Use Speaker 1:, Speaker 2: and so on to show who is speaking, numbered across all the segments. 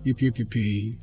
Speaker 1: Yip, yip, yip, yip.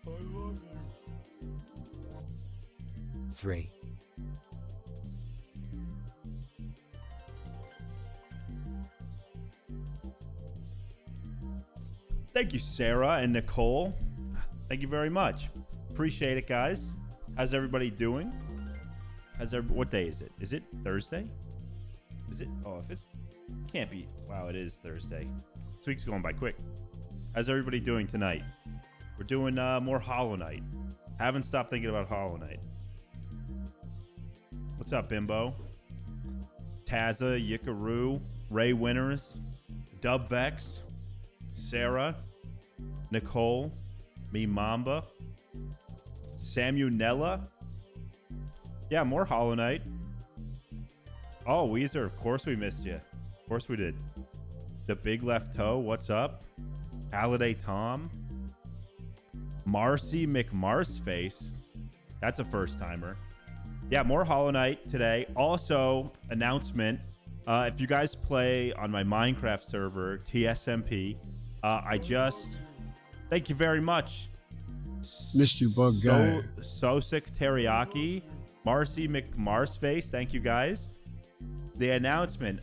Speaker 2: I love you.
Speaker 3: 3.
Speaker 2: Thank you, Sarah and Nicole. Thank you very much. Appreciate it, guys. How's everybody doing? What day is it? Is it Thursday? Is it? Oh, if it's can't be. Wow, it is Thursday. This week's going by quick. How's everybody doing tonight? We're doing more Hollow Knight. Haven't stopped thinking about Hollow Knight. What's up, Bimbo? Taza, Yikaru, Ray Winners, Dub Vex, Sarah, Nicole, Me Mamba, Samunella. Yeah, more Hollow Knight. Oh, Weezer, of course we missed you. Of course we did. The Big Left Toe, what's up? Halliday Tom. Marcy McMarsface. That's a first timer. Yeah, more Hollow Knight today. Also, announcement. If you guys play on my Minecraft server, TSMP, thank you very much.
Speaker 1: Missed you, bug guy.
Speaker 2: Sosic Teriyaki, Marcy McMarsface, thank you guys. The announcement,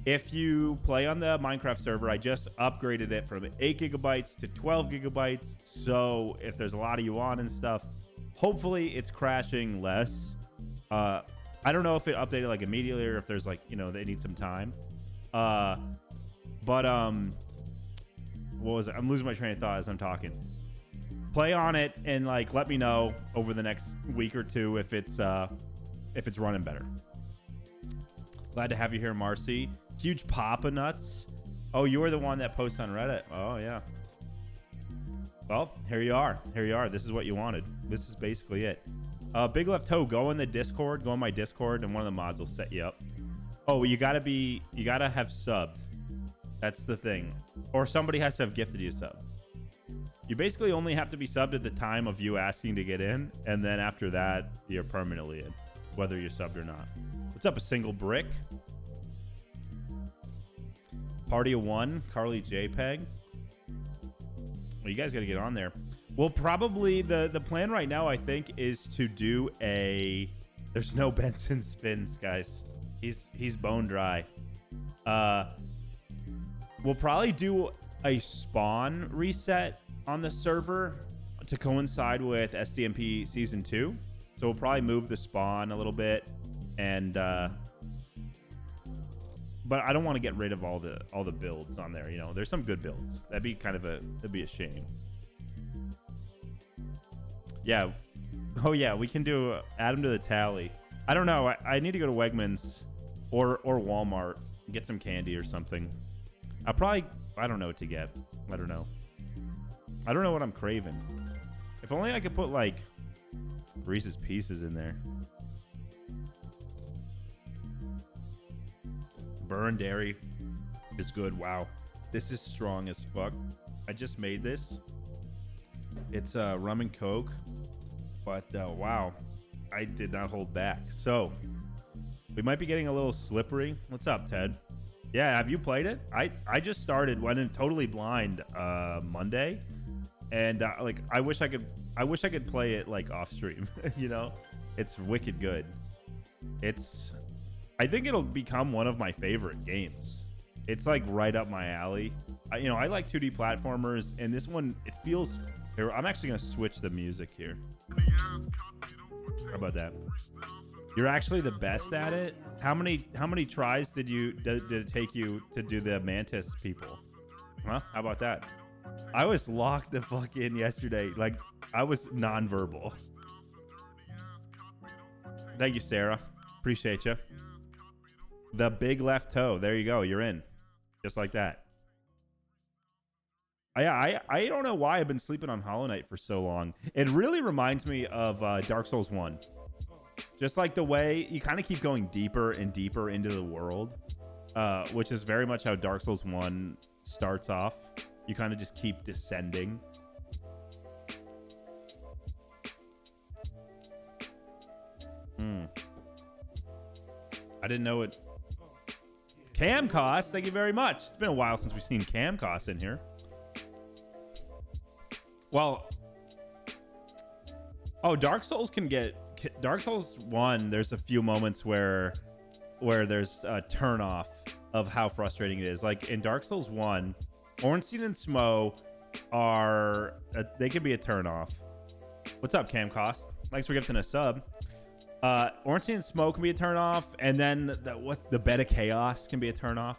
Speaker 2: if you play on the Minecraft server, I just upgraded it from 8 gigabytes to 12 gigabytes. So if there's a lot of you on and stuff, hopefully it's crashing less. I don't know if it updated like immediately or if there's like, they need some time. What was it? I'm losing my train of thought as I'm talking. Play on it and like let me know over the next week or two if it's running better. Glad to have you here, Marcy. Huge Papa Nuts. Oh, you were the one that posts on Reddit. Oh yeah. Well, here you are. Here you are. This is what you wanted. This is basically it. Big Left Toe, go in the Discord. Go in my Discord, and one of the mods will set you up. Oh, you gotta have subbed. That's the thing. Or somebody has to have gifted you a sub. You basically only have to be subbed at the time of you asking to get in, and then after that, you're permanently in, whether you're subbed or not. What's up, a single brick? Party of one, Carly JPEG. Well, you guys got to get on there. Well, probably the plan right now, I think, is to do a... There's no Benson spins, guys. He's bone dry. We'll probably do a spawn reset on the server to coincide with SDMP Season 2. So we'll probably move the spawn a little bit. And... but I don't want to get rid of all the builds on there. There's some good builds. That'd be a shame. Yeah. Oh yeah, we can do add them to the tally. I don't know. I need to go to Wegmans or Walmart and get some candy or something. I don't know what to get. I don't know. I don't know what I'm craving. If only I could put like Reese's Pieces in there. Burn Dairy is good. Wow. This is strong as fuck. I just made this. It's rum and Coke. But wow. I did not hold back. So we might be getting a little slippery. What's up, Ted? Yeah, have you played it? I just started, went in totally blind Monday. And like I wish I could play it like off stream. It's wicked good. I think it'll become one of my favorite games. It's like right up my alley. I like 2D platformers, and this one, it feels... Here, I'm actually going to switch the music here. How about that? You're actually the best at it? How many tries did it take you to do the Mantis people? Huh? How about that? I was locked the fuck in yesterday. Like, I was nonverbal. Thank you, Sarah. Appreciate you. The big left toe. There you go. You're in. Just like that. I don't know why I've been sleeping on Hollow Knight for so long. It really reminds me of Dark Souls 1. Just like the way you kind of keep going deeper and deeper into the world, which is very much how Dark Souls 1 starts off. You kind of just keep descending. I didn't know it. Cam Cost, thank you very much. It's been a while since we've seen Cam Cost in here. Well, Dark Souls 1, there's a few moments where there's a turn off of how frustrating it is. Like in Dark Souls 1, Ornstein and Smo they can be a turn off. What's up, Cam Cost? Thanks for gifting a sub. Ornstein and Smo can be a turn off, and then the Bed of Chaos can be a turn off.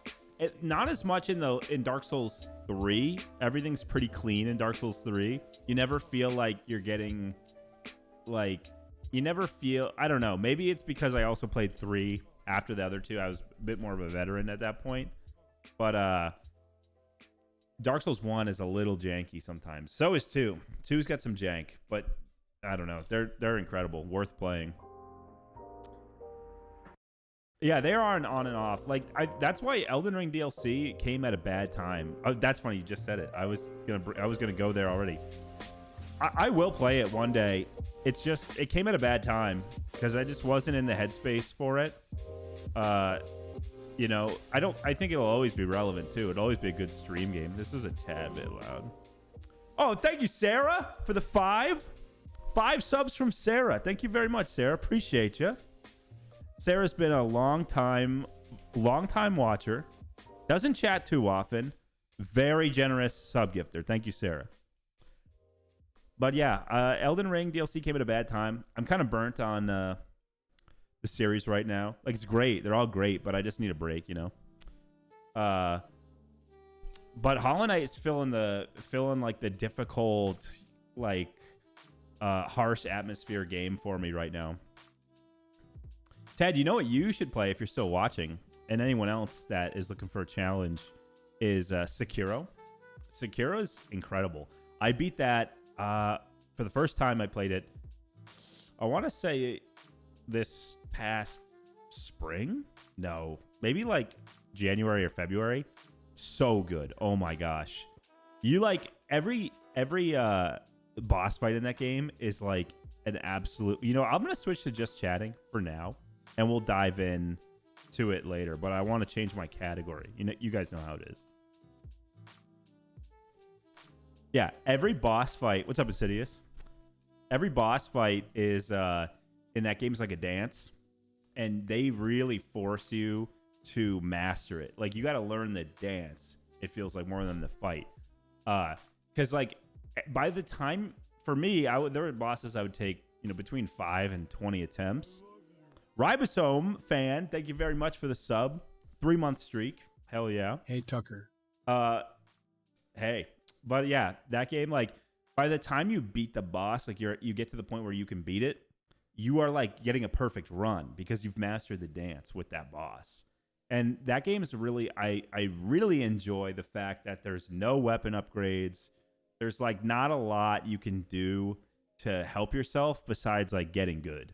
Speaker 2: Not as much in Dark Souls 3. Everything's pretty clean in Dark Souls 3. You never feel like you're getting I don't know. Maybe it's because I also played 3 after the other two. I was a bit more of a veteran at that point. But Dark Souls 1 is a little janky sometimes. So is 2. 2's got some jank, but I don't know. They're incredible. Worth playing. Yeah, they are on and off. That's why Elden Ring DLC came at a bad time. Oh, that's funny. You just said it. I was gonna go there already. I will play it one day. It's just it came at a bad time because I just wasn't in the headspace for it. I think it'll always be relevant too. It'll always be a good stream game. This is a tad bit loud. Oh, thank you, Sarah, for the 5 subs from Sarah. Thank you very much, Sarah. Appreciate you. Sarah's been a long time watcher. Doesn't chat too often. Very generous sub gifter. Thank you, Sarah. But yeah, Elden Ring DLC came at a bad time. I'm kind of burnt on the series right now. Like, it's great. They're all great, but I just need a break, you know? But Hollow Knight is filling like the difficult, harsh atmosphere game for me right now. Ted, you know what you should play if you're still watching, and anyone else that is looking for a challenge, is Sekiro. Sekiro is incredible. I beat that for the first time I played it. I want to say this past spring? No, maybe like January or February. So good. Oh my gosh. You every boss fight in that game is like an absolute, I'm going to switch to just chatting for now. And we'll dive in to it later, but I want to change my category. You guys know how it is. Yeah, every boss fight. What's up, Insidious? Every boss fight is in that game is like a dance, and they really force you to master it. Like, you got to learn the dance. It feels like more than the fight, because by the time for me, there were bosses I would take between 5 and 20 attempts. Ribosome fan, thank you very much for the sub. 3-month streak. Hell yeah.
Speaker 1: Hey, Tucker.
Speaker 2: Hey. But yeah, that game, by the time you beat the boss, you get to the point where you can beat it, you are getting a perfect run because you've mastered the dance with that boss. And that game is really, I really enjoy the fact that there's no weapon upgrades. There's not a lot you can do to help yourself besides getting good.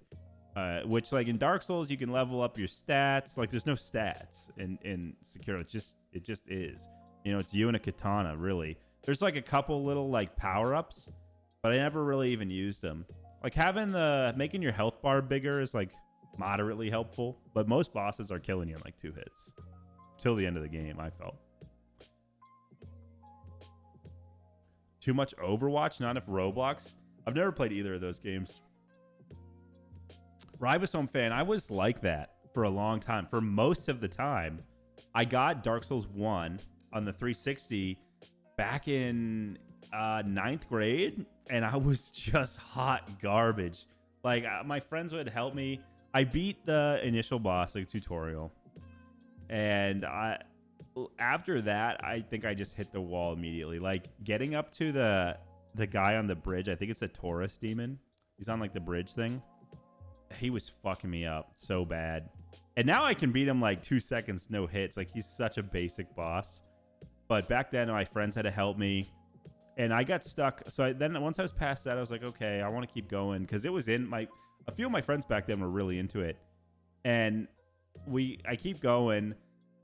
Speaker 2: Which in Dark Souls you can level up your stats. There's no stats in Sekiro. It just is. It's you and a katana, really. There's a couple little power ups, but I never really even used them. Making your health bar bigger is moderately helpful, but most bosses are killing you in 2 hits till the end of the game. I felt too much Overwatch, not enough Roblox. I've never played either of those games. Ribosome fan, I was like that for a long time. For most of the time, I got Dark Souls 1 on the 360 back in 9th grade, and I was just hot garbage. My friends would help me. I beat the initial boss, tutorial, and after that, I think I just hit the wall immediately. Like getting up to the guy on the bridge. I think it's a Taurus demon. He's on like the bridge thing. He was fucking me up so bad. And now I can beat him like 2 seconds, no hits. Like he's such a basic boss. But back then, my friends had to help me, and I got stuck. So then once I was past that, I was like, okay, I want to keep going because it was in my. A few of my friends back then were really into it, and I keep going.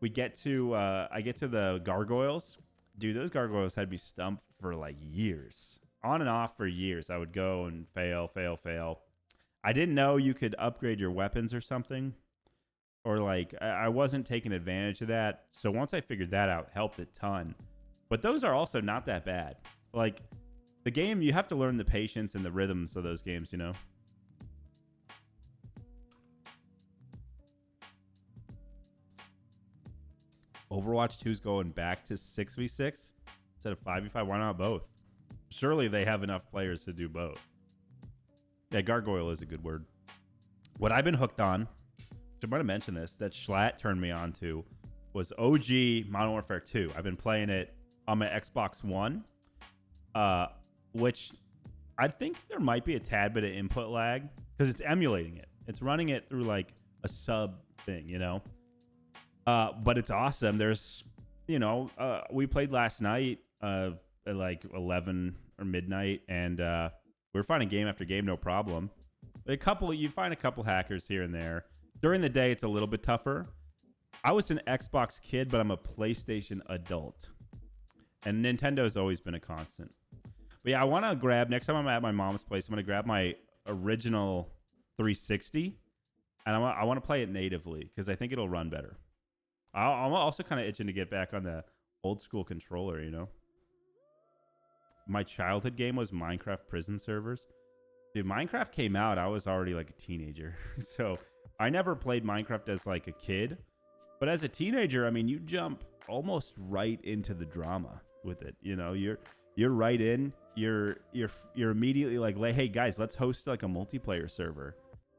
Speaker 2: We get to I get to the gargoyles. Dude, those gargoyles had me stumped for like years, on and off for years. I would go and fail. I didn't know you could upgrade your weapons or something, or like I wasn't taking advantage of that. So once I figured that out, it helped a ton. But those are also not that bad. Like the game, you have to learn the patience and the rhythms of those games, you know? Overwatch 2's going back to 6v6 instead of 5v5. Why not both? Surely they have enough players to do both. Yeah, gargoyle is a good word. What I've been hooked on, which I might have mentioned this, that Schlatt turned me on to, was OG Modern Warfare 2. I've been playing it on my Xbox One, which I think there might be a tad bit of input lag because it's emulating it. It's running it through like a sub thing, you know? But it's awesome. There's, we played last night at like 11 or midnight, and we were finding game after game, no problem. You find a couple hackers here and there. During the day, it's a little bit tougher. I was an Xbox kid, but I'm a PlayStation adult. And Nintendo's always been a constant. But yeah, I want to grab, next time I'm at my mom's place, I'm going to grab my original 360, and I want to play it natively because I think it'll run better. I'm also kind of itching to get back on the old school controller, you know? My childhood game was Minecraft Prison Servers. Dude, Minecraft came out, I was already like a teenager. So I never played Minecraft as like a kid. But as a teenager, I mean, you jump almost right into the drama with it. You know, you're right in. You're immediately like, hey guys, let's host like a multiplayer server.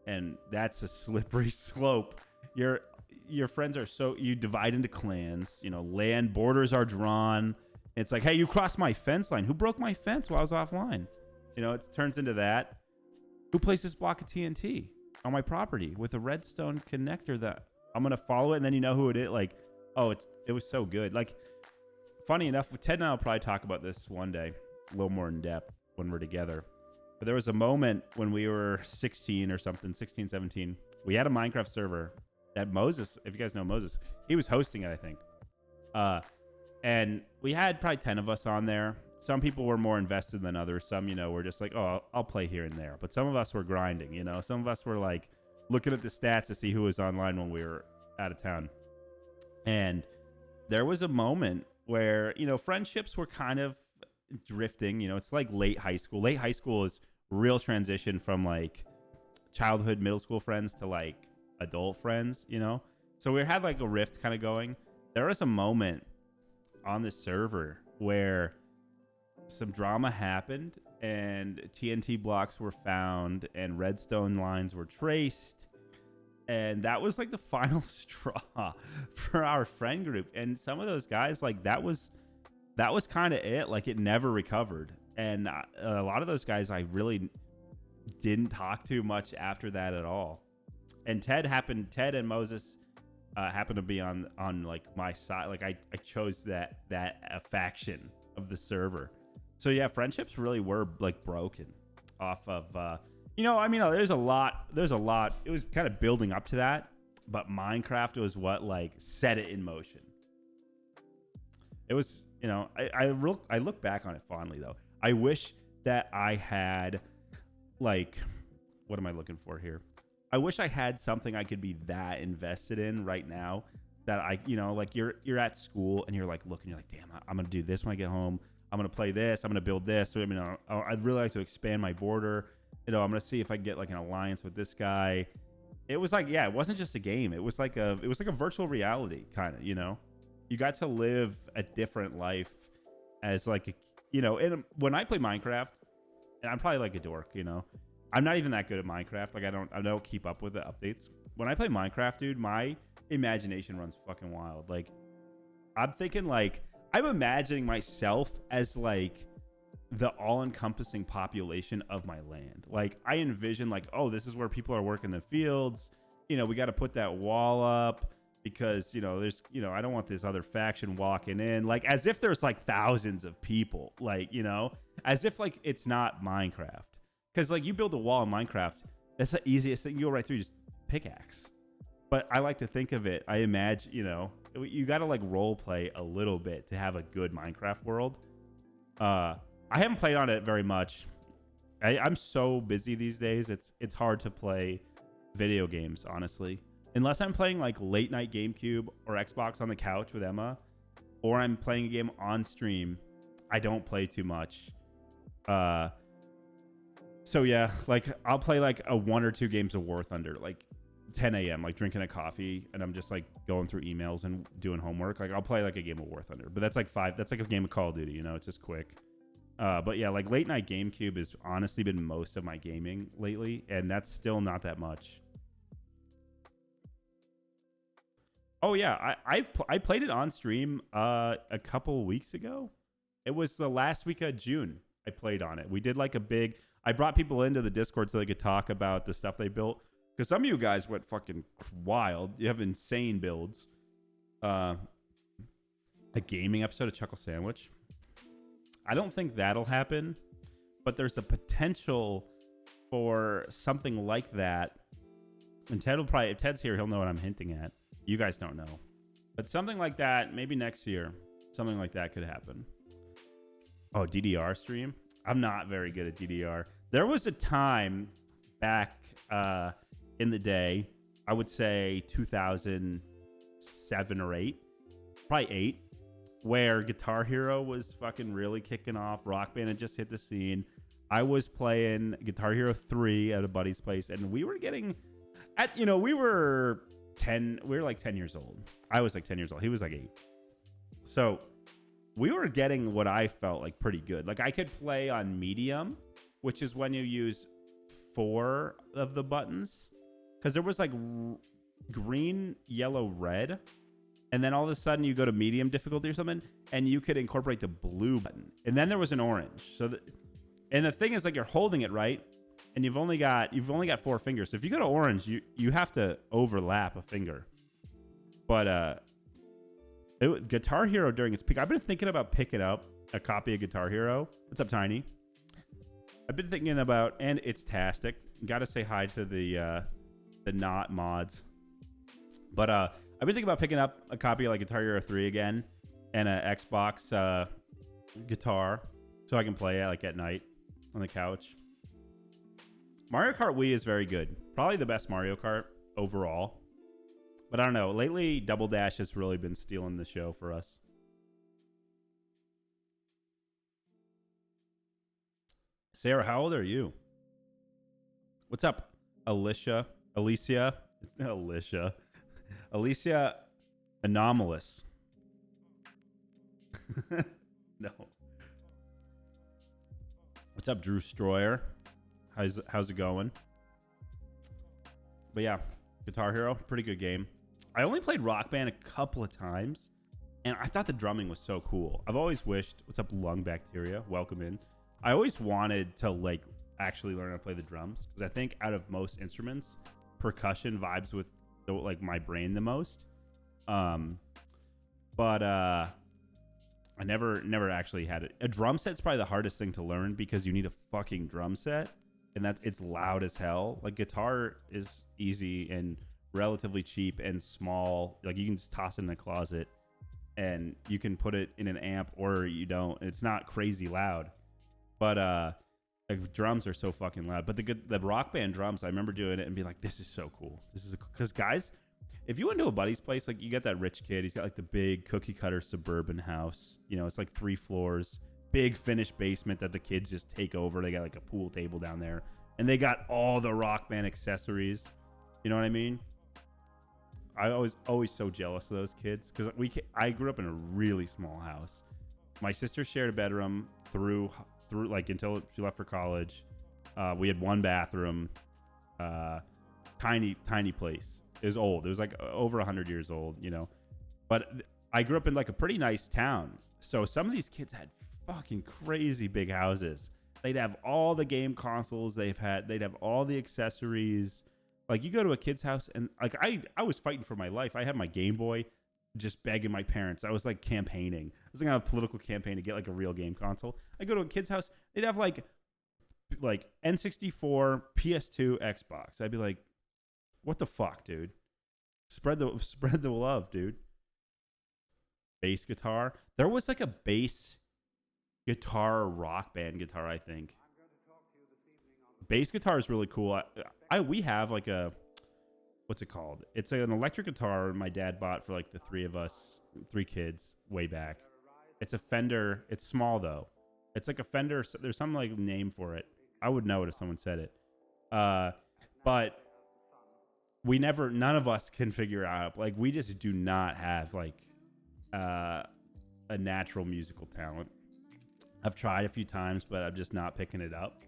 Speaker 2: And that's a slippery slope. Your friends are you divide into clans, you know, land borders are drawn. It's like, hey, you crossed my fence line. Who broke my fence while I was offline? You know, it turns into that. Who placed this block of TNT on my property with a redstone connector that I'm going to follow it? And then you know who it is. Like, oh, it was so good. Like, funny enough, Ted and I will probably talk about this one day, a little more in depth when we're together. But there was a moment when we were 16 or something, 16, 17. We had a Minecraft server that Moses, if you guys know Moses, he was hosting it, I think. And we had probably 10 of us on there. Some people were more invested than others. Some, were just like, oh, I'll play here and there. But some of us were grinding, Some of us were like looking at the stats to see who was online when we were out of town. And there was a moment where, friendships were kind of drifting. It's like late high school. Late high school is real transition from like childhood, middle school friends to like adult friends, So we had like a rift kind of going. There was a moment on the server where some drama happened and TNT blocks were found and redstone lines were traced. And that was like the final straw for our friend group. And some of those guys, like that was kind of it. Like it never recovered. And a lot of those guys I really didn't talk to much after that at all. And Ted and Moses happened to be on like my side. Like I chose that faction of the server. So yeah, friendships really were like broken off of, there's a lot. It was kind of building up to that, but Minecraft was what like set it in motion. It was, I look back on it fondly though. I wish that I had like, what am I looking for here? I wish I had something I could be that invested in right now that I, like you're at school and you're like looking, you're like, damn, I'm going to do this when I get home. I'm going to play this. I'm going to build this. So, I'd really like to expand my border. I'm going to see if I can get like an alliance with this guy. It was like, yeah, it wasn't just a game. It was like a virtual reality kind of, you got to live a different life as like, and when I play Minecraft, and I'm probably like a dork, I'm not even that good at Minecraft. Like I don't keep up with the updates. When I play Minecraft, dude, my imagination runs fucking wild. Like I'm thinking like I'm imagining myself as like the all-encompassing population of my land. Like I envision like, oh, this is where people are working the fields. You know, we got to put that wall up because, you know, there's, you know, I don't want this other faction walking in, like as if there's like thousands of people, like, you know, as if like it's not Minecraft. Because like you build a wall in Minecraft, that's the easiest thing. You go right through, just pickaxe. But I like to think of it, I imagine, you know, you got to like role play a little bit to have a good Minecraft world. I haven't played on it very much. I'm so busy these days. It's hard to play video games, honestly. Unless I'm playing like late night GameCube or Xbox on the couch with Emma, or I'm playing a game on stream, I don't play too much. So yeah, like I'll play like a 1 or 2 games of War Thunder, like 10 a.m., like drinking a coffee, and I'm just like going through emails and doing homework. Like I'll play like a game of War Thunder, but that's like a game of Call of Duty, you know, it's just quick. But yeah, like late night GameCube has honestly been most of my gaming lately, and that's still not that much. Oh yeah, I played it on stream a couple weeks ago. It was the last week of June. I played on it. We did like I brought people into the Discord so they could talk about the stuff they built. Because some of you guys went fucking wild. You have insane builds. A gaming episode of Chuckle Sandwich. I don't think that'll happen, but there's a potential for something like that. And Ted will probably, if Ted's here, he'll know what I'm hinting at. You guys don't know. But something like that, maybe next year, something like that could happen. Oh, DDR stream? I'm not very good at DDR. There was a time back in the day, I would say 2007 or 8, probably 8, where Guitar Hero was fucking really kicking off. Rock Band had just hit the scene. I was playing Guitar Hero 3 at a buddy's place, and we were getting we were like 10 years old. I was like 10 years old. He was like 8. So we were getting what I felt like pretty good. Like I could play on medium, which is when you use 4 of the buttons. Because there was like green, yellow, red. And then all of a sudden you go to medium difficulty or something, and you could incorporate the blue button. And then there was an orange. And the thing is, like, you're holding it right, and you've only got 4 fingers. So if you go to orange, you have to overlap a finger. But Guitar Hero during its peak, I've been thinking about picking up a copy of Guitar Hero. What's up, Tiny? I've been thinking about, and it's tastic. Got to say hi to the not mods. But I've been thinking about picking up a copy of like Guitar Hero 3 again, and an Xbox guitar, so I can play it like at night on the couch. Mario Kart Wii is very good. Probably the best Mario Kart overall. But I don't know. Lately, Double Dash has really been stealing the show for us. Sarah, how old are you? What's up, Alicia? It's not Alicia. Alicia Anomalous. No. What's up, Drew Stroyer? How's it going? But yeah, Guitar Hero, pretty good game. I only played Rock Band a couple of times, and I thought the drumming was so cool. I've always wished, what's up, Lung Bacteria? Welcome in. I always wanted to like actually learn how to play the drums, because I think out of most instruments, percussion vibes with like my brain the most. But I never actually had it. A drum set's probably the hardest thing to learn because you need a fucking drum set, and it's loud as hell. Like guitar is easy and relatively cheap and small. Like you can just toss it in the closet and you can put it in an amp, or you don't. It's not crazy loud. But like drums are so fucking loud. But the Rock Band drums, I remember doing it and being like, this is so cool. This is because guys, if you went to a buddy's place, like you get that rich kid, he's got like the big cookie cutter suburban house. You know, it's like 3 floors, big finished basement that the kids just take over. They got like a pool table down there, and they got all the Rock Band accessories. You know what I mean? I was always so jealous of those kids because I grew up in a really small house. My sister shared a bedroom through like until she left for college. We had 1 bathroom, tiny place. It was old. It was like over 100 years old, you know. But I grew up in like a pretty nice town. So some of these kids had fucking crazy big houses. They'd have all the game consoles they'd have all the accessories. Like you go to a kid's house and like I was fighting for my life. I had my Game Boy just begging my parents. I was like campaigning. I was like on a political campaign to get like a real game console. I go to a kid's house, they'd have like N64, PS2, Xbox. I'd be like, what the fuck, dude? Spread the love, dude. Bass guitar. There was like a bass guitar rock band guitar, I think. Bass guitar is really cool. We have like a, what's it called? It's an electric guitar my dad bought for like the three kids way back. It's a Fender. It's small though. It's like a Fender. There's some like name for it. I would know it if someone said it. But none of us can figure out. Like we just do not have like a natural musical talent. I've tried a few times, but I'm just not picking it up.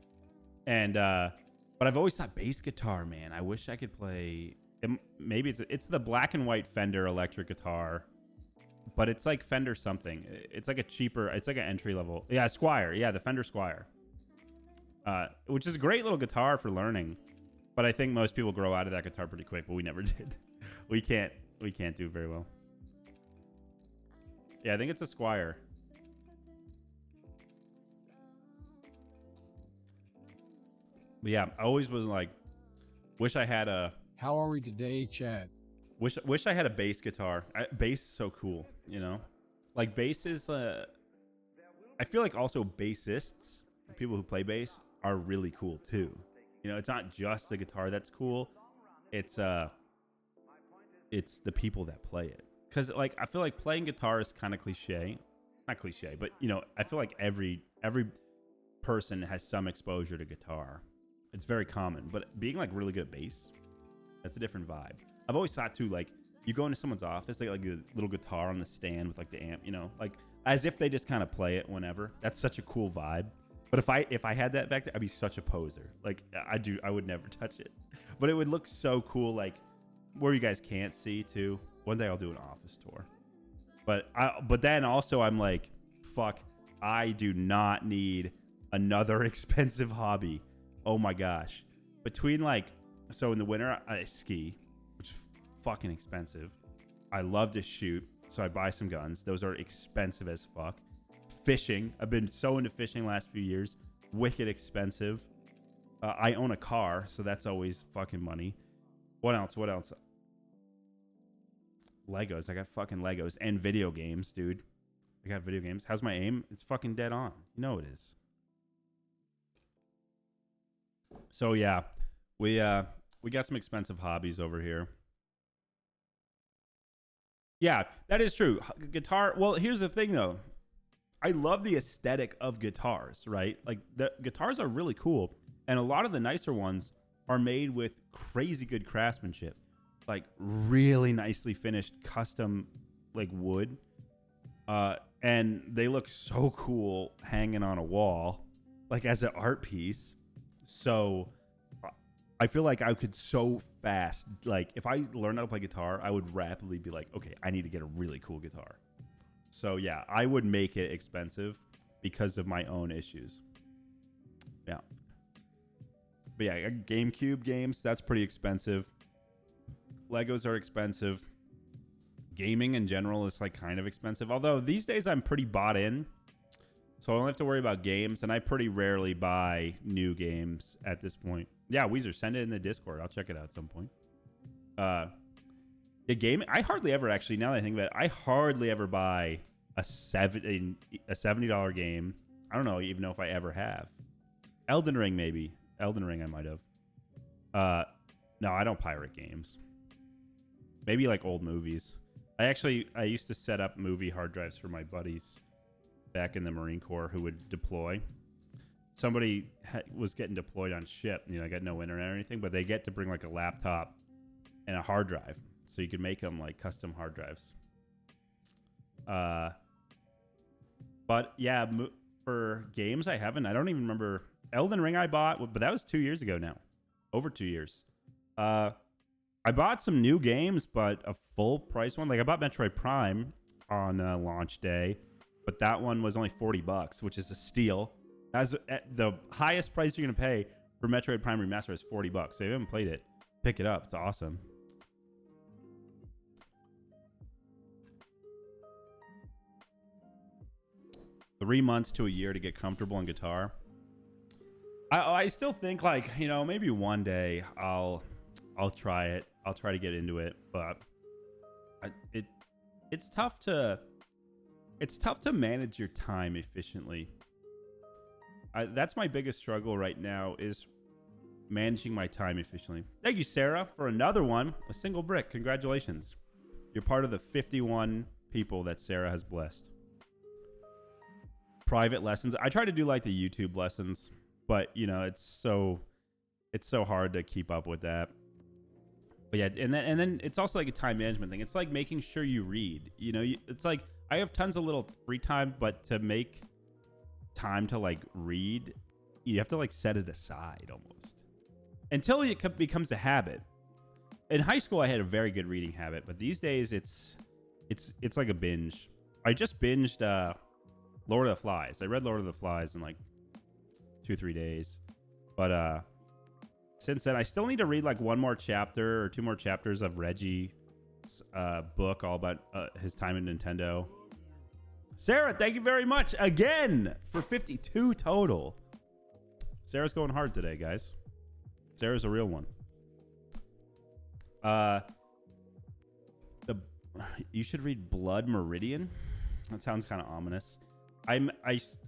Speaker 2: And but I've always thought bass guitar, man. I wish I could play. Maybe it's the black and white Fender electric guitar, but it's like Fender something. It's like a cheaper. It's like an entry level. Yeah, Squier. Yeah, the Fender Squier, which is a great little guitar for learning. But I think most people grow out of that guitar pretty quick. But we never did. We can't do very well. Yeah, I think it's a Squier. But yeah, I always was like, wish I had a.
Speaker 1: How are we today, Chad?
Speaker 2: Wish I had a bass guitar. Bass is so cool, you know. Like bass is. I feel like also bassists, people who play bass, are really cool too. You know, it's not just the guitar that's cool. It's the people that play it. Because like I feel like playing guitar is kind of cliche, not cliche, but you know, I feel like every person has some exposure to guitar. It's very common, but being like really good at bass, that's a different vibe. I've always thought too, like you go into someone's office, they got like a little guitar on the stand with like the amp, you know, like as if they just kind of play it whenever. That's such a cool vibe. But if I had that back there, I'd be such a poser. Like I would never touch it. But it would look so cool, like where you guys can't see too. One day I'll do an office tour. But then also I'm like, fuck, I do not need another expensive hobby. Oh my gosh. Between like, so in the winter I ski, which is fucking expensive. I love to shoot, so I buy some guns. Those are expensive as fuck. Fishing, I've been so into fishing last few years. Wicked expensive. I own a car, so that's always fucking money. What else? Legos. I got fucking Legos and video games, dude. I got video games. How's my aim? It's fucking dead on. You know it is. So yeah, we got some expensive hobbies over here. Yeah, that is true. Guitar. Well, here's the thing though. I love the aesthetic of guitars, right? Like the guitars are really cool, and a lot of the nicer ones are made with crazy good craftsmanship, like really nicely finished custom like wood, and they look so cool hanging on a wall, like as an art piece. So I feel like I could so fast, like if I learned how to play guitar, I would rapidly be like, okay, I need to get a really cool guitar. So yeah, I would make it expensive because of my own issues. Yeah. But yeah, GameCube games, that's pretty expensive. Legos are expensive. Gaming in general is like kind of expensive. Although these days I'm pretty bought in. So I don't have to worry about games, and I pretty rarely buy new games at this point. Yeah, Weezer, send it in the Discord. I'll check it out at some point. The game, I hardly ever actually, now that I think about it, I hardly ever buy a $70 game. I don't know even know if I ever have. Elden Ring, maybe. Elden Ring I might have. No, I don't pirate games. Maybe like old movies. I used to set up movie hard drives for my buddies back in the Marine Corps who would deploy. Somebody was getting deployed on ship. You know, I got no internet or anything, but they get to bring like a laptop and a hard drive. So you could make them like custom hard drives. But yeah, for games I don't even remember. Elden Ring I bought, but that was 2 years ago now. Over 2 years. I bought some new games, but a full price one. Like I bought Metroid Prime on launch day, but that one was only $40, which is a steal. As the highest price you're gonna pay for Metroid Prime Remastered is $40. So if you haven't played it, pick it up. It's awesome. Three months to a year to get comfortable in guitar. I still think, like, you know, maybe one day I'll try it. I'll try to get into it, but it's tough to manage your time efficiently. That's my biggest struggle right now, is managing my time efficiently. Thank you, Sarah, for another one. A single brick. Congratulations. You're part of the 51 people that Sarah has blessed. Private lessons. I try to do like the YouTube lessons, but you know, it's so hard to keep up with that. But yeah, and then it's also like a time management thing. It's like making sure you read. You know, it's like I have tons of little free time, but to make time to like read, you have to like set it aside almost until it becomes a habit. In high school, I had a very good reading habit, but these days it's like a binge. I just binged Lord of the Flies. I read Lord of the Flies in like 2-3 days, but since then I still need to read like one more chapter or two more chapters of Reggie's book all about his time in Nintendo. Sarah, thank you very much again for 52 total. Sarah's going hard today, guys. Sarah's a real one. You should read Blood Meridian. That sounds kind of ominous. I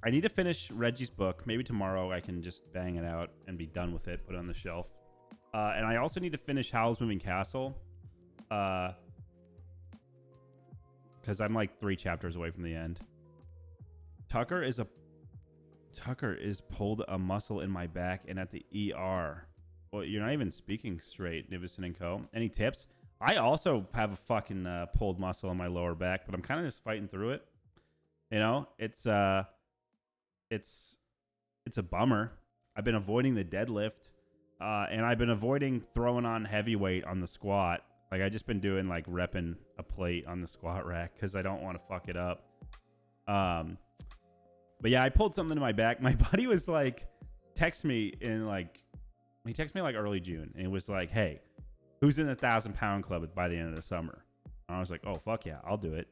Speaker 2: need to finish Reggie's book. Maybe tomorrow I can just bang it out and be done with it, put it on the shelf. And I also need to finish Howl's Moving Castle. Because I'm like 3 chapters away from the end. Tucker is pulled a muscle in my back and at the ER. Well, you're not even speaking straight, Nivison and Co. Any tips? I also have a fucking pulled muscle in my lower back, but I'm kind of just fighting through it. You know, it's a bummer. I've been avoiding the deadlift, and I've been avoiding throwing on heavyweight on the squat. Like, I just been doing like repping a plate on the squat rack because I don't want to fuck it up. But yeah, I pulled something in my back. My buddy was like, he texted me like early June, and it was like, hey, who's in the 1,000-pound club by the end of the summer? And I was like, oh, fuck yeah, I'll do it.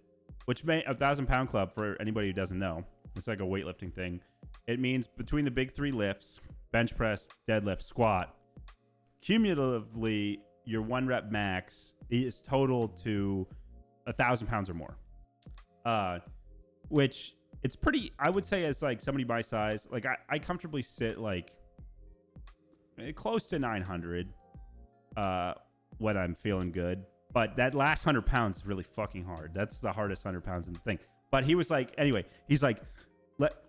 Speaker 2: Which may a 1,000-pound club, for anybody who doesn't know, it's like a weightlifting thing. It means between the big 3 lifts, bench press, deadlift, squat, cumulatively, your 1 rep max is total to 1,000 pounds or more. Which it's pretty, I would say, as like somebody my size, like I comfortably sit like close to 900 when I'm feeling good. But that last 100 pounds is really fucking hard. That's the hardest 100 pounds in the thing. But he was like, anyway, he's like,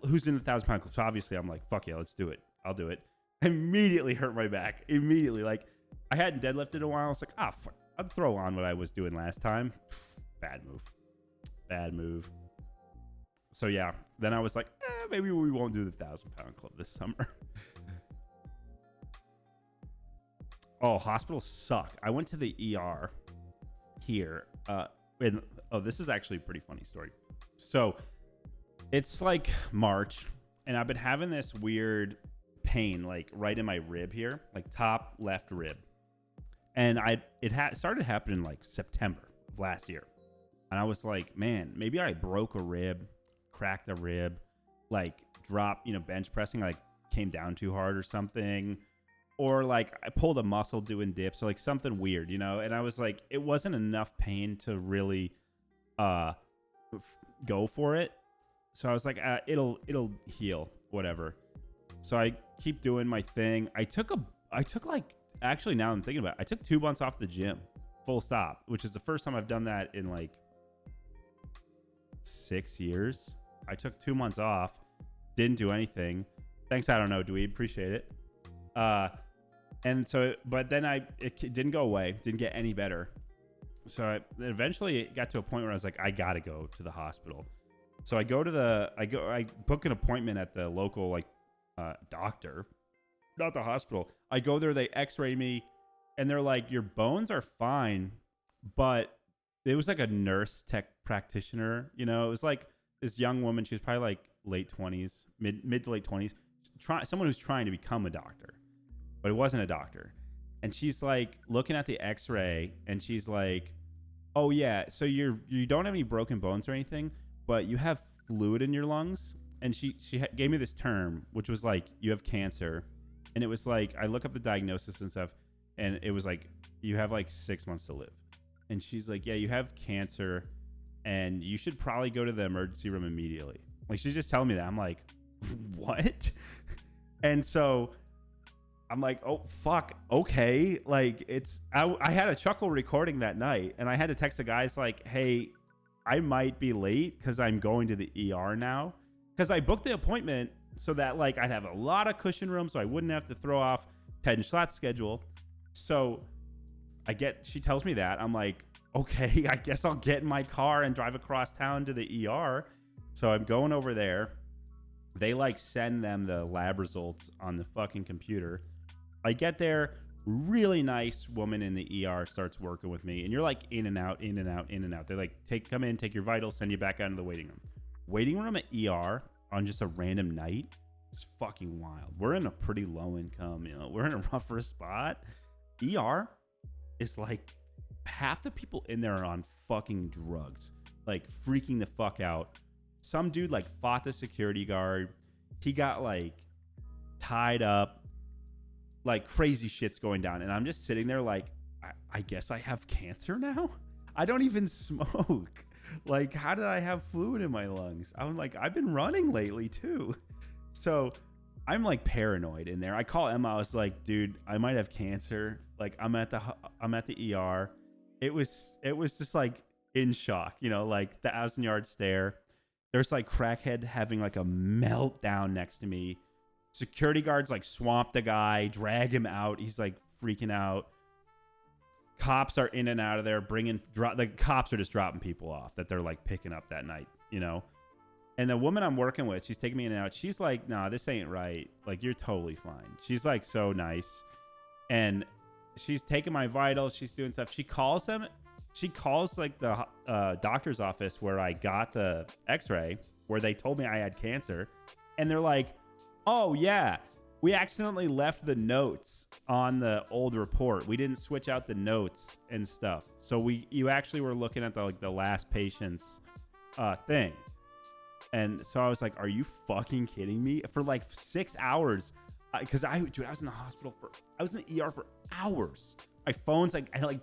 Speaker 2: who's in the 1,000-pound club? So obviously I'm like, fuck yeah, let's do it. I'll do it. Immediately hurt my back. Immediately. Like, I hadn't deadlifted in a while. I was like, fuck. I'd throw on what I was doing last time. Bad move. Bad move. So yeah, then I was like, maybe we won't do the 1,000-pound club this summer. Oh, hospitals suck. I went to the ER here. This is actually a pretty funny story. So it's like March, and I've been having this weird pain, like right in my rib here, like top left rib. And it started happening like September of last year. And I was like, man, maybe I broke a rib, cracked a rib, like dropped, bench pressing, like came down too hard or something. Or like I pulled a muscle doing dips or like something weird, and I was like, it wasn't enough pain to really go for it. So I was like, it'll heal, whatever. So I keep doing my thing. I took actually, now I'm thinking about it, I took 2 months off the gym, full stop, which is the first time I've done that in like 6 years. I took 2 months off, didn't do anything. Thanks, I don't know, Dweeb, appreciate it. And so, but then it didn't go away, didn't get any better. So eventually it got to a point where I was like, I gotta go to the hospital. So I book an appointment at the local doctor, not the hospital. I go there, they x-ray me, and they're like, your bones are fine, but it was like a nurse tech practitioner. You know, it was like this young woman. She was probably like late 20s, mid to late 20s. Someone who's trying to become a doctor, but it wasn't a doctor. And she's like looking at the X-ray, and she's like, "Oh yeah, so you don't have any broken bones or anything, but you have fluid in your lungs." And she gave me this term, which was like, "You have cancer," and it was like I look up the diagnosis and stuff, and it was like you have like 6 months to live. And she's like, "Yeah, you have cancer, and you should probably go to the emergency room immediately." Like she's just telling me that. I'm like, "What?" And so I'm like, "Oh fuck, okay." Like I had a chuckle recording that night, and I had to text the guys like, "Hey, I might be late because I'm going to the ER now." Because I booked the appointment so that like I'd have a lot of cushion room, so I wouldn't have to throw off Ted and Schlatt's schedule. So she tells me that. I'm like, okay, I guess I'll get in my car and drive across town to the ER. So I'm going over there. They like send them the lab results on the fucking computer. I get there, really nice woman in the ER starts working with me, and you're like in and out, in and out, in and out. They're like, come in, take your vitals, send you back out into the waiting room. Waiting room at ER on just a random night is fucking wild. We're in a pretty low income, we're in a rougher spot. ER is like half the people in there are on fucking drugs, like freaking the fuck out. Some dude like fought the security guard. He got like tied up, like crazy shit's going down. And I'm just sitting there like, I guess I have cancer now. I don't even smoke. Like, how did I have fluid in my lungs? I'm like, I've been running lately too. So I'm like paranoid in there. I call Emma. I was like, dude, I might have cancer. Like I'm at the ER. It was just like in shock, like the 1,000-yard stare. There's like crackhead having like a meltdown next to me. Security guards like swamp the guy, drag him out. He's like freaking out. Cops are in and out of there the cops are just dropping people off that they're like picking up that night, And the woman I'm working with, she's taking me in and out. She's like, "Nah, this ain't right. Like, you're totally fine." She's like so nice. And she's taking my vitals. She's doing stuff. She calls like the doctor's office where I got the X-ray, where they told me I had cancer. And they're like, "Oh yeah, we accidentally left the notes on the old report. We didn't switch out the notes and stuff. So you actually were looking at the last patient's thing." And so I was like, "Are you fucking kidding me?" For like 6 hours, because I was in the hospital I was in the ER for hours. My phone's like, I had like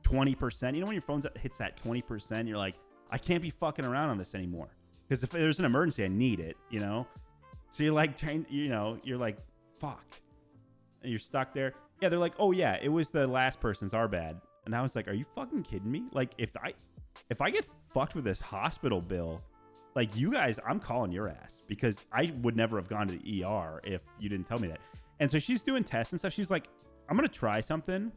Speaker 2: 20%. You know when your phone hits that 20%, you're like, I can't be fucking around on this anymore. Because if there's an emergency, I need it. So you're like, you're like, fuck. And you're stuck there. Yeah, they're like, "Oh yeah, it was the last person's, our bad." And I was like, "Are you fucking kidding me? Like, if I get fucked with this hospital bill, like you guys, I'm calling your ass, because I would never have gone to the ER if you didn't tell me that." And so she's doing tests and stuff. She's like, "I'm gonna try something,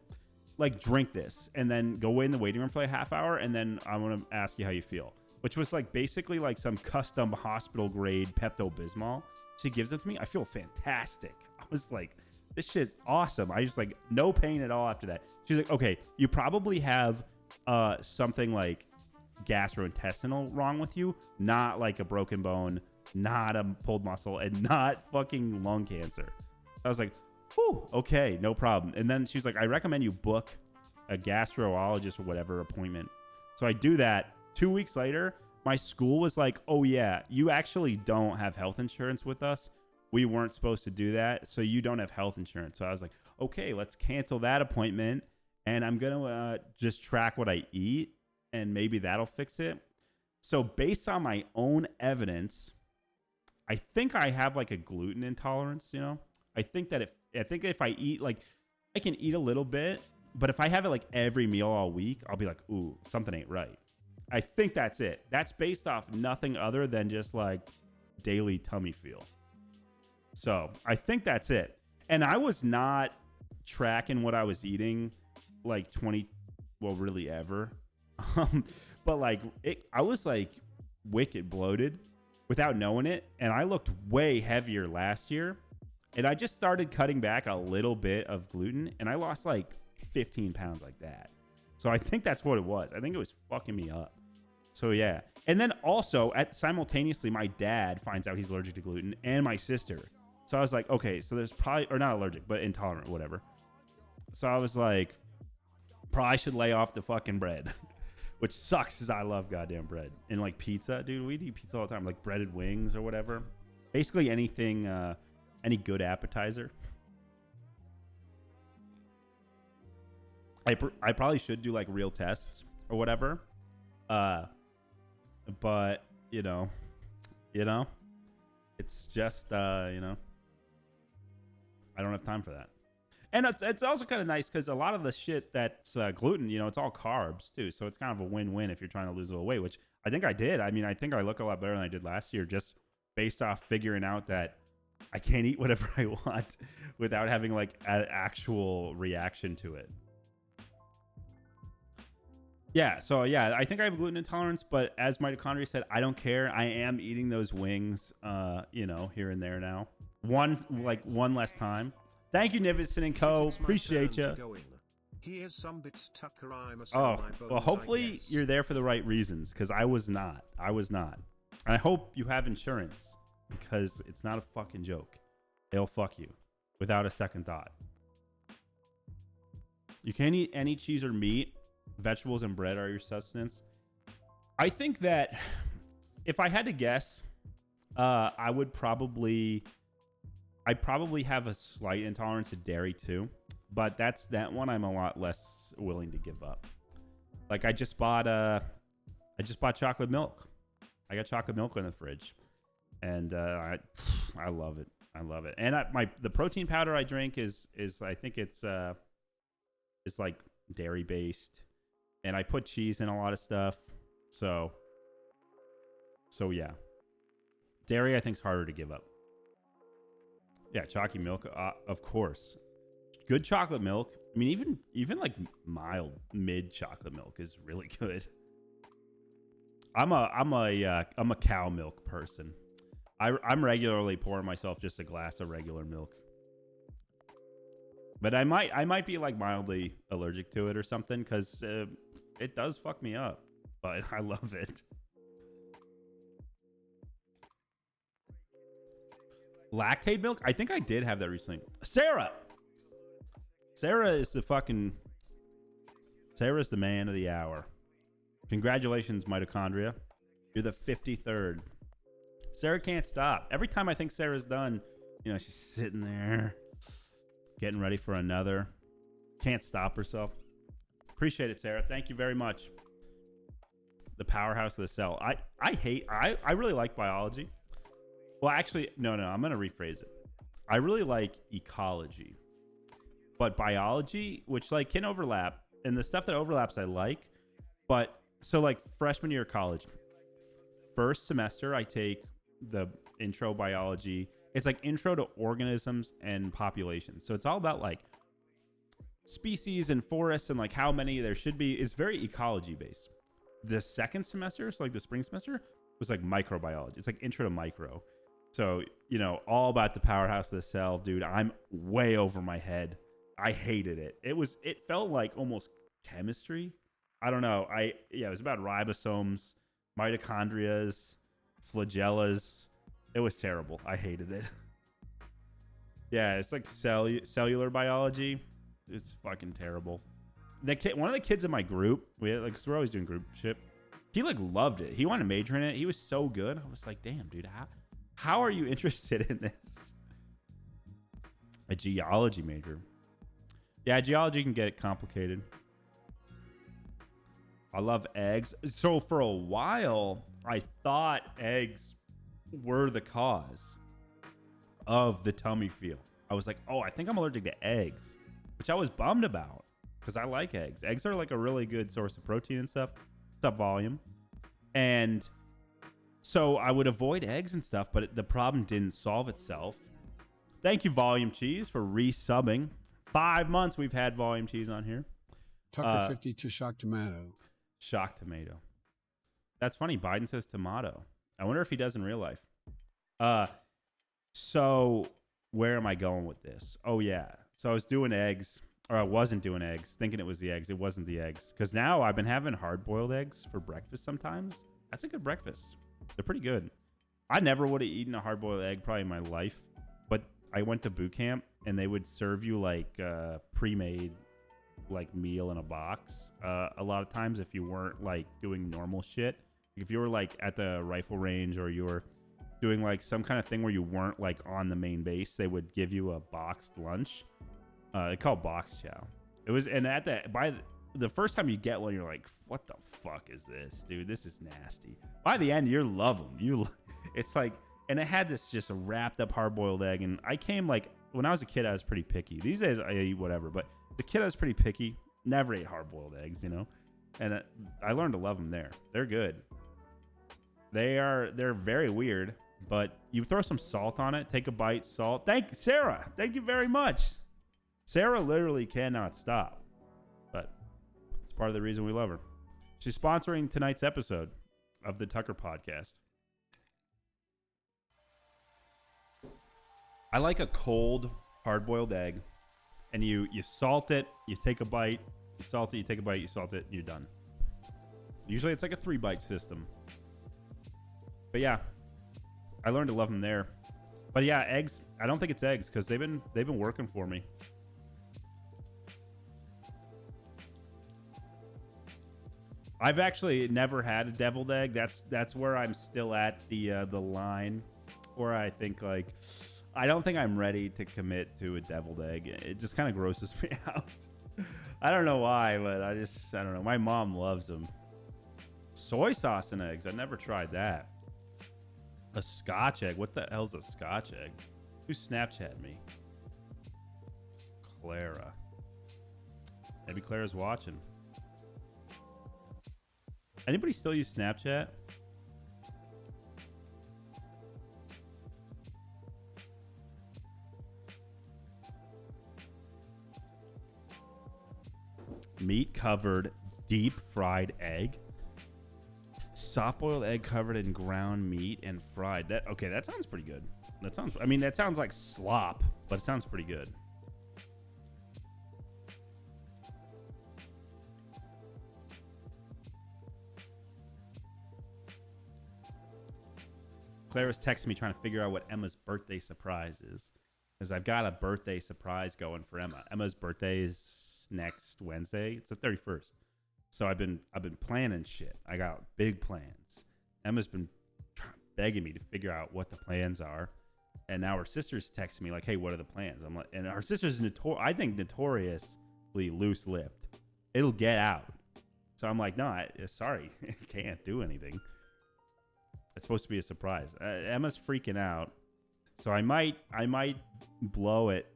Speaker 2: like drink this, and then go in the waiting room for like a half hour, and then I'm gonna ask you how you feel." Which was like basically like some custom hospital grade Pepto-Bismol. She gives it to me. I feel fantastic. I was like, this shit's awesome. I just like no pain at all after that. She's like, "Okay, you probably have something like gastrointestinal wrong with you, not like a broken bone, not a pulled muscle, and not fucking lung cancer." I was like, "Whew, okay, no problem." And then she's like, "I recommend you book a gastroenterologist or whatever appointment." So I do that. 2 weeks later, my school was like, "Oh yeah, you actually don't have health insurance with us. We weren't supposed to do that, so you don't have health insurance." So I was like, "Okay, let's cancel that appointment, and I'm gonna just track what I eat, and maybe that'll fix it." So based on my own evidence, I think I have like a gluten intolerance. I think if I eat, like, I can eat a little bit, but if I have it like every meal all week, I'll be like, "Ooh, something ain't right." I think that's it. That's based off nothing other than just like daily tummy feel. So I think that's it. And I was not tracking what I was eating like really ever. But like I was like wicked bloated without knowing it. And I looked way heavier last year. And I just started cutting back a little bit of gluten, and I lost like 15 pounds like that. So I think that's what it was. I think it was fucking me up. So yeah. And then also simultaneously, my dad finds out he's allergic to gluten, and my sister. So I was like, okay, so there's probably, or not allergic, but intolerant, whatever. So I was like, probably should lay off the fucking bread, which sucks because I love goddamn bread. And like pizza, dude, we eat pizza all the time, like breaded wings or whatever. Basically anything, any good appetizer. I probably should do like real tests or whatever. But you know, it's just, I don't have time for that. And it's also kind of nice because a lot of the shit that's gluten, it's all carbs too. So it's kind of a win-win if you're trying to lose a little weight, which I think I did. I mean, I think I look a lot better than I did last year just based off figuring out that I can't eat whatever I want without having like an actual reaction to it. Yeah, so yeah, I think I have gluten intolerance, but as Mitochondria said, I don't care. I am eating those wings, here and there now. One less time. Thank you, Nivison and Co. Appreciate you.
Speaker 3: Here's some bits, Tucker.
Speaker 2: Oh, well, hopefully you're there for the right reasons, because I was not. I hope you have insurance, because it's not a fucking joke. They'll fuck you without a second thought. You can't eat any cheese or meat. Vegetables and bread are your sustenance. I think that if I had to guess, I'd probably have a slight intolerance to dairy too, but that one I'm a lot less willing to give up. Like I just bought chocolate milk. I got chocolate milk in the fridge, and I love it. I love it. And the protein powder I drink is I think it's like dairy based. And I put cheese in a lot of stuff. So yeah. Dairy, I think, is harder to give up. Yeah, chalky milk, of course. Good chocolate milk. I mean, even like mild mid chocolate milk is really good. I'm a cow milk person. I'm regularly pouring myself just a glass of regular milk. But I might be like mildly allergic to it or something because it does fuck me up, but I love it. Lactate milk? I think I did have that recently. Sarah is the man of the hour. Congratulations, Mitochondria. You're the 53rd. Sarah can't stop. Every time I think Sarah's done, she's sitting there getting ready for another. Can't stop herself. Appreciate it, Sarah. Thank you very much. The powerhouse of the cell. I really like biology. Well, actually, no. I'm going to rephrase it. I really like ecology. But biology, which like can overlap, and the stuff that overlaps I like. But so like freshman year of college, first semester I take the intro biology. It's like intro to organisms and populations. So it's all about like species and forests and like how many there should be. It's very ecology based. The second semester, so like the spring semester, was like microbiology. It's like intro to micro. So, all about the powerhouse of the cell, dude. I'm way over my head. I hated it. It felt like almost chemistry. I don't know. It was about ribosomes, mitochondrias, flagellas. It was terrible. I hated it. Yeah, it's like cellular biology. It's fucking terrible. One of the kids in my group, because we're always doing group shit, he like loved it. He wanted to major in it. He was so good. I was like, damn, dude, how are you interested in this? A geology major. Yeah, geology can get complicated. I love eggs. So for a while, I thought eggs were the cause of the tummy feel. I was like, oh, I think I'm allergic to eggs, which I was bummed about because I like eggs. Eggs are like a really good source of protein and stuff. It's up volume. And so I would avoid eggs and stuff, but the problem didn't solve itself. Thank you, Volume Cheese, for resubbing. 5 months we've had Volume Cheese on here.
Speaker 1: Tucker 52 Shock Tomato.
Speaker 2: Shock Tomato. That's funny. Biden says tomato. I wonder if he does in real life. So where am I going with this? Oh, yeah. So I was doing eggs, or I wasn't doing eggs, thinking it was the eggs. It wasn't the eggs. Because now I've been having hard-boiled eggs for breakfast sometimes. That's a good breakfast. They're pretty good. I never would have eaten a hard-boiled egg probably in my life. But I went to boot camp, and they would serve you like pre-made like meal in a box. A lot of times if you weren't like doing normal shit. If you were like at the rifle range or you were doing like some kind of thing where you weren't like on the main base, they would give you a boxed lunch. They call it box chow. It was, and at the first time you get one, you're like, what the fuck is this, dude? This is nasty. By the end, you love them. It's like, and it had this just a wrapped up hard boiled egg. And I came like, when I was a kid, I was pretty picky. These days I eat whatever, but the kid I was pretty picky. Never ate hard boiled eggs, you know? And I learned to love them there. They're good. They're very weird, but you throw some salt on it, take a bite, salt. Thank you, Sarah. Thank you very much. Sarah literally cannot stop, but it's part of the reason we love her. She's sponsoring tonight's episode of the Tucker podcast. I like a cold hard-boiled egg, and you salt it, you take a bite, you salt it, you take a bite, you salt it, and you're done. Usually it's like a 3-bite system. But yeah, I learned to love them there. But yeah, eggs, I don't think it's eggs because they've been working for me. I've actually never had a deviled egg. That's where I'm still at the line, where I think like I don't think I'm ready to commit to a deviled egg. It just kind of grosses me out. I don't know why, but I don't know. My mom loves them. Soy sauce and eggs. I never tried that. A Scotch egg. What the hell's a Scotch egg? Who Snapchat me? Clara. Maybe Clara's watching. Anybody still use Snapchat? Meat covered deep fried egg. Soft boiled egg covered in ground meat and fried. That sounds pretty good. That sounds like slop, but it sounds pretty good. Clara's texting me trying to figure out what Emma's birthday surprise is, because I've got a birthday surprise going for Emma. Emma's birthday is next Wednesday. It's the 31st. So I've been planning shit. I got big plans. Emma's been begging me to figure out what the plans are, and now her sister's texting me like, "Hey, what are the plans?" I'm like, and her sister's notoriously loose-lipped. It'll get out. So I'm like, no, sorry, I can't do anything. It's supposed to be a surprise. Emma's freaking out, so I might blow it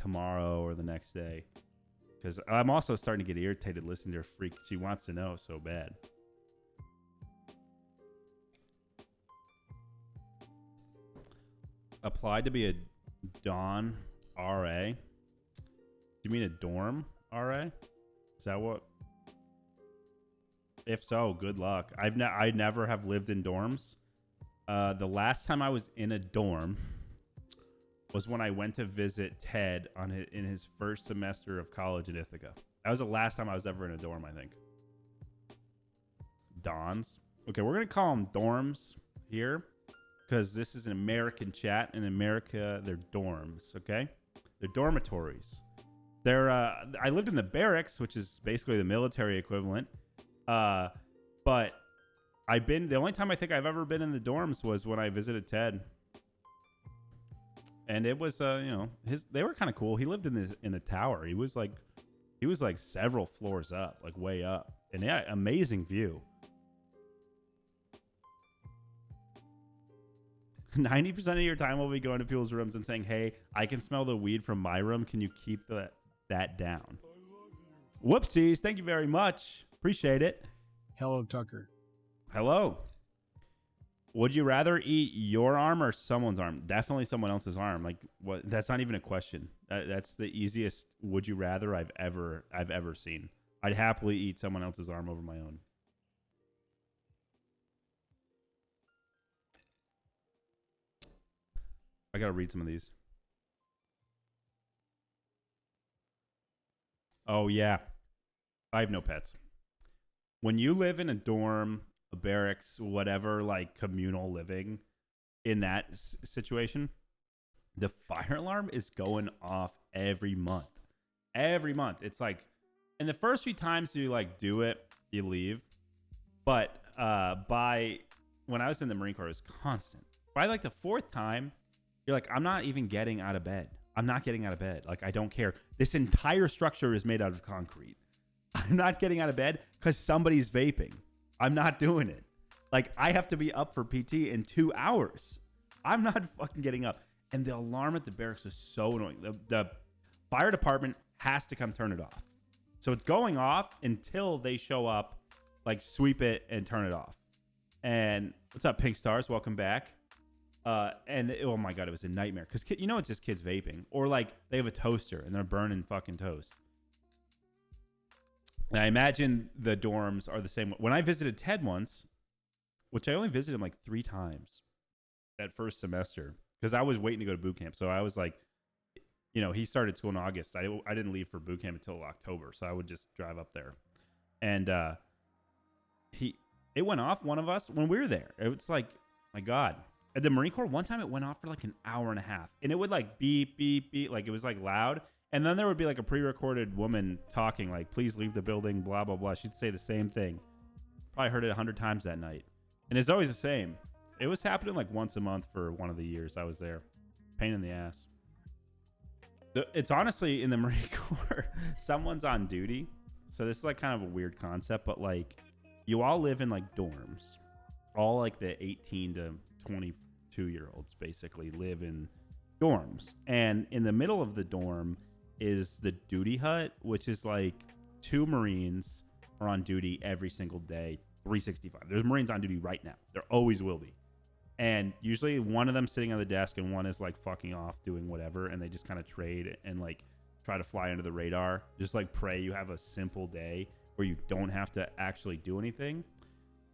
Speaker 2: tomorrow or the next day, because I'm also starting to get irritated listening to her freak. She wants to know so bad. Applied to be a Dawn RA. Do you mean a dorm RA? Is that what? If so, good luck. I never have lived in dorms. The last time I was in a dorm was when I went to visit Ted in his first semester of college in Ithaca. That was the last time I was ever in a dorm, I think. Dons. Okay, we're going to call them dorms here, because this is an American chat. In America, they're dorms, okay? They're dormitories. I lived in the barracks, which is basically the military equivalent. But the only time I think I've ever been in the dorms was when I visited Ted. And it was, they were kind of cool. He lived in a tower. He was like several floors up, like way up. And yeah, amazing view. 90% of your time will be going to people's rooms and saying, "Hey, I can smell the weed from my room. Can you keep that down?" Whoopsies. Thank you very much. Appreciate it.
Speaker 1: Hello, Tucker.
Speaker 2: Hello. Would you rather eat your arm or someone's arm? Definitely someone else's arm. Like, what? That's not even a question. That's the easiest would you rather I've ever seen. I'd happily eat someone else's arm over my own. I gotta read some of these. Oh yeah, I have no pets. When you live in a dorm, a barracks, whatever, like communal living, in that situation, the fire alarm is going off every month. Every month, it's like, and the first few times you like do it, you leave. But by when I was in the Marine Corps, it was constant. By like the fourth time, you're like, I'm not even getting out of bed. I'm not getting out of bed. Like, I don't care. This entire structure is made out of concrete. I'm not getting out of bed because somebody's vaping. I'm not doing it. Like, I have to be up for PT in 2 hours. I'm not fucking getting up. And the alarm at the barracks is so annoying. The fire department has to come turn it off. So it's going off until they show up, like sweep it and turn it off. And what's up, Pink Stars? Welcome back. And oh my God, it was a nightmare. Because, you know, it's just kids vaping. Or like they have a toaster and they're burning fucking toast. And I imagine the dorms are the same. When I visited Ted once, which I only visited him like 3 times that first semester, because I was waiting to go to boot camp. So I was like, you know, he started school in August. I didn't leave for boot camp until October. So I would just drive up there. And it went off, one of us, when we were there. It was like, my God. At the Marine Corps, one time it went off for like an hour and a half. And it would like beep, beep, beep. Like it was like loud. And then there would be like a pre-recorded woman talking like, please leave the building, blah, blah, blah. She'd say the same thing. Probably heard it 100 times that night. And it's always the same. It was happening like once a month for one of the years I was there. Pain in the ass. It's honestly in the Marine Corps, someone's on duty. So this is like kind of a weird concept, but like you all live in like dorms. All like the 18 to 22-year-olds basically live in dorms. And in the middle of the dorm is the duty hut, which is like 2 Marines are on duty every single day, 365. There's Marines on duty right now. There always will be. And usually one of them sitting on the desk and one is like fucking off doing whatever. And they just kind of trade and like try to fly under the radar. Just like pray you have a simple day where you don't have to actually do anything.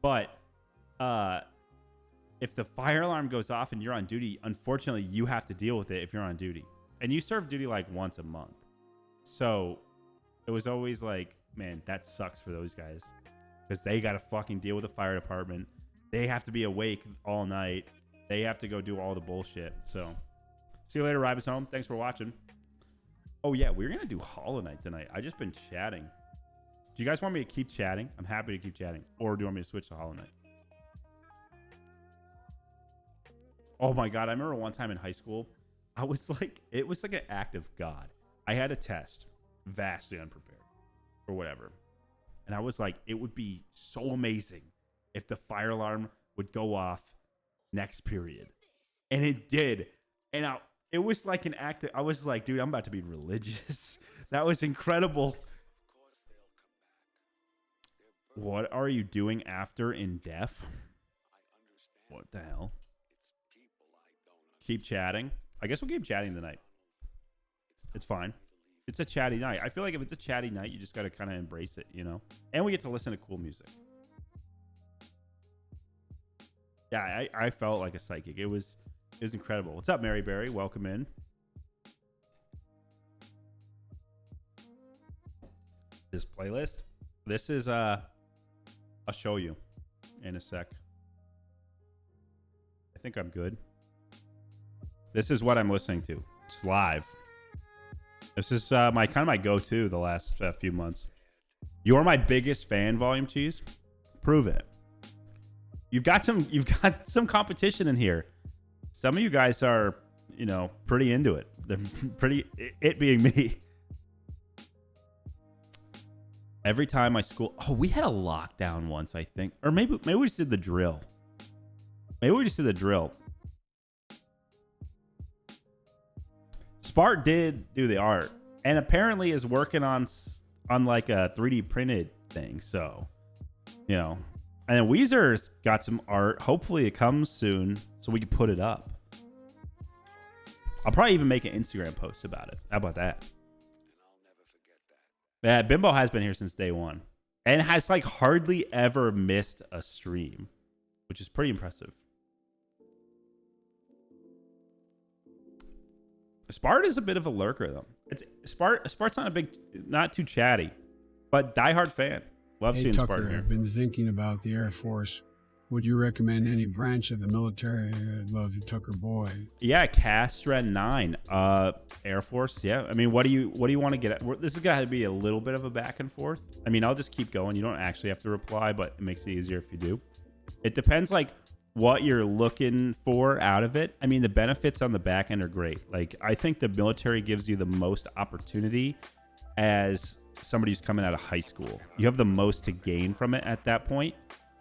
Speaker 2: But if the fire alarm goes off and you're on duty, unfortunately you have to deal with it if you're on duty. And you serve duty like once a month. So it was always like, man, that sucks for those guys. Because they got to fucking deal with the fire department. They have to be awake all night. They have to go do all the bullshit. So, see you later, Ribosome. Thanks for watching. Oh, yeah, we're going to do Hollow Knight tonight. I just been chatting. Do you guys want me to keep chatting? I'm happy to keep chatting. Or do you want me to switch to Hollow Knight? Oh, my God. I remember one time in high school, I was like, it was like an act of God. I had a test, vastly unprepared, or whatever. And I was like, it would be so amazing if the fire alarm would go off next period. And it did. And it was like an act. I was like, dude, I'm about to be religious. That was incredible. What are you doing after in def? What the hell? Keep chatting. I guess we'll keep chatting tonight. It's fine. It's a chatty night. I feel like if it's a chatty night, you just got to kind of embrace it, you know? And we get to listen to cool music. Yeah, I felt like a psychic. It was incredible. What's up, Mary Berry? Welcome in. This playlist. This is I'll show you in a sec. I think I'm good. This is what I'm listening to. It's live. This is my go-to the last few months. You're my biggest fan, Volume Cheese. Prove it. You've got some competition in here. Some of you guys are, you know, pretty into it. They're pretty, it being me. Every time I school, we had a lockdown once, I think, or maybe we just did the drill. Spart did do the art, and apparently is working on like a 3D printed thing. So, you know. And then Weezer's got some art. Hopefully it comes soon so we can put it up. I'll probably even make an Instagram post about it. How about that? Yeah, Bimbo has been here since day one. And has like hardly ever missed a stream. Which is pretty impressive. Spart is a bit of a lurker though. Spart's not too chatty, but diehard fan. Love
Speaker 1: Hey
Speaker 2: seeing
Speaker 1: Tucker,
Speaker 2: Spart here.
Speaker 1: I've been thinking about the Air Force. Would you recommend any branch of the military? I love you, Tucker boy.
Speaker 2: Yeah, Castren 9, Air Force. Yeah, I mean, what do you want to get at? This has got to be a little bit of a back and forth. I mean, I'll just keep going. You don't actually have to reply, but it makes it easier if you do. It depends, like, what you're looking for out of it. I mean, the benefits on the back end are great. Like, I think the military gives you the most opportunity as somebody who's coming out of high school. You have the most to gain from it at that point,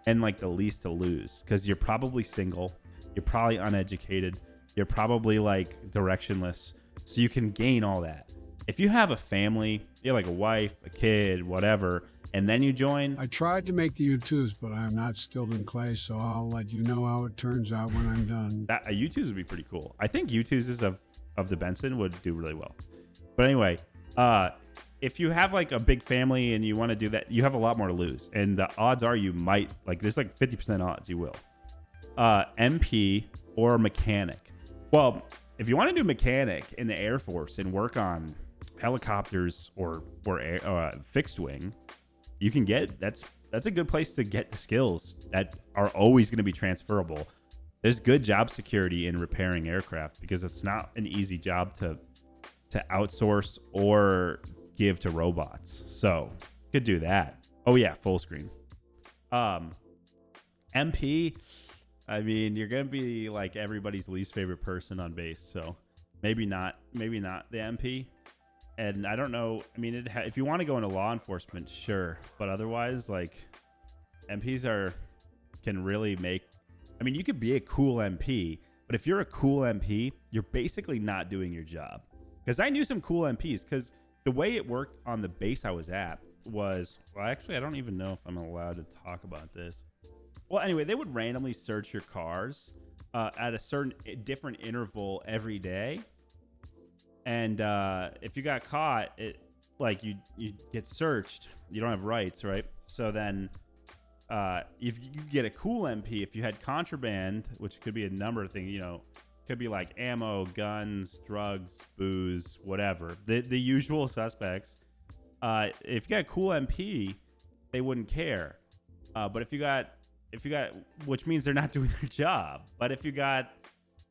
Speaker 2: and like the least to lose, because you're probably single, you're probably uneducated, you're probably like directionless, so you can gain all that. If you have a family, you're like a wife, a kid, whatever, and then you join.
Speaker 1: I tried to make the U2s, but I am not skilled in clay, so I'll let you know how it turns out when I'm done.
Speaker 2: That a U2s would be pretty cool. I think U2s is of the Benson would do really well. But anyway, if you have like a big family and you want to do that, you have a lot more to lose. And the odds are you might, like, there's like 50% odds you will. MP or mechanic. Well, if you want to do mechanic in the Air Force and work on helicopters or fixed wing, you can get, that's a good place to get the skills that are always going to be transferable. There's good job security in repairing aircraft because it's not an easy job to outsource or give to robots. So could do that. Oh yeah, full screen. MP, I mean, you're gonna be like everybody's least favorite person on base, so maybe not the MP. And I don't know, I mean, if you want to go into law enforcement, sure, but otherwise, like, MPs can really make, I mean, you could be a cool MP, but if you're a cool MP, you're basically not doing your job. Because I knew some cool MPs, because the way it worked on the base I was at was, well, actually, I don't even know if I'm allowed to talk about this. Well, anyway, they would randomly search your cars at a certain different interval every day. And if you got caught, like you get searched, you don't have rights, right? So then if you get a cool MP, if you had contraband, which could be a number of things, you know, could be like ammo, guns, drugs, booze, whatever. The usual suspects. If you got a cool MP, they wouldn't care. But if you got, which means they're not doing their job. But if you got,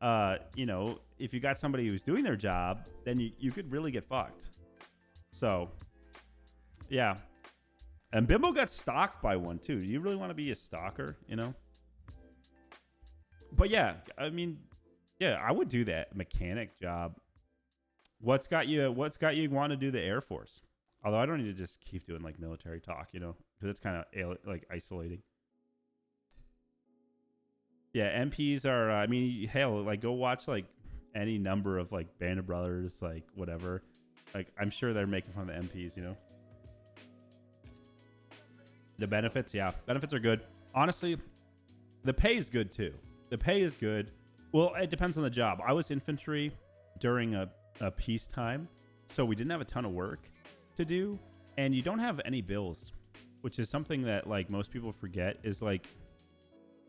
Speaker 2: if you got somebody who's doing their job, then you could really get fucked. So, yeah. And Bimbo got stalked by one too. Do you really want to be a stalker, you know? But yeah, I mean, yeah, I would do that mechanic job. What's got you want to do the Air Force? Although I don't need to just keep doing like military talk, you know, because it's kind of like isolating. Yeah, MPs are, I mean, hell, like go watch like any number of like Band of Brothers, like whatever. Like I'm sure they're making fun of the MPs, you know. The benefits, yeah, benefits are good. Honestly, the pay is good too. The pay is good. Well, it depends on the job. I was infantry during a peacetime, so we didn't have a ton of work to do, and you don't have any bills, which is something that like most people forget. Is like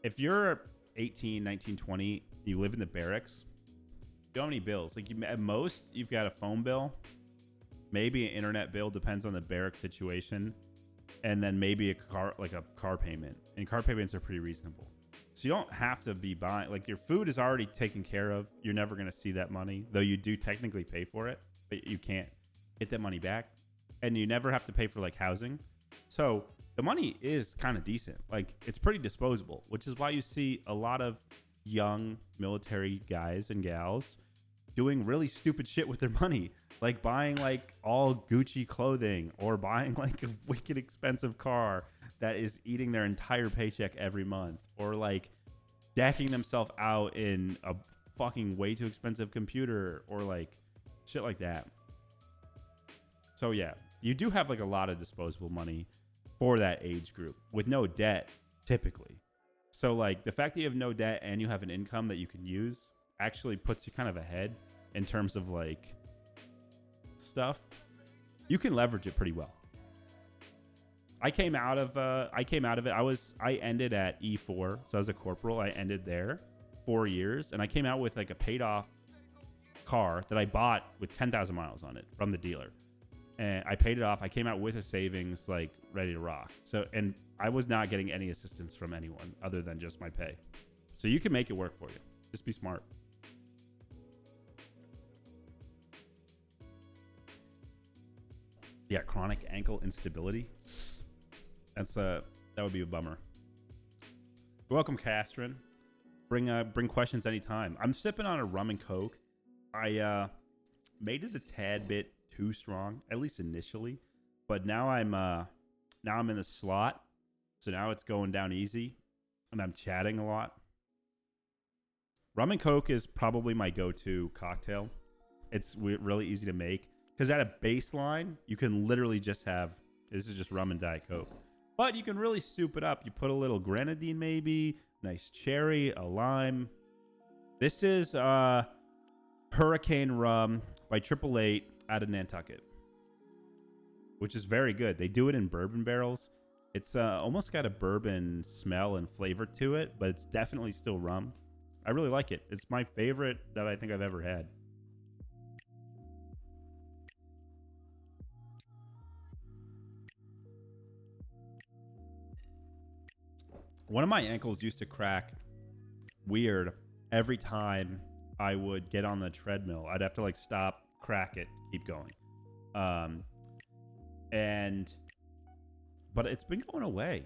Speaker 2: if you're 18, 19, 20, you live in the barracks, you don't have any bills. Like at most, you've got a phone bill, maybe an internet bill, depends on the barrack situation, and then maybe a car payment. And car payments are pretty reasonable. So you don't have to be buying, like your food is already taken care of. You're never going to see that money, though you do technically pay for it, but you can't get that money back. And you never have to pay for like housing. So the money is kind of decent. Like it's pretty disposable, which is why you see a lot of young military guys and gals doing really stupid shit with their money. Like buying like all Gucci clothing or buying like a wicked expensive car that is eating their entire paycheck every month, or like decking themselves out in a fucking way too expensive computer or like shit like that. So yeah, you do have like a lot of disposable money for that age group with no debt typically. So like the fact that you have no debt and you have an income that you can use actually puts you kind of ahead in terms of like stuff. You can leverage it pretty well. I came out of it. I ended at E4, so I was a corporal. I ended there 4 years, and I came out with like a paid off car that I bought with 10,000 miles on it from the dealer. And I paid it off. I came out with a savings, like ready to rock. So, and I was not getting any assistance from anyone other than just my pay. So you can make it work for you. Just be smart. Yeah, chronic ankle instability. That would be a bummer. You're welcome, Castrin. Bring questions anytime. I'm sipping on a rum and coke. I made it a tad bit too strong, at least initially, but now I'm in the slot, so now it's going down easy, and I'm chatting a lot. Rum and coke is probably my go-to cocktail. It's really easy to make because at a baseline you can literally just have, this is just rum and Diet Coke, but you can really soup it up. You put a little grenadine, maybe nice cherry, a lime. This is Hurricane Rum by 888 out of Nantucket, which is very good. They do it in bourbon barrels. It's almost got a bourbon smell and flavor to it, but it's definitely still rum. I really like it. It's my favorite that I think I've ever had. One of my ankles used to crack weird every time I would get on the treadmill. I'd have to like stop, crack it, keep going. But it's been going away.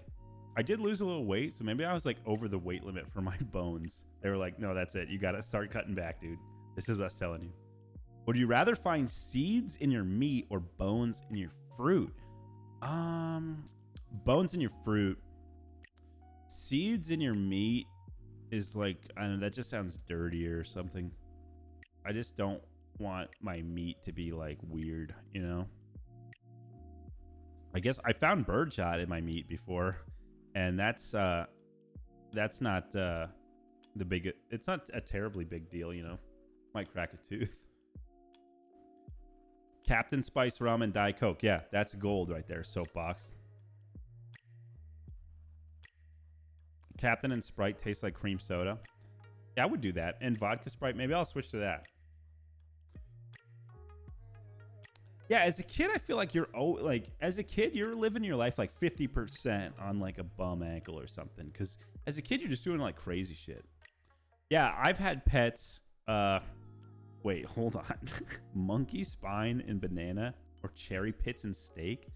Speaker 2: I did lose a little weight, so maybe I was like over the weight limit for my bones. They were like, no, that's it. You got to start cutting back, dude. This is us telling you. Would you rather find seeds in your meat or bones in your fruit? Bones in your fruit. Seeds in your meat is like, I don't know, that just sounds dirty or something. I just don't want my meat to be like weird, you know? I guess I found birdshot in my meat before, and that's not it's not a terribly big deal, you know? Might crack a tooth. Captain Spice Rum and Diet Coke. Yeah, that's gold right there, Soapbox. Captain and Sprite taste like cream soda. Yeah, I would do that. And vodka Sprite, maybe I'll switch to that. Yeah, as a kid, I feel like as a kid, you're living your life like 50% on like a bum ankle or something. Because as a kid, you're just doing like crazy shit. Yeah, I've had pets. Wait, hold on. Monkey spine and banana or cherry pits and steak?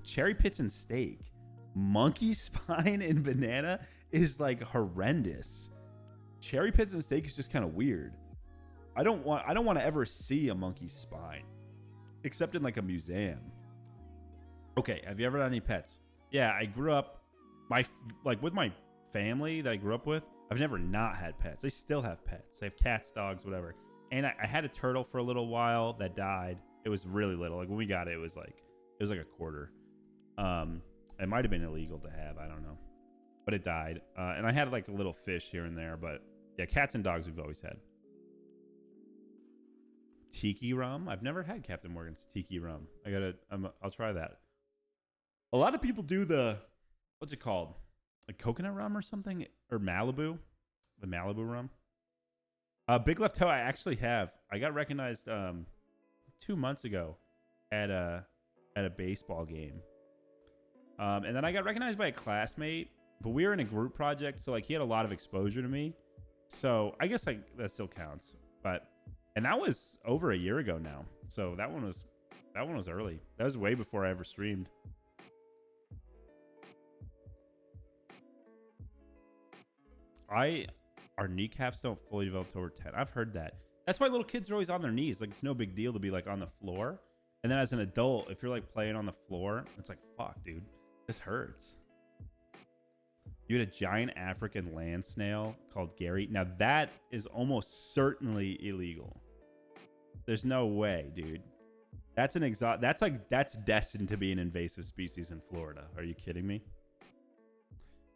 Speaker 2: Cherry pits and steak. Monkey spine and banana is like horrendous. Cherry pits and steak is just kind of weird. I don't want to ever see a monkey spine. Except in like a museum. Okay, have you ever had any pets? Yeah, I grew up with my family that I grew up with. I've never not had pets. I still have pets. I have cats, dogs, whatever. And I had a turtle for a little while that died. It was really little. Like when we got it, it was like a quarter. It might have been illegal to have. I don't know, but it died. And I had like a little fish here and there. But yeah, cats and dogs we've always had. Tiki rum. I've never had Captain Morgan's tiki rum. I'll try that. A lot of people do what's it called? Like coconut rum or something, or Malibu, the Malibu rum. Big Left Toe. I actually have. I got recognized 2 months ago at a baseball game. And then I got recognized by a classmate, but we were in a group project, so like he had a lot of exposure to me. So I guess that still counts. And that was over a year ago now. So that one was early. That was way before I ever streamed. Our kneecaps don't fully develop till we're 10. I've heard that. That's why little kids are always on their knees. Like it's no big deal to be like on the floor. And then as an adult, if you're like playing on the floor, it's like, fuck, dude, this hurts. You had a giant African land snail called Gary. Now that is almost certainly illegal. There's no way, dude. That's that's destined to be an invasive species in Florida. Are you kidding me?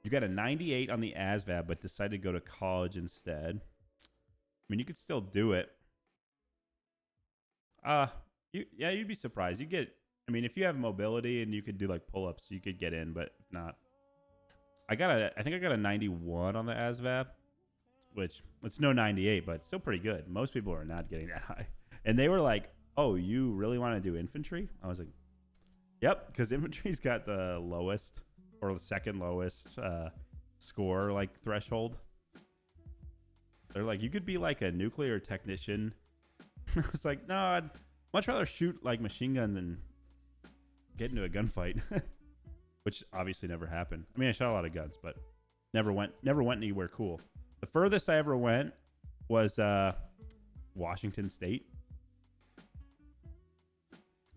Speaker 2: You got a 98 on the ASVAB, but decided to go to college instead. I mean, you could still do it. You'd be surprised. If you have mobility and you could do like pull-ups, you could get in, but if not. I think I got a 91 on the ASVAB. which it's no 98, but it's still pretty good. Most people are not getting that high. And they were like, "Oh, you really want to do infantry?" I was like, "Yep," because infantry's got the lowest or the second lowest score like threshold. They're like, "You could be like a nuclear technician." It's like, no, I'd much rather shoot like machine guns than get into a gunfight, which obviously never happened. I mean, I shot a lot of guns, but never went anywhere cool. The furthest I ever went was Washington State.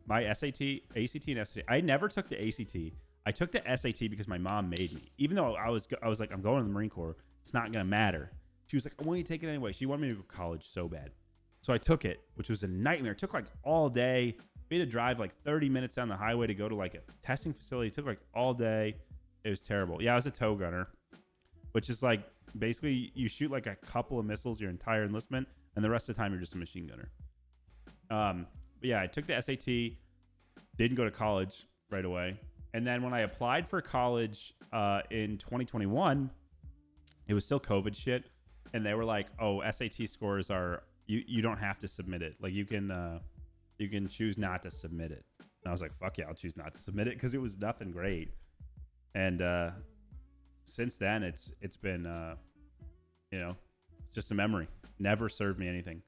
Speaker 2: My ACT, and SAT. I never took the ACT. I took the SAT because my mom made me. Even though I was like, I'm going to the Marine Corps. It's not gonna matter. She was like, I want you to take it anyway. She wanted me to go to college so bad. So I took it, which was a nightmare. It took like all day. We had to drive like 30 minutes down the highway to go to like a testing facility. It took like all day. It was terrible. Yeah, I was a tow gunner, which is like basically you shoot like a couple of missiles your entire enlistment, and the rest of the time you're just a machine gunner. But yeah, I took the SAT, didn't go to college right away. And then when I applied for college in 2021, it was still COVID shit. And they were like, oh, SAT scores are, you don't have to submit it. Like you can choose not to submit it. And I was like, fuck yeah, I'll choose not to submit it because it was nothing great. And since then, it's been, just a memory. Never served me anything.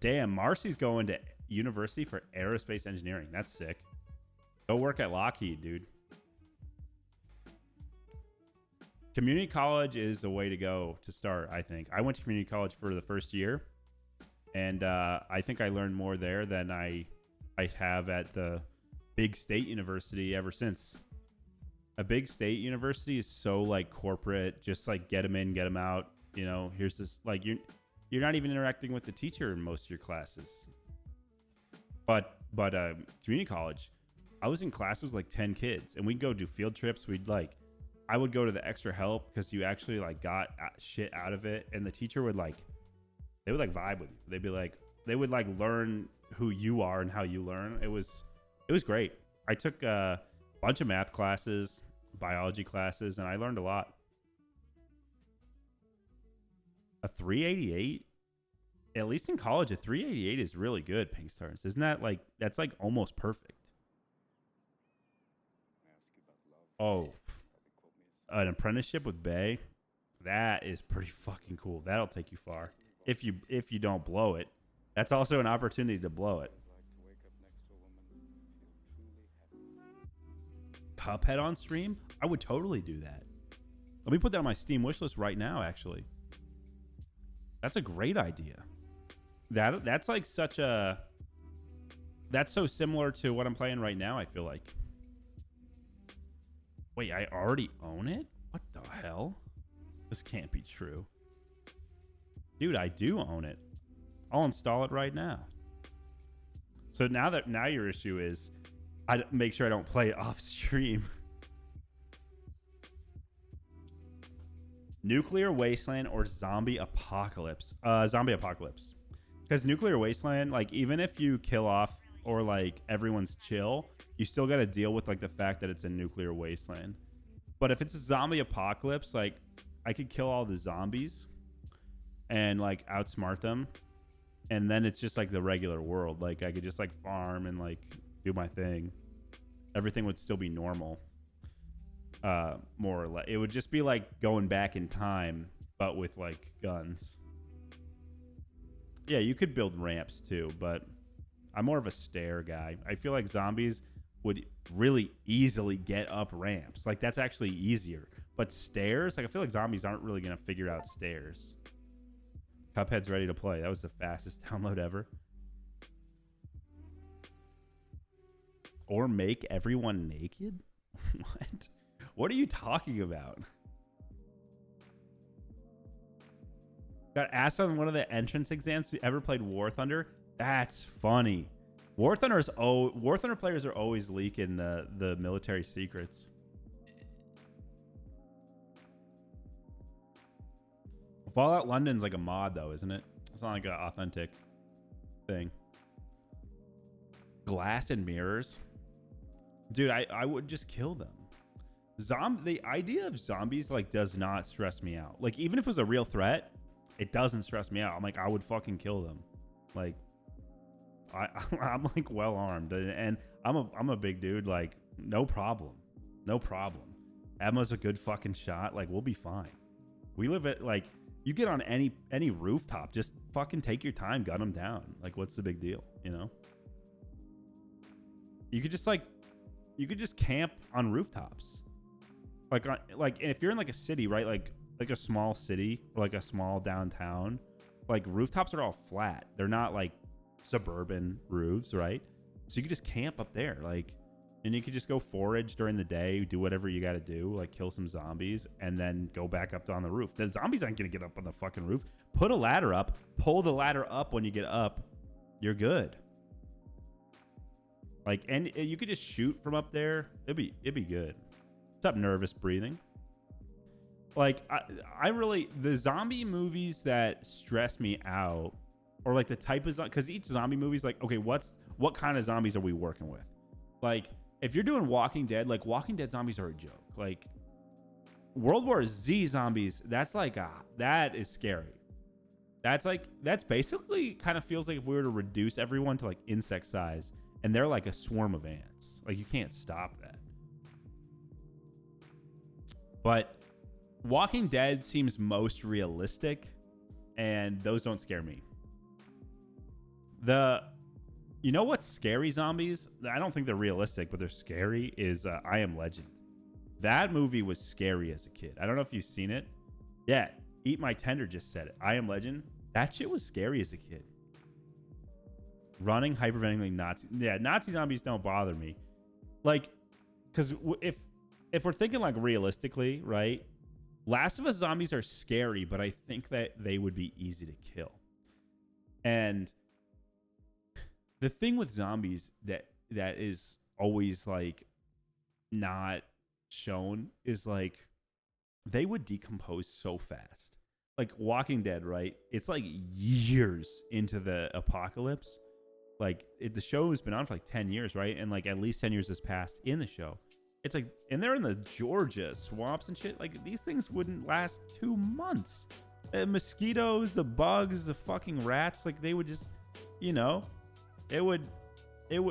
Speaker 2: Damn, Marcy's going to university for aerospace engineering. That's sick. Go work at Lockheed, dude. Community college is a way to go to start, I think. I went to community college for the first year, and I think I learned more there than I have at the big state university ever since. A big state university is so like corporate, just like get them in, get them out. You know, here's this, like you're not even interacting with the teacher in most of your classes. But community college, I was in classes with like 10 kids, and we'd go do field trips. I would go to the extra help because you actually like got shit out of it, and the teacher would they would vibe with you. They would learn who you are and how you learn. It was great. I took a bunch of math classes, biology classes, and I learned a lot. A 388, at least in college, a 388 is really good. Pink Stars, isn't that that's like almost perfect? Oh, an apprenticeship with Bay, that is pretty fucking cool. That'll take you far if you don't blow it. That's also an opportunity to blow it. Cuphead on stream? I would totally do that. Let me put that on my Steam wishlist right now, actually. That's a great idea. That's like that's so similar to what I'm playing right now, I feel like. Wait, I already own it? What the hell? This can't be true. Dude, I do own it. I'll install it right now. So now your issue is I make sure I don't play it off stream. Nuclear Wasteland or Zombie Apocalypse? Zombie Apocalypse. Because Nuclear Wasteland, like, even if you kill off or, like, everyone's chill, you still got to deal with, like, the fact that it's a nuclear wasteland. But if it's a zombie apocalypse, like, I could kill all the zombies and, like, outsmart them. And then it's just, like, the regular world. Like, I could just, like, farm and, like, do my thing. Everything would still be normal. More or less. It would just be like going back in time, but with like guns. Yeah, you could build ramps too, but I'm more of a stair guy. I feel like zombies would really easily get up ramps. Like that's actually easier. But stairs, like I feel like zombies aren't really gonna figure out stairs. Cuphead's ready to play. That was the fastest download ever. Or make everyone naked? What? What are you talking about? Got asked on one of the entrance exams. You ever played War Thunder? That's funny. War Thunder players are always leaking the military secrets. Fallout London's like a mod though, isn't it? It's not like an authentic thing. Glass and mirrors. Dude, I would just kill them. The idea of zombies like does not stress me out. Like even if it was a real threat, it doesn't stress me out. I'm like, I would fucking kill them. Like I'm like well armed and I'm a big dude. Like no problem. Emma's a good fucking shot. Like we'll be fine. We live at like, you get on any rooftop, just fucking take your time, gun them down. Like what's the big deal? You know, you could just camp on rooftops. Like if you're in like a city, right? Like a small city or like a small downtown, like rooftops are all flat. They're not like suburban roofs, right? So you could just camp up there, like, and you could just go forage during the day, do whatever you got to do, like kill some zombies, and then go back up on the roof. The zombies aren't gonna get up on the fucking roof. Put a ladder up, pull the ladder up when you get up, you're good. Like, and you could just shoot from up there. It'd be good. Stop nervous breathing. Like I really, the zombie movies that stress me out, or like the type of, because each zombie movie is like, okay, what kind of zombies are we working with? Like if you're doing Walking Dead, like Walking Dead zombies are a joke. Like World War Z zombies, that's like that is scary. That's basically kind of feels like if we were to reduce everyone to like insect size, and they're like a swarm of ants. Like you can't stop that. But Walking Dead seems most realistic, and those don't scare me. You know what's scary zombies? I don't think they're realistic, but they're scary, is I Am Legend. That movie was scary as a kid. I don't know if you've seen it. Yeah, Eat My Tender just said it. I Am Legend. That shit was scary as a kid. Running, hyperventilating Nazi. Yeah, Nazi zombies don't bother me. Like, because if we're thinking like realistically, right? Last of Us zombies are scary, but I think that they would be easy to kill. And the thing with zombies that is always like not shown is like they would decompose so fast. Like Walking Dead, right? It's like years into the apocalypse. Like the show has been on for like 10 years, right? And like at least 10 years has passed in the show. It's like, and they're in the Georgia swamps and shit. Like these things wouldn't last 2 months. The mosquitoes, the bugs, the fucking rats, like they would just, you know, it would,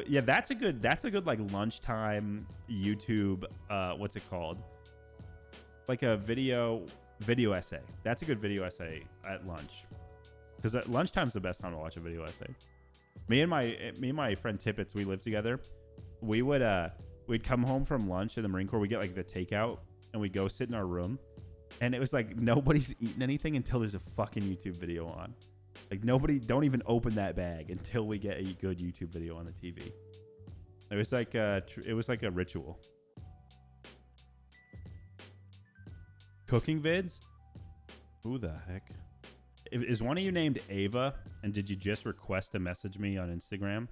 Speaker 2: yeah, that's a good like lunchtime YouTube, what's it called? Like a video essay. That's a good video essay at lunch. Because at lunchtime's the best time to watch a video essay. Me and my friend Tippets, we lived together. We would, we'd come home from lunch in the Marine Corps. We get like the takeout and we go sit in our room. And it was like, nobody's eating anything until there's a fucking YouTube video on. Like don't even open that bag until we get a good YouTube video on the TV. It was like a ritual. Cooking vids? Who the heck? Is one of you named Ava? And did you just request to message me on Instagram?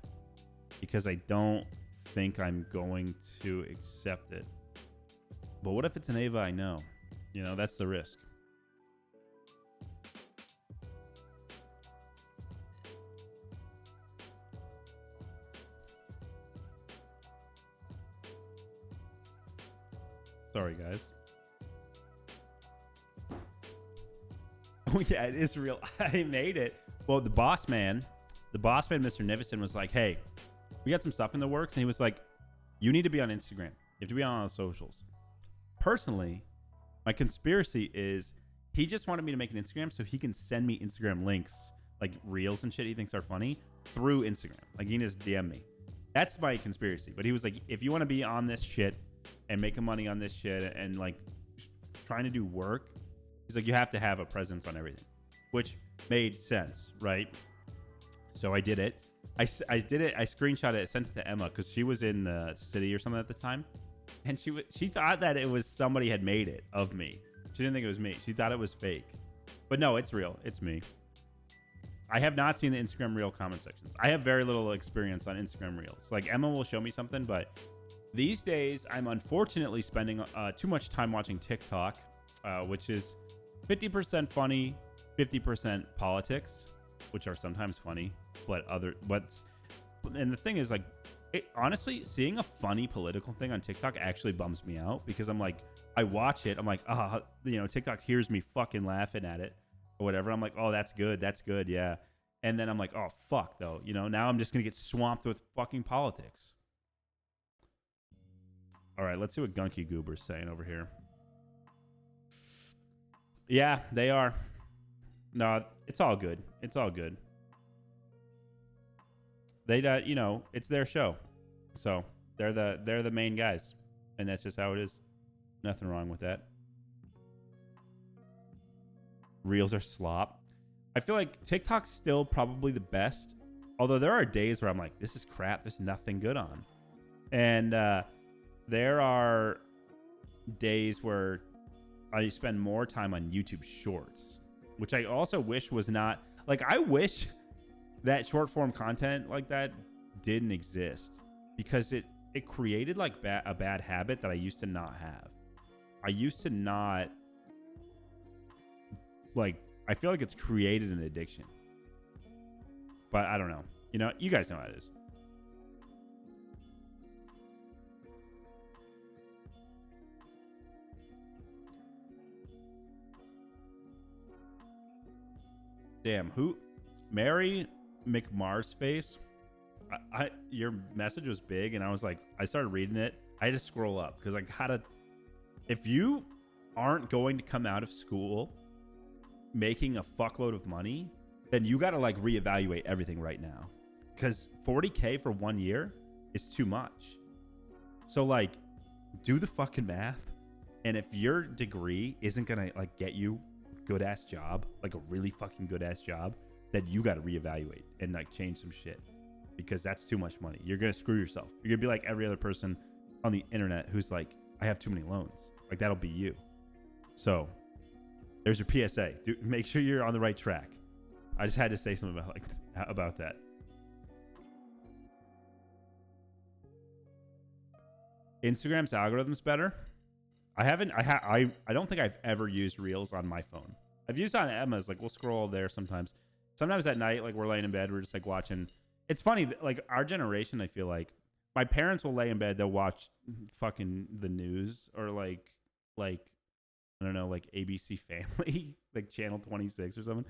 Speaker 2: Because I don't think I'm going to accept it. But what if it's an Ava I know? You know, that's the risk. Sorry, guys. Oh, yeah, it is real. I made it. Well, the boss man, Mr. Nivison, was like, hey, we got some stuff in the works. And he was like, you need to be on Instagram. You have to be on all the socials. Personally, my conspiracy is he just wanted me to make an Instagram so he can send me Instagram links, like reels and shit he thinks are funny, through Instagram. Like, he can just DM me. That's my conspiracy. But he was like, if you want to be on this shit and making money on this shit and like trying to do work, he's like, you have to have a presence on everything, which made sense, right? So I did it. I did it. I screenshot it, sent it to Emma because she was in the city or something at the time, and she thought that it was somebody had made it of me. She didn't think it was me. She thought it was fake, but no, it's real. It's me. I have not seen the Instagram reel comment sections. I have very little experience on Instagram reels. Like Emma will show me something, but these days I'm unfortunately spending too much time watching TikTok, which is 50% funny, 50% politics, which are sometimes funny, and the thing is, like, Honestly, seeing a funny political thing on TikTok actually bums me out because I'm like, I watch it. I'm like, TikTok hears me fucking laughing at it or whatever. I'm like, oh, that's good. That's good. Yeah. And then I'm like, oh, fuck, though. Now I'm just going to get swamped with fucking politics. All right, let's see what Gunky Goober's saying over here. Yeah, they are. No, it's all good. It's all good. They, it's their show, so they're the main guys, and that's just how it is. Nothing wrong with that. Reels are slop. I feel like TikTok's still probably the best, although there are days where I'm like, this is crap. There's nothing good on, and there are days where I spend more time on YouTube Shorts, which I also wish was not like. I wish that short form content like that didn't exist because it created like a bad habit that I used to not have. I used to not like. I feel like it's created an addiction, but I don't know. You guys know how it is. Damn, who? Mary McMar's face. Your message was big, and I was like, I started reading it. I had to scroll up because I gotta. If you aren't going to come out of school making a fuckload of money, then you gotta like reevaluate everything right now, because $40K for 1 year is too much. So like, do the fucking math, and if your degree isn't gonna like get you good ass job, like a really fucking good ass job, then you got to reevaluate and like change some shit, because that's too much money. You're gonna screw yourself. You're gonna be like every other person on the internet who's like, I have too many loans. Like that'll be you. So there's your PSA. Dude, make sure you're on the right track. I just had to say something about that. Instagram's algorithm's better. I don't think I've ever used Reels on my phone. I've used it on Emma's. Like we'll scroll there sometimes. Sometimes at night, like we're laying in bed, we're just like watching. It's funny, like our generation, I feel like my parents will lay in bed, they'll watch fucking the news or like I don't know, like ABC Family, like channel 26 or something.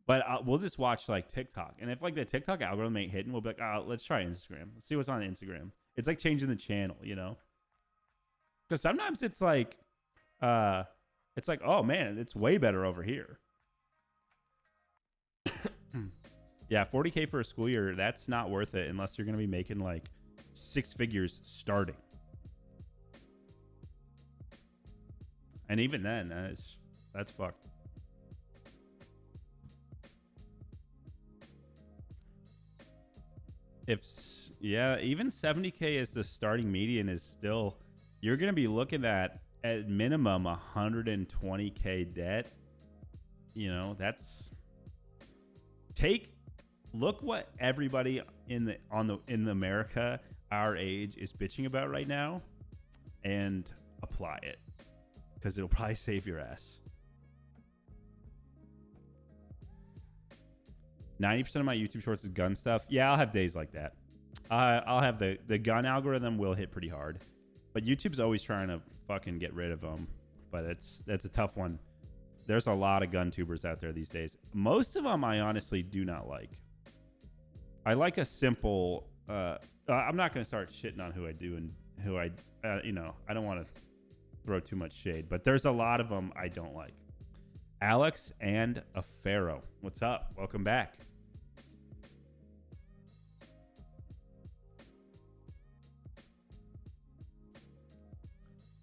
Speaker 2: But we'll just watch like TikTok. And if like the TikTok algorithm ain't hitting, we'll be like, let's try Instagram. Let's see what's on Instagram. It's like changing the channel, Because sometimes it's like, oh man, it's way better over here. Yeah, $40K for a school year, that's not worth it unless you're going to be making like 6 figures starting. And even then, that's fucked. Even 70K as the starting median is still, you're going to be looking at minimum 120K debt. That's look what everybody in America our age is bitching about right now and apply it, because it'll probably save your ass. 90% of my YouTube shorts is gun stuff. Yeah, I'll have days like that. I'll have the gun algorithm will hit pretty hard, but YouTube's always trying to fucking get rid of them. But that's a tough one. There's a lot of gun tubers out there these days. Most of them I honestly do not like. I like a simple. I'm not going to start shitting on who I do and who I don't want to throw too much shade, but there's a lot of them I don't like. Alex and a Pharaoh, what's up? Welcome back.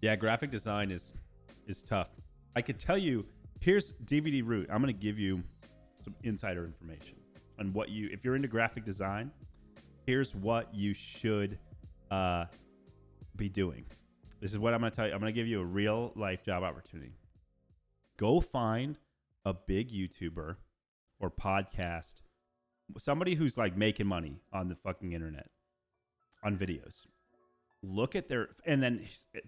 Speaker 2: Yeah, graphic design is tough. I could tell you, here's DVD Root. I'm going to give you some insider information on what if you're into graphic design, here's what you should be doing. This is what I'm going to tell you. I'm going to give you a real life job opportunity. Go find a big YouTuber or podcast, somebody who's like making money on the fucking internet on videos. Look at and then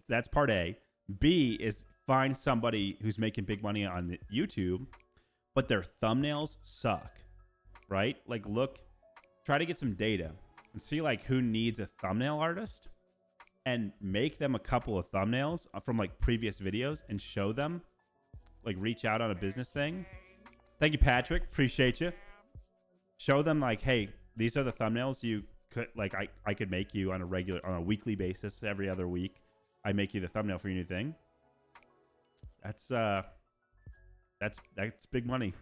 Speaker 2: that's part A. B is find somebody who's making big money on YouTube, but their thumbnails suck, right? Like try to get some data and see like who needs a thumbnail artist and make them a couple of thumbnails from like previous videos and show them, like reach out on a business thing. Thank you, Patrick. Appreciate you. Show them like, hey, these are the thumbnails you could like. I could make you on a weekly basis, every other week. I make you the thumbnail for your new thing. That's big money.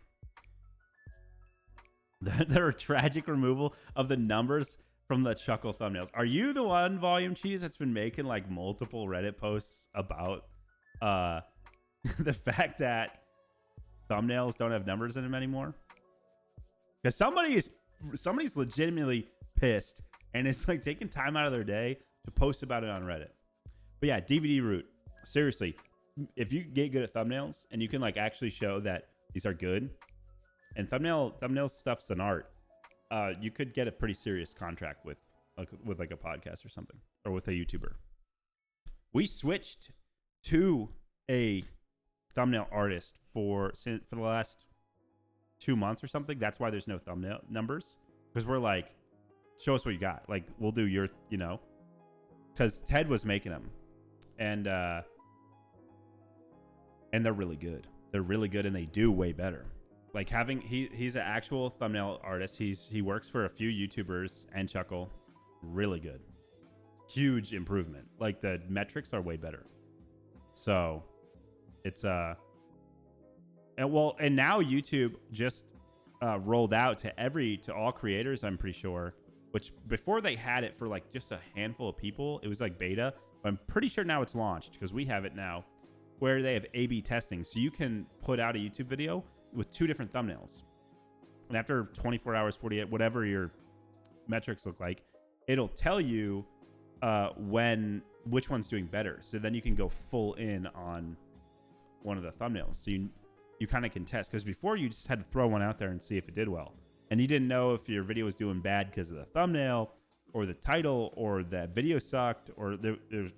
Speaker 2: The tragic removal of the numbers from the Chuckle thumbnails. Are you the one, Volume Cheese, that's been making like multiple Reddit posts about the fact that thumbnails don't have numbers in them anymore? Because somebody's legitimately pissed and it's like taking time out of their day to post about it on Reddit. But yeah, DVD Root. Seriously, if you get good at thumbnails and you can like actually show that these are good, and thumbnail stuff's an art, you could get a pretty serious contract with like a podcast or something, or with a YouTuber. We switched to a thumbnail artist for the last 2 months or something. That's why there's no thumbnail numbers, because we're like, show us what you got. Like, we'll do your, because Ted was making them, and they're really good. They're really good, and they do way better. Like he's an actual thumbnail artist. He works for a few YouTubers and Chuckle. Really good. Huge improvement. Like the metrics are way better. So it's and now YouTube just rolled out to all creators, I'm pretty sure, which before they had it for like just a handful of people. It was like beta, but I'm pretty sure now it's launched because we have it now, where they have A/B testing. So you can put out a YouTube video with 2 different thumbnails, and after 24 hours, 48, whatever your metrics look like, it'll tell you which one's doing better. So then you can go full in on one of the thumbnails. So you kind of can test, because before you just had to throw one out there and see if it did well, and you didn't know if your video was doing bad because of the thumbnail or the title or that video sucked, or there's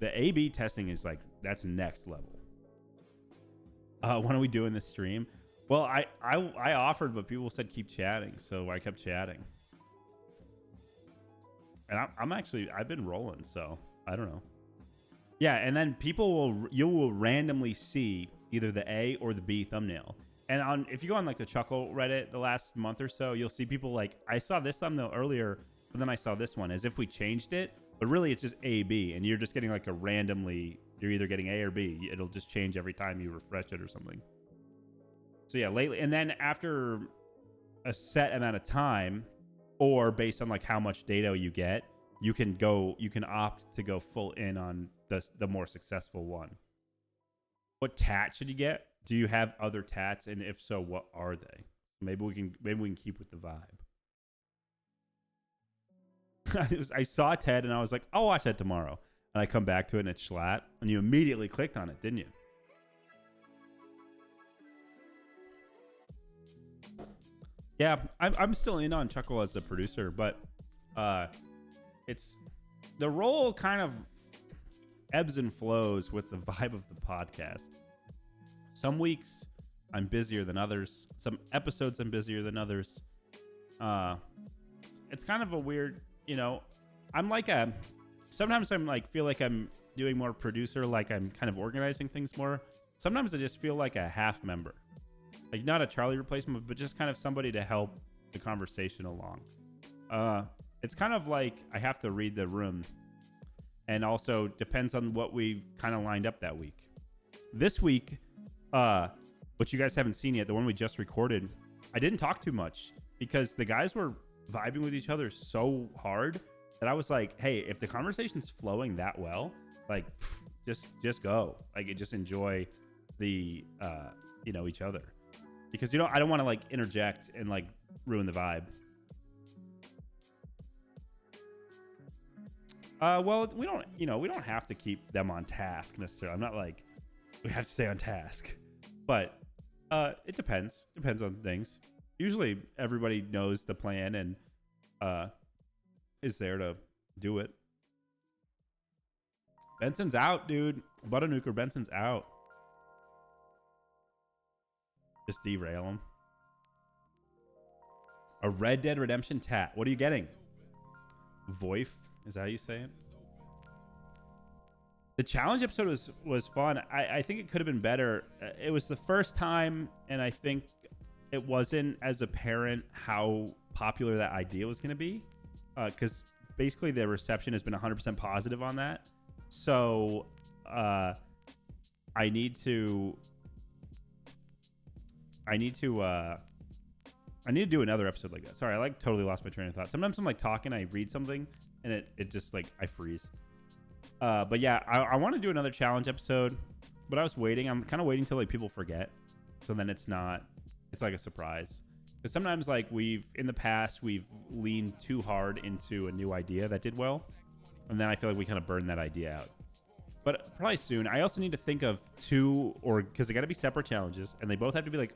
Speaker 2: the A/B testing is like, that's next level. When are we doing this stream? Well, I offered, but people said keep chatting, so I kept chatting. And I've been rolling, so I don't know. Yeah, and then you will randomly see either the A or the B thumbnail. And if you go on like the Chuckle Reddit the last month or so, you'll see people like, I saw this thumbnail earlier, but then I saw this one, as if we changed it, but really it's just A, B, and you're just getting like you're either getting A or B. It'll just change every time you refresh it or something. So yeah, lately, and then after a set amount of time, or based on like how much data you get, you can opt to go full in on the more successful one. What tat should you get? Do you have other tats, and if so, what are they? Maybe we can keep with the vibe. I saw Ted and I was like, I'll watch that tomorrow. And I come back to it and it's Schlatt, and you immediately clicked on it, didn't you? Yeah, I'm still in on Chuckle as the producer, but it's the role kind of ebbs and flows with the vibe of the podcast. Some weeks I'm busier than others. Some episodes I'm busier than others. It's kind of a weird, I'm like sometimes I'm like, feel like I'm doing more producer, like I'm kind of organizing things more. Sometimes I just feel like a half member, like not a Charlie replacement, but just kind of somebody to help the conversation along. It's kind of like I have to read the room, and also depends on what we've kind of lined up that week. This week, which you guys haven't seen yet, the one we just recorded, I didn't talk too much because the guys were vibing with each other so hard that I was like, hey, if the conversation's flowing that well, like just go, like just enjoy the each other, because I don't want to like interject and like ruin the vibe. Well, we don't have to keep them on task necessarily. I'm not like we have to stay on task, but it depends on things. Usually everybody knows the plan and is there to do it. Benson's out, dude. Butternuker Benson's out. Just derail him. A Red Dead Redemption tat. What are you getting? Voif? Is that how you say it? The challenge episode was fun. I think it could have been better. It was the first time, and I think it wasn't as apparent how popular that idea was going to be, because basically the reception has been 100% positive on that. So I need to do another episode like that. Sorry, I like totally lost my train of thought. Sometimes I'm like talking, I read something, and it just like I freeze. But yeah, I want to do another challenge episode, but I was waiting. I'm kind of waiting till like people forget, so then it's like a surprise. Because sometimes like in the past we've leaned too hard into a new idea that did well, and then I feel like we kind of burned that idea out. But probably soon. I also need to think of because they got to be separate challenges, and they both have to be like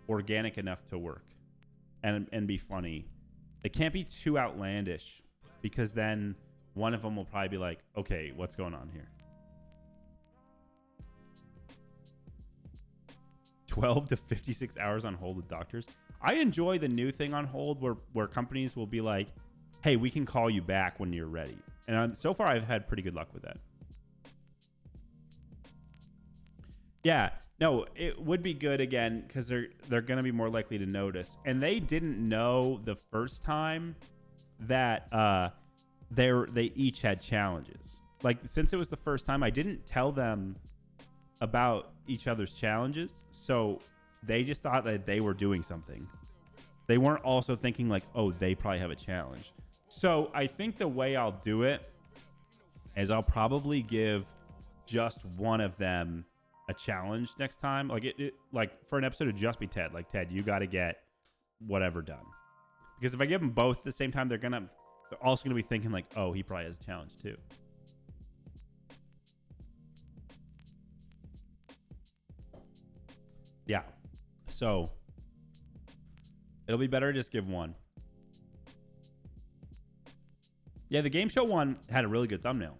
Speaker 2: organic enough to work and be funny. They can't be too outlandish, because then one of them will probably be like, okay, what's going on here? 12 to 56 hours on hold with doctors. I enjoy the new thing on hold where companies will be like, hey, we can call you back when you're ready. And so far, I've had pretty good luck with that. Yeah, no, it would be good again, because they're going to be more likely to notice. And they didn't know the first time that they each had challenges. Like, since it was the first time, I didn't tell them about each other's challenges, so they just thought that they were doing something. They weren't also thinking like, oh, they probably have a challenge. So I think the way I'll do it is I'll probably give just one of them a challenge next time. Like like for an episode of Just Be Ted, like, Ted, you got to get whatever done. Because if I give them both at the same time, they're also gonna be thinking like, oh, he probably has a challenge too. Yeah, so it'll be better to just give one. Yeah, the game show one had a really good thumbnail.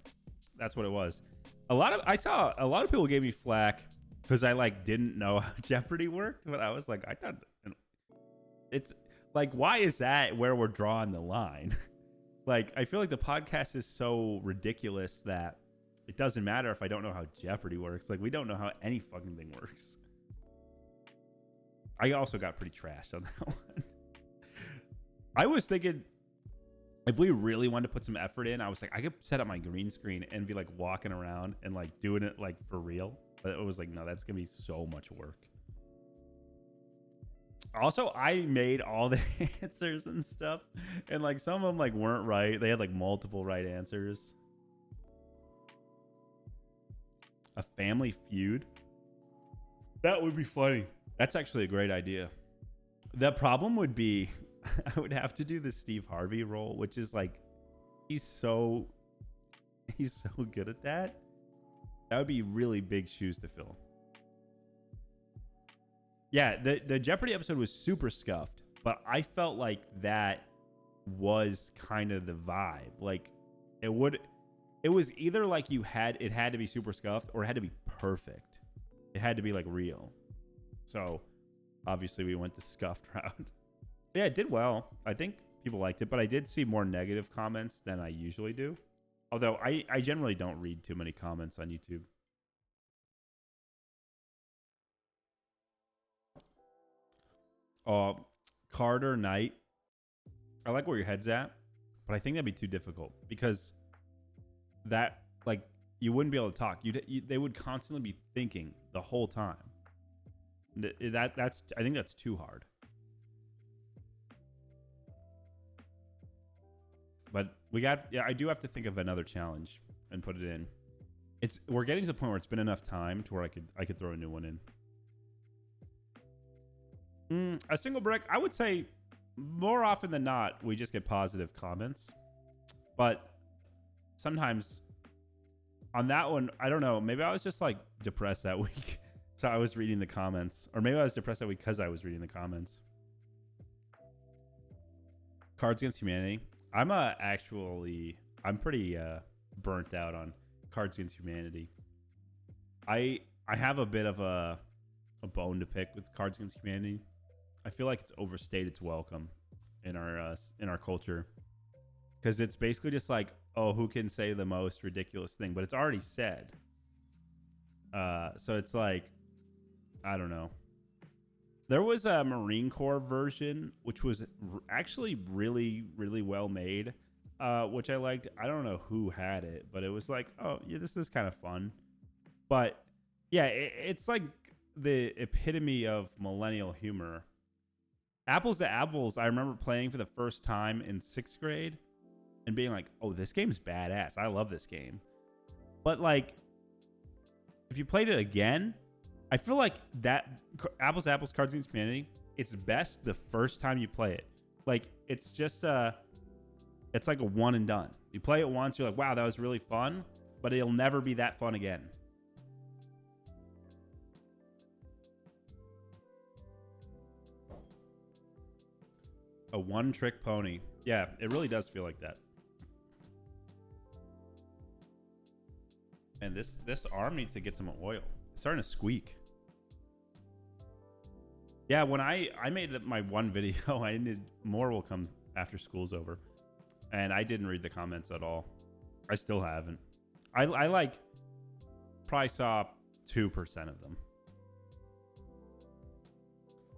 Speaker 2: That's what it was. I saw a lot of people gave me flack because I like didn't know how Jeopardy worked, but I was like, I thought it's like, why is that where we're drawing the line? Like, I feel like the podcast is so ridiculous that it doesn't matter if I don't know how Jeopardy works. Like, we don't know how any fucking thing works. I also got pretty trashed on that one. I was thinking, if we really wanted to put some effort in, I was like, I could set up my green screen and be like walking around and like doing it like for real. But it was like, no, that's going to be so much work. Also, I made all the answers and stuff, and like some of them like weren't right. They had like multiple right answers. A Family Feud. That would be funny. That's actually a great idea. The problem would be I would have to do the Steve Harvey role, which is like, he's so good at that. That would be really big shoes to fill. Yeah, the Jeopardy episode was super scuffed, but I felt like that was kind of the vibe. Like, it was either like it had to be super scuffed, or it had to be perfect. It had to be like real. So obviously we went the scuffed route. Yeah, it did well. I think people liked it, but I did see more negative comments than I usually do. Although I generally don't read too many comments on YouTube. Carter Knight. I like where your head's at, but I think that'd be too difficult, because that, like, you wouldn't be able to talk. They would constantly be thinking the whole time. I think that's too hard. But I do have to think of another challenge and put it in. We're getting to the point where it's been enough time to where I could throw a new one in. A single brick, I would say more often than not, we just get positive comments. But sometimes on that one, I don't know. Maybe I was just like depressed that week. So I was reading the comments. Or maybe I was depressed that week because I was reading the comments. Cards Against Humanity. I'm pretty burnt out on Cards Against Humanity. I have a bit of a bone to pick with Cards Against Humanity. I feel like it's overstayed its welcome. in our culture, because it's basically just like, oh, who can say the most ridiculous thing, but it's already said. So it's like, I don't know. There was a Marine Corps version, which was actually really, really well made, which I liked. I don't know who had it, but it was like, oh, yeah, this is kind of fun. But yeah, it's like the epitome of millennial humor. Apples to Apples, I remember playing for the first time in 6th grade and being like, oh, this game's badass. I love this game. But like, if you played it again, I feel like that Apples to Apples Cards Against Humanity, it's best the first time you play it. Like, it's just it's like a one and done. You play it once, you're like, wow, that was really fun, but it'll never be that fun again. A one-trick pony. Yeah, it really does feel like that. And this arm needs to get some oil. It's starting to squeak. Yeah, when I made my one video, I needed more will come after school's over. And I didn't read the comments at all. I still haven't. I like probably saw 2% of them.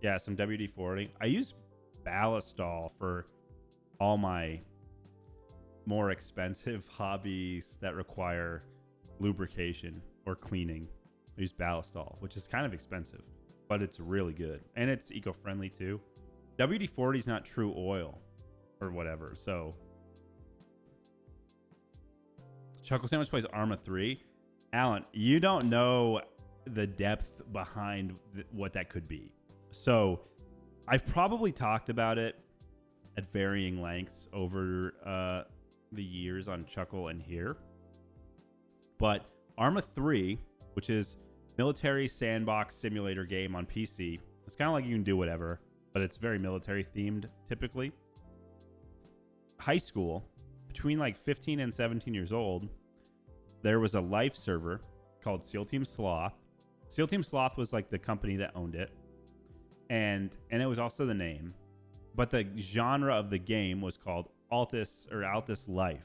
Speaker 2: Yeah, some WD-40. I use Ballistol for all my more expensive hobbies that require lubrication or cleaning. I use Ballistol, which is kind of expensive, but it's really good. And it's eco-friendly too. WD-40 is not true oil or whatever. So Chuckle Sandwich plays Arma 3. Alan, you don't know the depth behind what that could be. So I've probably talked about it at varying lengths over the years on Chuckle and here. But Arma 3, which is military sandbox simulator game on PC, it's kind of like you can do whatever, but it's very military themed typically. High school, between like 15 and 17 years old, there was a life server called SEAL Team Sloth. SEAL Team Sloth was like the company that owned it. And it was also the name. But the genre of the game was called Altis or Altis Life.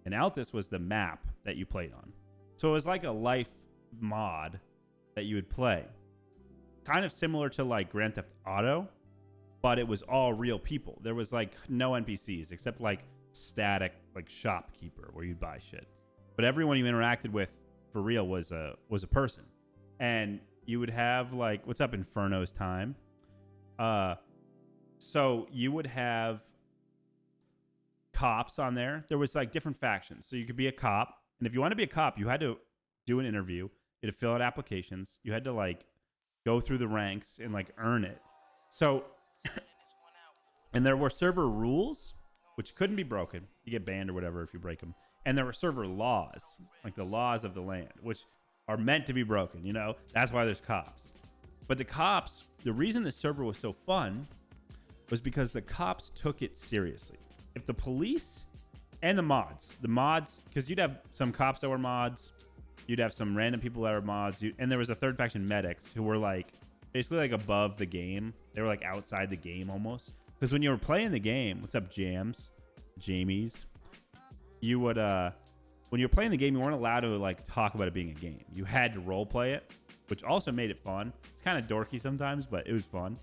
Speaker 2: And Altis was the map that you played on. So it was like a life mod that you would play. Kind of similar to like Grand Theft Auto, but it was all real people. There was like no NPCs except like static like shopkeeper where you'd buy shit. But everyone you interacted with for real was a person. And you would have like, what's up, Inferno's time? So you would have cops on there. There was like different factions. So you could be a cop. And if you want to be a cop, you had to do an interview. You had to fill out applications. You had to like go through the ranks and like earn it. So, and there were server rules, which couldn't be broken. You get banned or whatever if you break them. And there were server laws, like the laws of the land, which are meant to be broken, you know? That's why there's cops. But the cops, the reason the server was so fun was because the cops took it seriously. If the police and the mods, because you'd have some cops that were mods, you'd have some random people that were mods, and there was a third faction, medics, who were like basically like above the game. They were like outside the game almost. Because when you were playing the game, what's up, Jamies? You would when you were playing the game, you weren't allowed to like talk about it being a game. You had to role play it, which also made it fun. It's kind of dorky sometimes, but it was fun.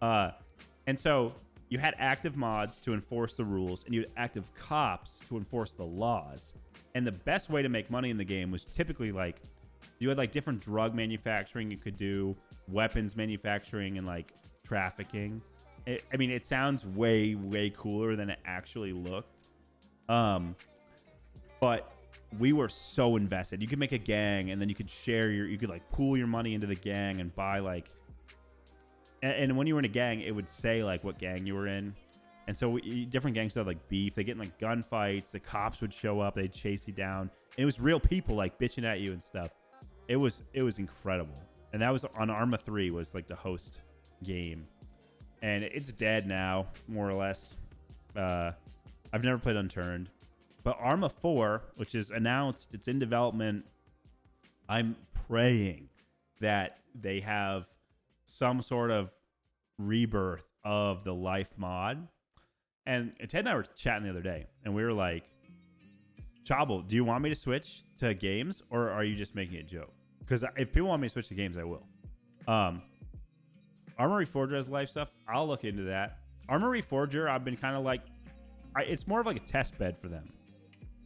Speaker 2: And so you had active mods to enforce the rules, and you had active cops to enforce the laws. And the best way to make money in the game was typically like you had like different drug manufacturing you could do, weapons manufacturing, and like trafficking. I mean, it sounds way, way cooler than it actually looked. But we were so invested. You could make a gang, and then you could you could like pool your money into the gang and buy like, and when you were in a gang, it would say like what gang you were in. And so different gangs would have like beef. They get in like gunfights. The cops would show up. They'd chase you down. And it was real people like bitching at you and stuff. It was incredible. And that was on Arma 3 was like the host game. And it's dead now, more or less. I've never played Unturned. But Arma 4, which is announced, it's in development. I'm praying that they have some sort of rebirth of the life mod. And Ted and I were chatting the other day, and we were like, Chobble, do you want me to switch to games, or are you just making a joke? Because if people want me to switch to games, I will. Armory Forger has live stuff. I'll look into that. Armory Forger, I've been kind of like, it's more of like a test bed for them.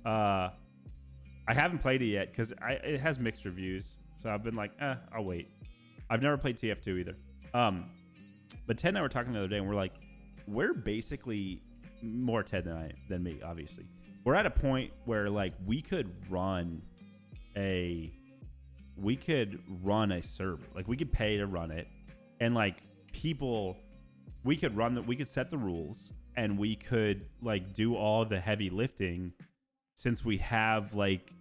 Speaker 2: I haven't played it yet because it has mixed reviews. So I've been like, I'll wait. I've never played TF2 either. But Ted and I were talking the other day, and we're like, we're basically more Ted than me, obviously. We're at a point where like we could run a server. Like we could pay to run it, and like we could set the rules, and we could like do all the heavy lifting since we have like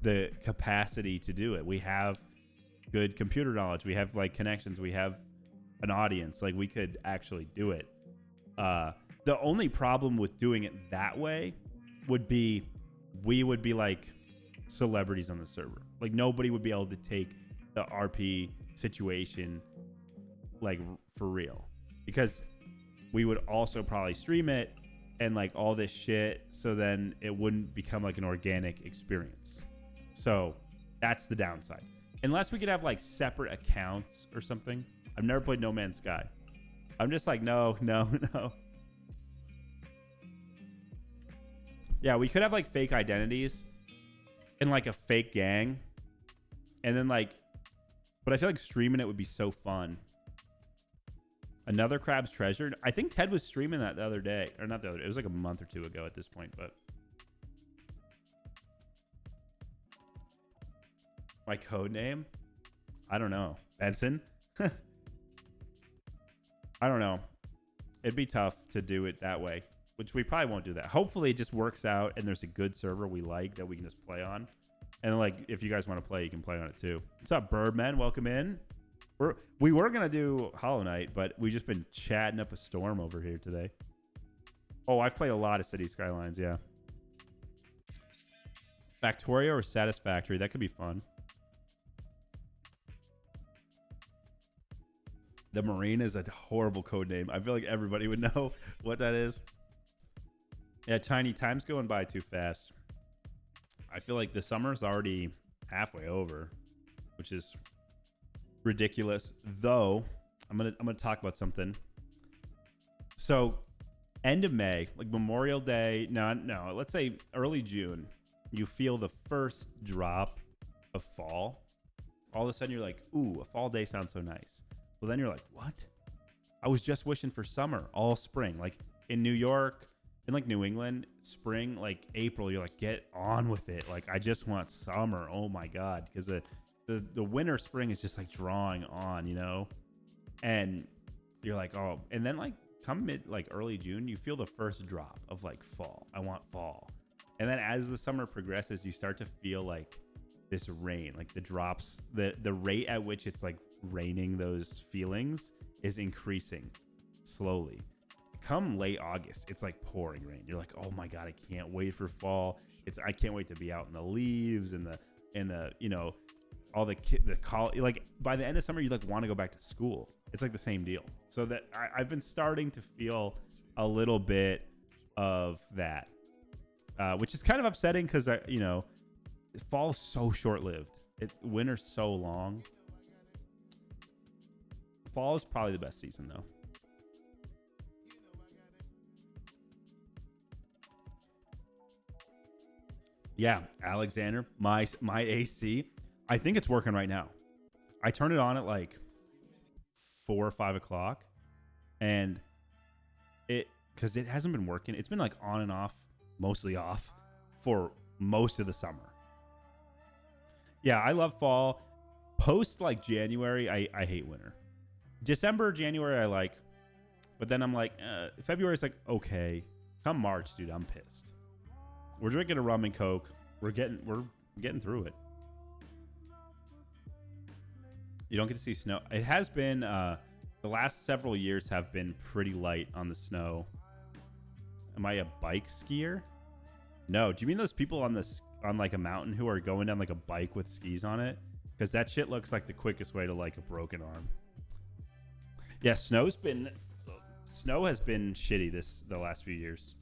Speaker 2: the capacity to do it. We have good computer knowledge. We have like connections. We have an audience. Like we could actually do it. The only problem with doing it that way would be we would be like celebrities on the server. Like nobody would be able to take the RP situation like for real, because we would also probably stream it and like all this shit, so then it wouldn't become like an organic experience. So that's the downside. Unless we could have like separate accounts or something. I've never played No Man's Sky. I'm just like, no. Yeah, we could have like fake identities and like a fake gang. And then like, but I feel like streaming it would be so fun. Another Crab's Treasure. I think Ted was streaming that the other day. Or not the other day. It was like a month or two ago at this point, but. My code name? I don't know. Benson? I don't know. It'd be tough to do it that way, which we probably won't do that. Hopefully it just works out and there's a good server we like that we can just play on. And like, if you guys want to play, you can play on it too. What's up, Birdman? Welcome in. We were going to do Hollow Knight, but we've just been chatting up a storm over here today. Oh, I've played a lot of City Skylines, yeah. Factorio or Satisfactory, that could be fun. The Marine is a horrible code name. I feel like everybody would know what that is. Yeah, Tiny, time's going by too fast. I feel like the summer's already halfway over, which is ridiculous. Though, I'm gonna talk about something. So, end of May, like Memorial Day. No. Let's say early June. You feel the first drop of fall. All of a sudden, you're like, "Ooh, a fall day sounds so nice." Well, then you're like, what? I was just wishing for summer all spring. Like in New York, in like New England, spring, like April, you're like, get on with it. Like, I just want summer. Oh my God. Because the winter, spring is just like drawing on, you know? And you're like, oh, and then like come early June, you feel the first drop of like fall. I want fall. And then as the summer progresses, you start to feel like this rain, like the drops, the rate at which it's like raining those feelings is increasing slowly. Come late August, it's like pouring rain. You're like, oh my God, I can't wait for fall. I can't wait to be out in the leaves and the you know, all the college. Like by the end of summer, you like want to go back to school. It's like the same deal. So that I've been starting to feel a little bit of that, which is kind of upsetting because you know, fall's so short-lived. Winter's so long. Fall is probably the best season, though. Yeah, Alexander, my AC, I think it's working right now. I turned it on at like 4 or 5 o'clock, and because it hasn't been working. It's been like on and off, mostly off, for most of the summer. Yeah, I love fall. Post like January, I hate winter. December, January, I like, but then I'm like, February is like, okay. Come March, dude, I'm pissed. We're drinking a rum and Coke. We're getting through it. You don't get to see snow. It has been, the last several years have been pretty light on the snow. Am I a bike skier? No. Do you mean those people on like a mountain who are going down like a bike with skis on it? Because that shit looks like the quickest way to like a broken arm. Yeah, snow's been Snow has been shitty the last few years.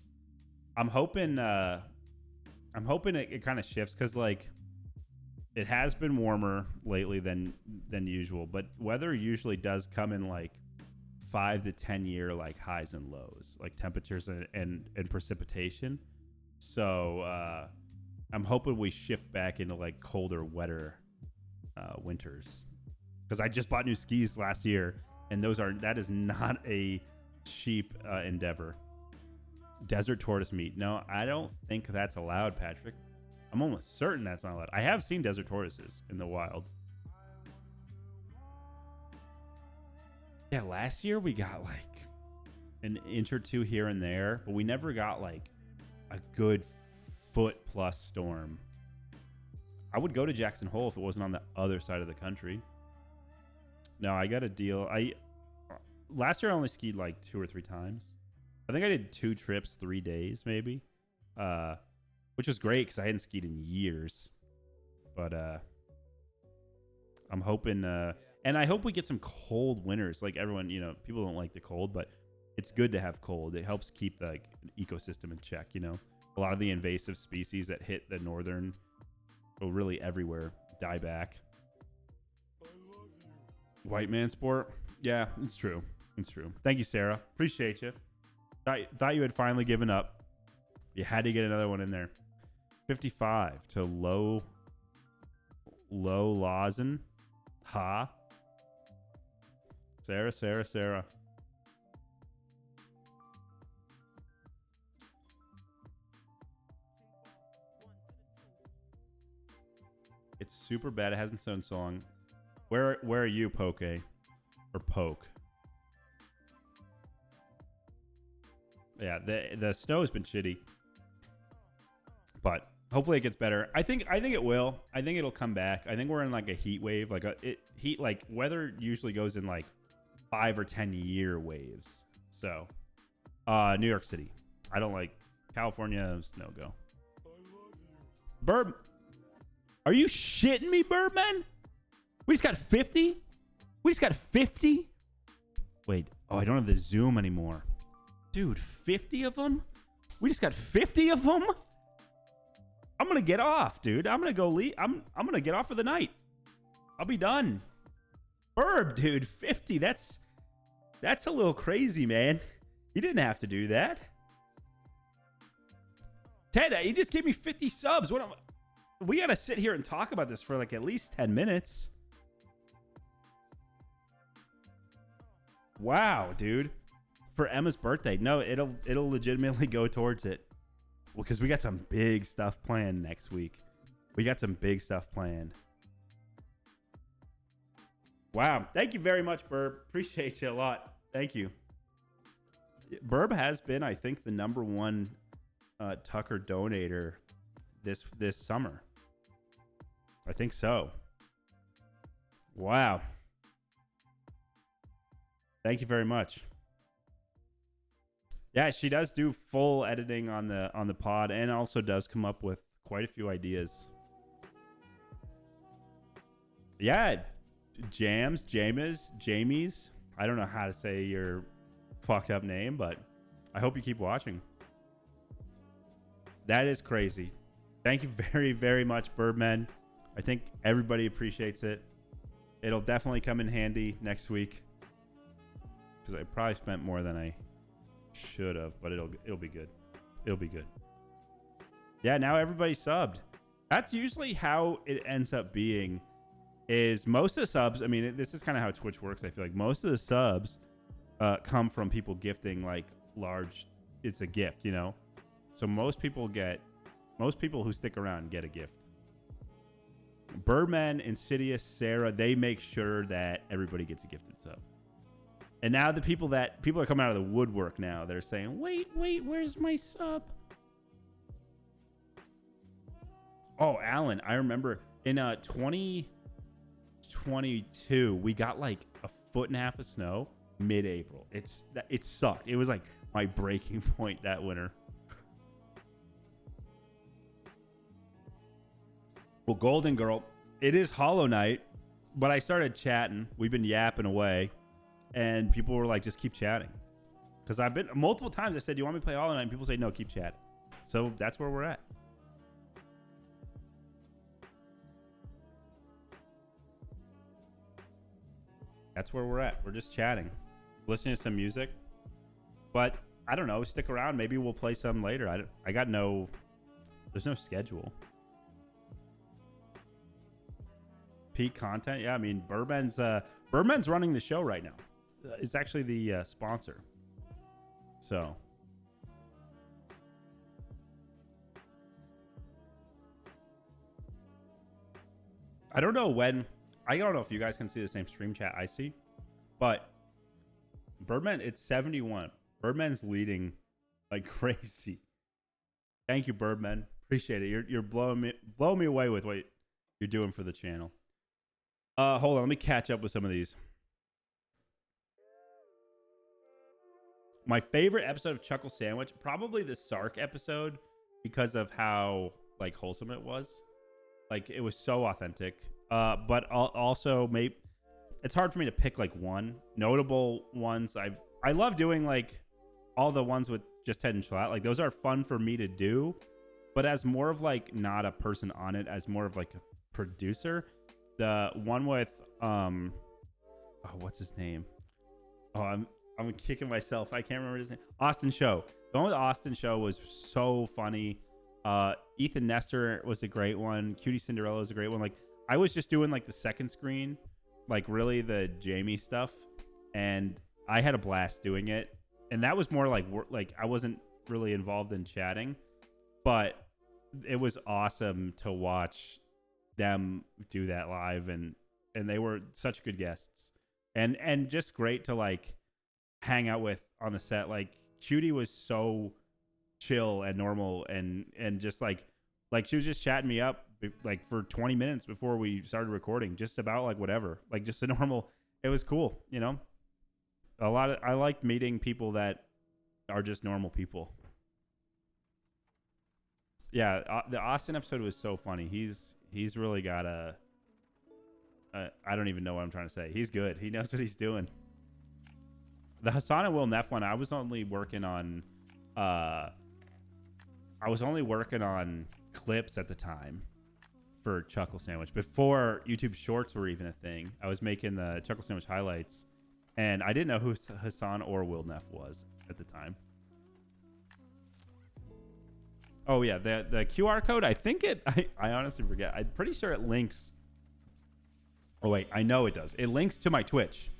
Speaker 2: I'm hoping it kind of shifts because like it has been warmer lately than usual, but weather usually does come in like 5 to 10 year like highs and lows, like temperatures and precipitation. So I'm hoping we shift back into like colder, wetter winters. Because I just bought new skis last year, and that is not a cheap endeavor. Desert tortoise meat. No, I don't think that's allowed, Patrick. I'm almost certain that's not allowed. I have seen desert tortoises in the wild. Yeah, last year we got like an inch or two here and there, but we never got like a good foot plus storm. I would go to Jackson Hole if it wasn't on the other side of the country. No, I got a deal. Last year I only skied like 2 or 3 times. I think I did 2 trips, 3 days maybe, which was great because I hadn't skied in years. But I'm hoping, and I hope we get some cold winters. Like everyone, people don't like the cold, but it's good to have cold. It helps keep the ecosystem in check. A lot of the invasive species that hit the northern, really everywhere, die back. White man sport. Yeah, it's true. It's true. Thank you, Sarah. Appreciate you. Thought you had finally given up. You had to get another one in there. 55 to low Lawson. Ha. Sarah. It's super bad. It hasn't snowed so long. Where are you, Poke? Or Poke? Yeah, the snow has been shitty, but hopefully it gets better. I think it will. I think it'll come back. I think we're in like a heat wave, like weather usually goes in like 5 or 10 year waves. So, New York City. I don't like California. No go. Burb, are you shitting me, Birdman? We just got 50. We just got 50. Wait. Oh, I don't have the Zoom anymore. Dude, 50 of them? We just got 50 of them? I'm going to get off, dude. I'm going to go leave. I'm going to get off for the night. I'll be done. Burb, dude, 50. That's a little crazy, man. You didn't have to do that. Ted, you just gave me 50 subs. We got to sit here and talk about this for like at least 10 minutes. Wow, dude. For Emma's birthday. No, it'll legitimately go towards it. Well, because we got some big stuff planned next week. We got some big stuff planned. Wow. Thank you very much, Burb. Appreciate you a lot. Thank you. Burb has been, I think, the #1 Tucker donator this summer. I think so. Wow. Thank you very much. Yeah, she does do full editing on the pod and also does come up with quite a few ideas. Yeah, Jamie's. I don't know how to say your fucked up name, but I hope you keep watching. That is crazy. Thank you very, very much, Birdman. I think everybody appreciates it. It'll definitely come in handy next week because I probably spent more than I should have, but it'll be good. It'll be good. Yeah, now everybody's subbed. That's usually how it ends up being. Is most of the subs, I mean, this is kind of how Twitch works. I feel like most of the subs come from people gifting like large. It's a gift, So most people who stick around get a gift. Birdman, Insidious, Sarah, they make sure that everybody gets a gifted sub. And now people are coming out of the woodwork now. They're saying, wait, where's my sub? Oh, Alan, I remember in 2022, we got like a 1.5 feet of snow mid-April. It sucked. It was like my breaking point that winter. Well, Golden Girl, it is Hollow Knight, but I started chatting. We've been yapping away. And people were like, just keep chatting. Because I've been multiple times. I said, "Do you want me to play Hollow Knight?" And people say, "No, keep chatting." So that's where we're at. That's where we're at. We're just chatting, listening to some music. But I don't know. Stick around. Maybe we'll play some later. I got no. There's no schedule. Peak content. Yeah, I mean, Birdman's running the show right now. It's actually the sponsor. So. I don't know if you guys can see the same stream chat I see, but Birdman, it's 71. Birdman's leading like crazy. Thank you, Birdman. Appreciate it. You're blowing me away with what you're doing for the channel. Hold on, let me catch up with some of these. My favorite episode of Chuckle Sandwich, probably the Sark episode, because of how like wholesome it was. Like it was so authentic. But also maybe it's hard for me to pick like one. Notable ones I love doing like all the ones with just Ted and Schlatt. Like those are fun for me to do. But as more of like not a person on it, as more of like a producer. The one with what's his name? Oh, I'm kicking myself. I can't remember his name. Austin Show. The one with Austin Show was so funny. Ethan Nestor was a great one. Cutie Cinderella was a great one. Like I was just doing like the second screen, like really the Jamie stuff, and I had a blast doing it. And that was more like I wasn't really involved in chatting, but it was awesome to watch them do that live, and they were such good guests, and just great to like hang out with on the set. Like Cutie was so chill and normal, and just like she was just chatting me up like for 20 minutes before we started recording, just about like whatever, like just a normal. It was cool, you know. I like meeting people that are just normal people. Yeah, the Austin episode was so funny. He's really got I don't even know what I'm trying to say. He's good. He knows what he's doing. The Hassan and Will Neff one, I was only working on clips at the time for Chuckle Sandwich. Before YouTube Shorts were even a thing, I was making the Chuckle Sandwich highlights, and I didn't know who Hassan or Will Neff was at the time. Oh yeah, the QR code, I think I honestly forget. I'm pretty sure it links. Oh wait, I know it does. It links to my Twitch.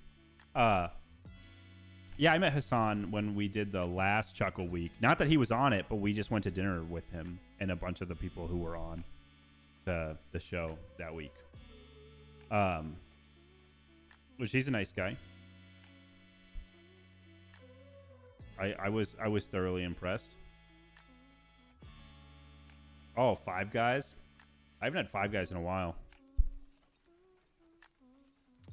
Speaker 2: Yeah, I met Hassan when we did the last Chuckle Week. Not that he was on it, but we just went to dinner with him and a bunch of the people who were on the show that week. Which he's a nice guy. I was thoroughly impressed. Oh, Five Guys. I haven't had Five Guys in a while.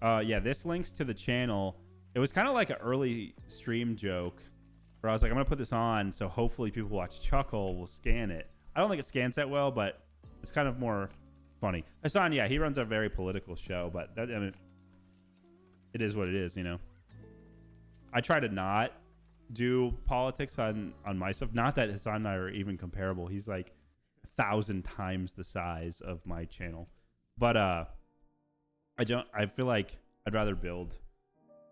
Speaker 2: Yeah, this links to the channel. It was kind of like an early stream joke where I was like, I'm going to put this on so hopefully people who watch Chuckle will scan it. I don't think it scans that well, but it's kind of more funny. Hassan, yeah, he runs a very political show, but that, I mean, it is what it is, you know. I try to not do politics on my stuff. Not that Hassan and I are even comparable. He's like 1,000 times the size of my channel. But I feel like I'd rather build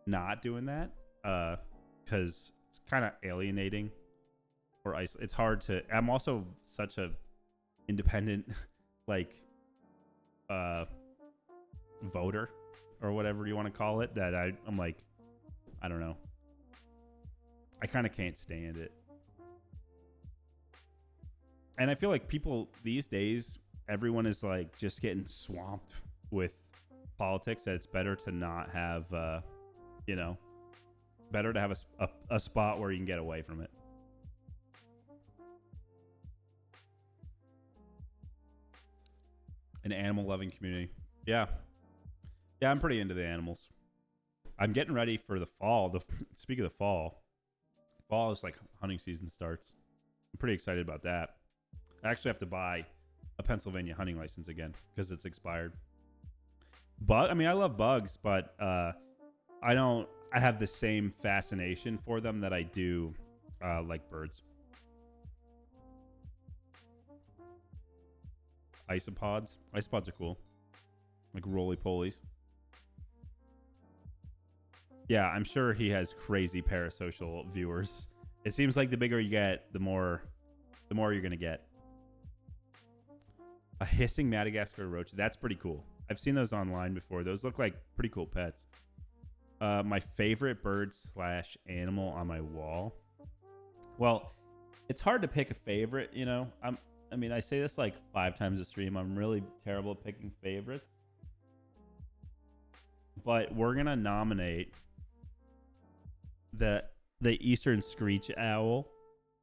Speaker 2: not doing that because it's kind of alienating or it's hard to. I'm also such a independent like voter or whatever you want to call it that I'm like, I don't know, I kind of can't stand it. And I feel like people these days, everyone is like just getting swamped with politics, that it's better to not have better to have a spot where you can get away from it. An animal loving community. Yeah, I'm pretty into the animals. I'm getting ready for the fall. Speaking of the fall is like hunting season starts. I'm pretty excited about that. I actually have to buy a Pennsylvania hunting license again because it's expired. But I mean, I love bugs, but I I have the same fascination for them that I do like birds. Isopods. Isopods are cool. Like roly-polies. Yeah, I'm sure he has crazy parasocial viewers. It seems like the bigger you get, the more you're going to get. A hissing Madagascar roach. That's pretty cool. I've seen those online before. Those look like pretty cool pets. My favorite bird / animal on my wall. Well, it's hard to pick a favorite, you know. I say this like 5 times a stream. I'm really terrible at picking favorites. But we're going to nominate the Eastern Screech Owl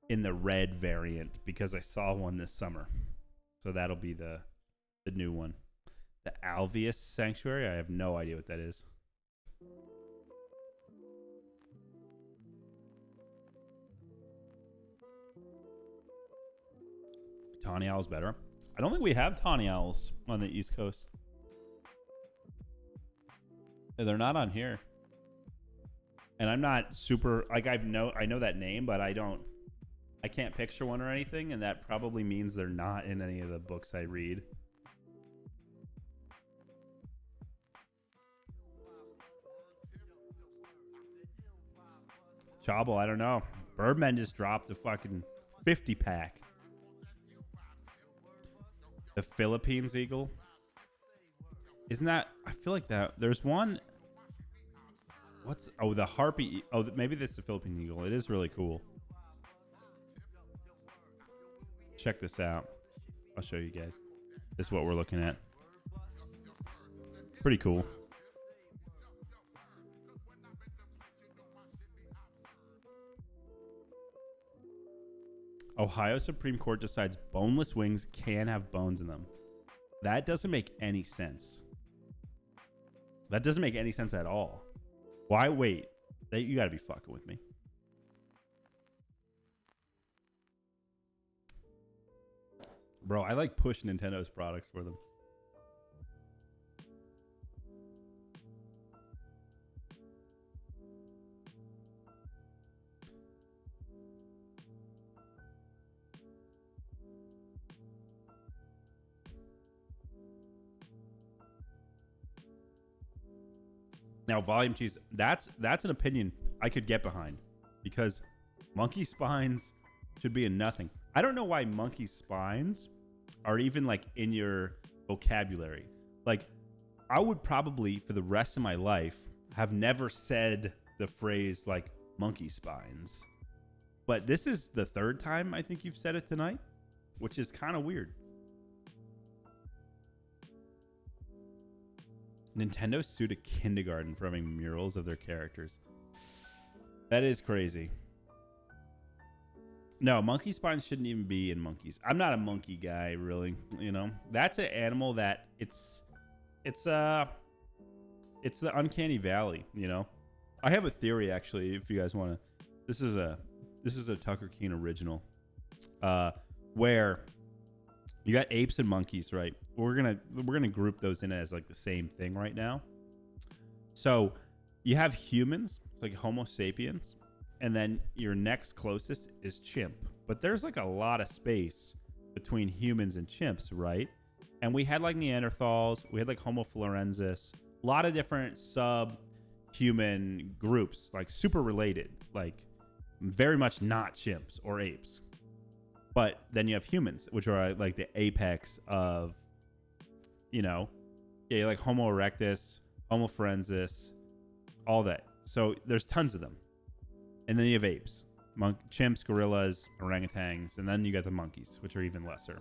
Speaker 2: in the red variant because I saw one this summer. So that'll be the new one. The Alveus Sanctuary. I have no idea what that is. Tawny owl's better. I don't think we have tawny owls on the East Coast. They're not on here. And I'm not super like I know that name, but I can't picture one or anything, and that probably means they're not in any of the books I read. Chobble, I don't know. Birdmen just dropped a fucking 50 pack. The Philippines eagle. Isn't that? I feel like that. There's one. The harpy? Maybe that's the Philippine eagle. It is really cool. Check this out. I'll show you guys. This is what we're looking at. Pretty cool. Ohio Supreme Court decides boneless wings can have bones in them. That doesn't make any sense. That doesn't make any sense at all. Why wait? You got to be fucking with me. Bro, I like push Nintendo's products for them. Now, volume cheese, that's an opinion I could get behind because monkey spines should be in nothing. I don't know why monkey spines are even like in your vocabulary. Like, I would probably for the rest of my life have never said the phrase like monkey spines. But this is the 3rd time I think you've said it tonight, which is kind of weird. Nintendo sued a kindergarten for having murals of their characters. That is crazy. No, monkey spines shouldn't even be in monkeys. I'm not a monkey guy, really. You know, that's an animal that it's the uncanny valley. You know, I have a theory actually. If you guys want to, this is a Tucker Keen original, where you got apes and monkeys, right? We're gonna group those in as like the same thing right now. So you have humans, like Homo sapiens, and then your next closest is chimp. But there's like a lot of space between humans and chimps, right? And we had like Neanderthals, we had like Homo florensis, a lot of different sub-human groups, like super related, like very much not chimps or apes. But then you have humans, which are like the apex of, you know, yeah, like Homo erectus, Homo forensis, all that. So there's tons of them. And then you have apes, chimps, gorillas, orangutans, and then you got the monkeys, which are even lesser.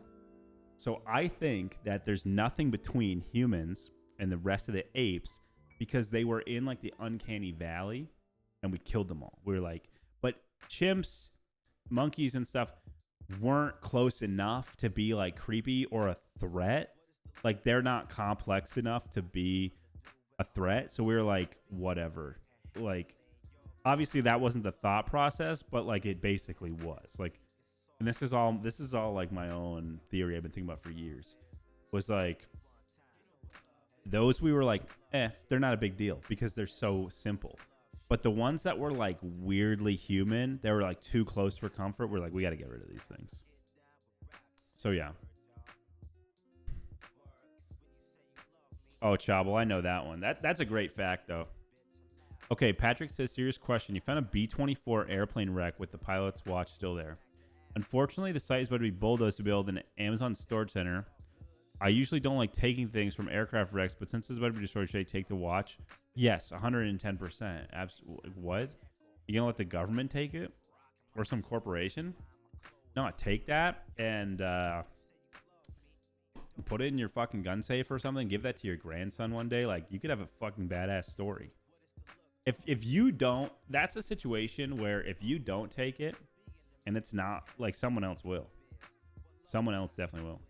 Speaker 2: So I think that there's nothing between humans and the rest of the apes because they were in like the uncanny valley and we killed them all. We were like, but chimps, monkeys and stuff weren't close enough to be like creepy or a threat. Like they're not complex enough to be a threat. So we were like, whatever. Like, obviously that wasn't the thought process, but like it basically was. Like, and this is all like my own theory I've been thinking about for years. Was like those we were like, they're not a big deal because they're so simple. But the ones that were like weirdly human, they were like too close for comfort. We're like, we got to get rid of these things. So yeah. Oh, Chobble, I know that one. That's a great fact though. Okay, Patrick says, serious question. You found a B-24 airplane wreck with the pilot's watch still there. Unfortunately, the site is about to be bulldozed to build an Amazon storage center. I usually don't like taking things from aircraft wrecks, but since it's about to be destroyed, should I take the watch? Yes, 110%. Absolutely. What? You gonna let the government take it? Or some corporation? No, take that and put it in your fucking gun safe or something. Give that to your grandson one day. Like, you could have a fucking badass story. If you don't, that's a situation where if you don't take it, and it's not, like, someone else will. Someone else definitely will.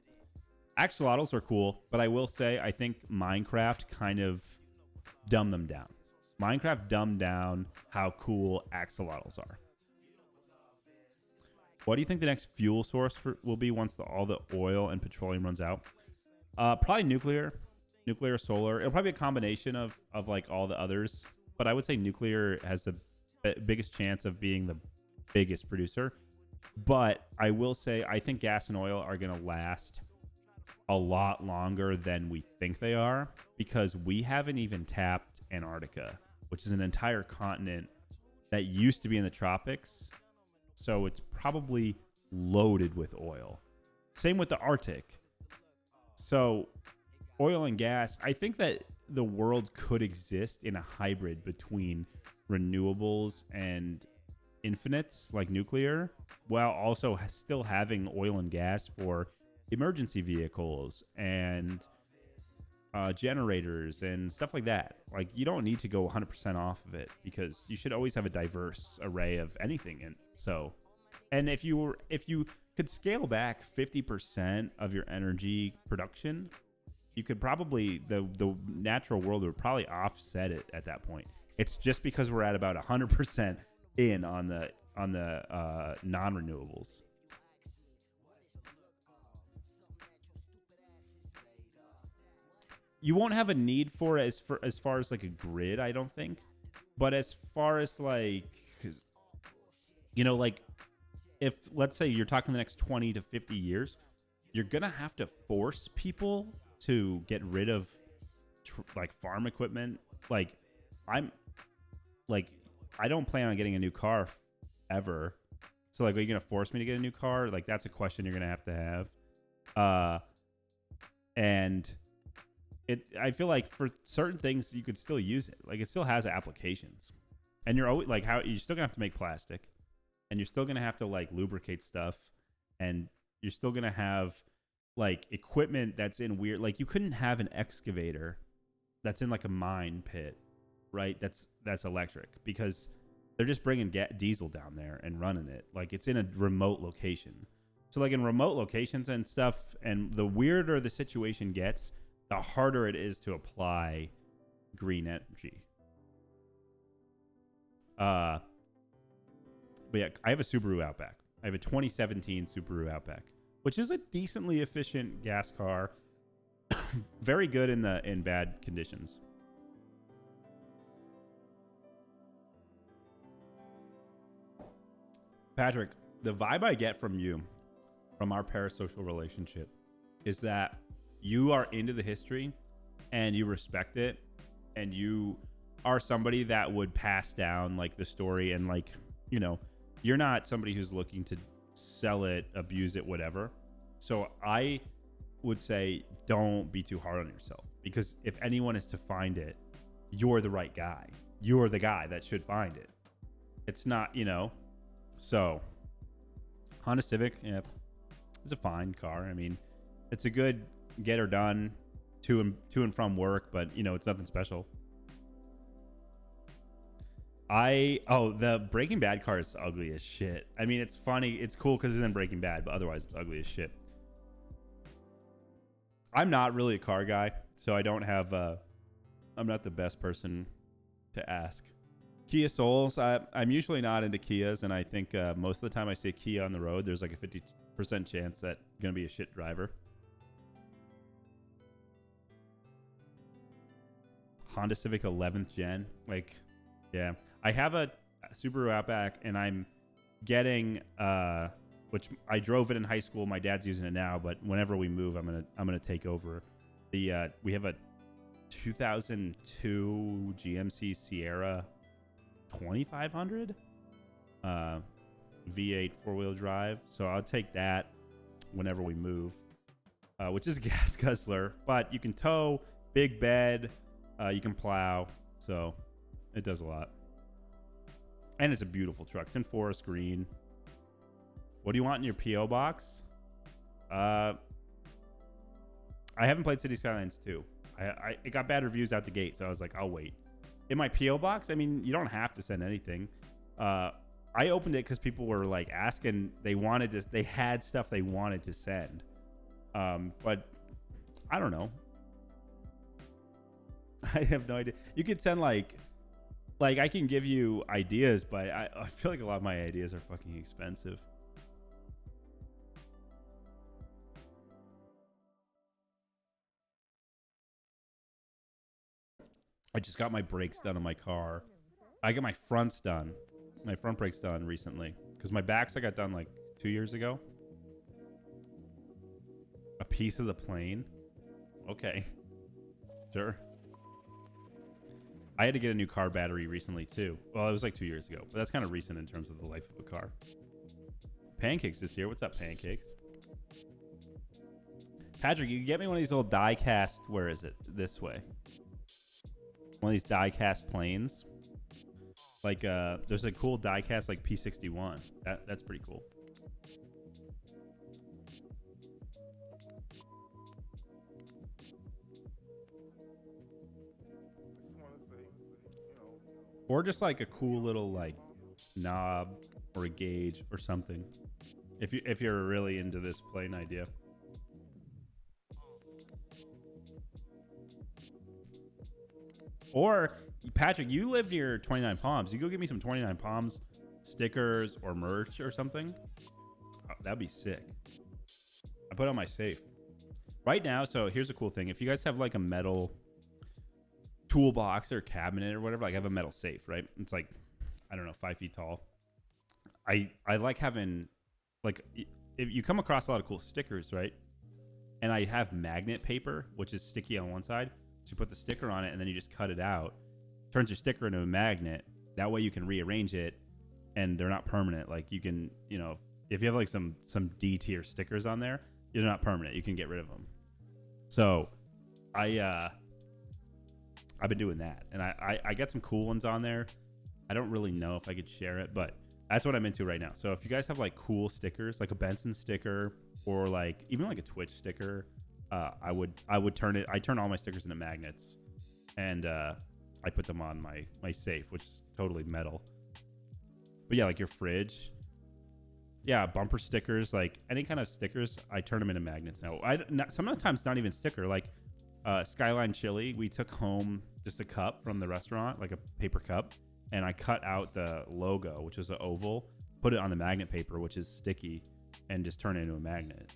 Speaker 2: Axolotls are cool, but I will say I think Minecraft kind of dumbed them down. Minecraft dumbed down how cool axolotls are. What do you think the next fuel source will be once all the oil and petroleum runs out? Probably nuclear, solar. It'll probably be a combination of like all the others, but I would say nuclear has the biggest chance of being the biggest producer. But I will say I think gas and oil are going to last a lot longer than we think they are, because we haven't even tapped Antarctica, which is an entire continent that used to be in the tropics. So it's probably loaded with oil. Same with the Arctic. So oil and gas, I think that the world could exist in a hybrid between renewables and infinites like nuclear, while also still having oil and gas for emergency vehicles and generators and stuff like that. Like, you don't need to go 100% off of it, because you should always have a diverse array of anything. And so, and if you could scale back 50% of your energy production, you could probably, the natural world would probably offset it at that point. It's just because we're at about 100% in on the non-renewables. You won't have a need for it as far as like a grid, I don't think. But as far as like, you know, like if let's say you're talking the next 20 to 50 years, you're going to have to force people to get rid of like farm equipment. Like I don't plan on getting a new car ever. So like, are you going to force me to get a new car? Like, that's a question you're going to have. And I feel like for certain things you could still use it. Like, it still has applications, and you're always like, you're still gonna have to make plastic, and you're still gonna have to like lubricate stuff, and you're still gonna have like equipment that's in weird, like you couldn't have an excavator that's in like a mine pit, right? That's electric, because they're just bringing diesel down there and running it. Like, it's in a remote location. So like in remote locations and stuff, and the weirder the situation gets, the harder it is to apply green energy. But yeah, I have a Subaru Outback. I have a 2017 Subaru Outback, which is a decently efficient gas car. Very good in bad conditions. Patrick, the vibe I get from you, from our parasocial relationship, is that you are into the history and you respect it, and you are somebody that would pass down like the story, and like, you know, you're not somebody who's looking to sell it, abuse it, whatever. So I would say don't be too hard on yourself, because if anyone is to find it, you're the right guy. You're the guy that should find it. It's not, you know. So Honda Civic, yeah, it's a fine car. I mean, it's a good get her done to and from work, but you know, it's nothing special. The Breaking Bad car is ugly as shit. I mean, it's funny, it's cool because it's in Breaking Bad, but otherwise it's ugly as shit. I'm not really a car guy, so I don't have I'm not the best person to ask. Kia Souls, I'm usually not into Kias, and I think most of the time I see a Kia on the road, there's like a 50% chance that I'm gonna be a shit driver. Honda Civic 11th gen, like, Yeah, I have a Subaru Outback, and I'm getting which I drove it in high school. My dad's using it now, but whenever we move, I'm gonna take over. We have a 2002 GMC Sierra 2500 V8 4-wheel drive, so I'll take that whenever we move, which is a gas guzzler, but you can tow, big bed, you can plow, so it does a lot. And it's a beautiful truck. It's in forest green. What do you want in your PO box? I haven't played City Skylines 2. It got bad reviews out the gate, so I was like, I'll wait. In my PO box, I mean, you don't have to send anything. I opened it because people were like asking. They had stuff they wanted to send, but I don't know. I have no idea. You could send like I can give you ideas, but I feel like a lot of my ideas are fucking expensive. I just got my brakes done on my car. I got my fronts done. My front brakes done recently. Because my backs I got done like 2 years ago. A piece of the plane? Okay. Sure. I had to get a new car battery recently too. Well, it was like 2 years ago. But that's kind of recent in terms of the life of a car. Pancakes is here. What's up, Pancakes? Patrick, you can get me one of these little die cast. Where is it? This way. One of these die cast planes. Like there's a cool die cast like P61. That's pretty cool. Or just like a cool little like knob or a gauge or something. If you're really into this plane idea. Or, Patrick, you live near 29 Palms. You go get me some 29 Palms stickers or merch or something. Oh, that'd be sick. I put it on my safe. Right now, so here's a cool thing. If you guys have like a metal toolbox or cabinet or whatever, like I have a metal safe, right? It's like, I don't know, 5 feet tall. I like having, like, if you come across a lot of cool stickers, right? And I have magnet paper, which is sticky on one side. So you put the sticker on it and then you just cut it out. Turns your sticker into a magnet. That way you can rearrange it and they're not permanent. Like you can, you know, if you have like some D tier stickers on there, they're not permanent. You can get rid of them. So I've been doing that. And I got some cool ones on there. I don't really know if I could share it, but that's what I'm into right now. So if you guys have like cool stickers, like a Benson sticker or like even like a Twitch sticker, I would turn it. I turn all my stickers into magnets, and I put them on my safe, which is totally metal. But yeah, like your fridge, yeah, bumper stickers, like any kind of stickers, I turn them into magnets now. Sometimes not even sticker, like Skyline Chili. We took home just a cup from the restaurant, like a paper cup, and I cut out the logo, which was an oval, put it on the magnet paper, which is sticky, and just turn it into a magnet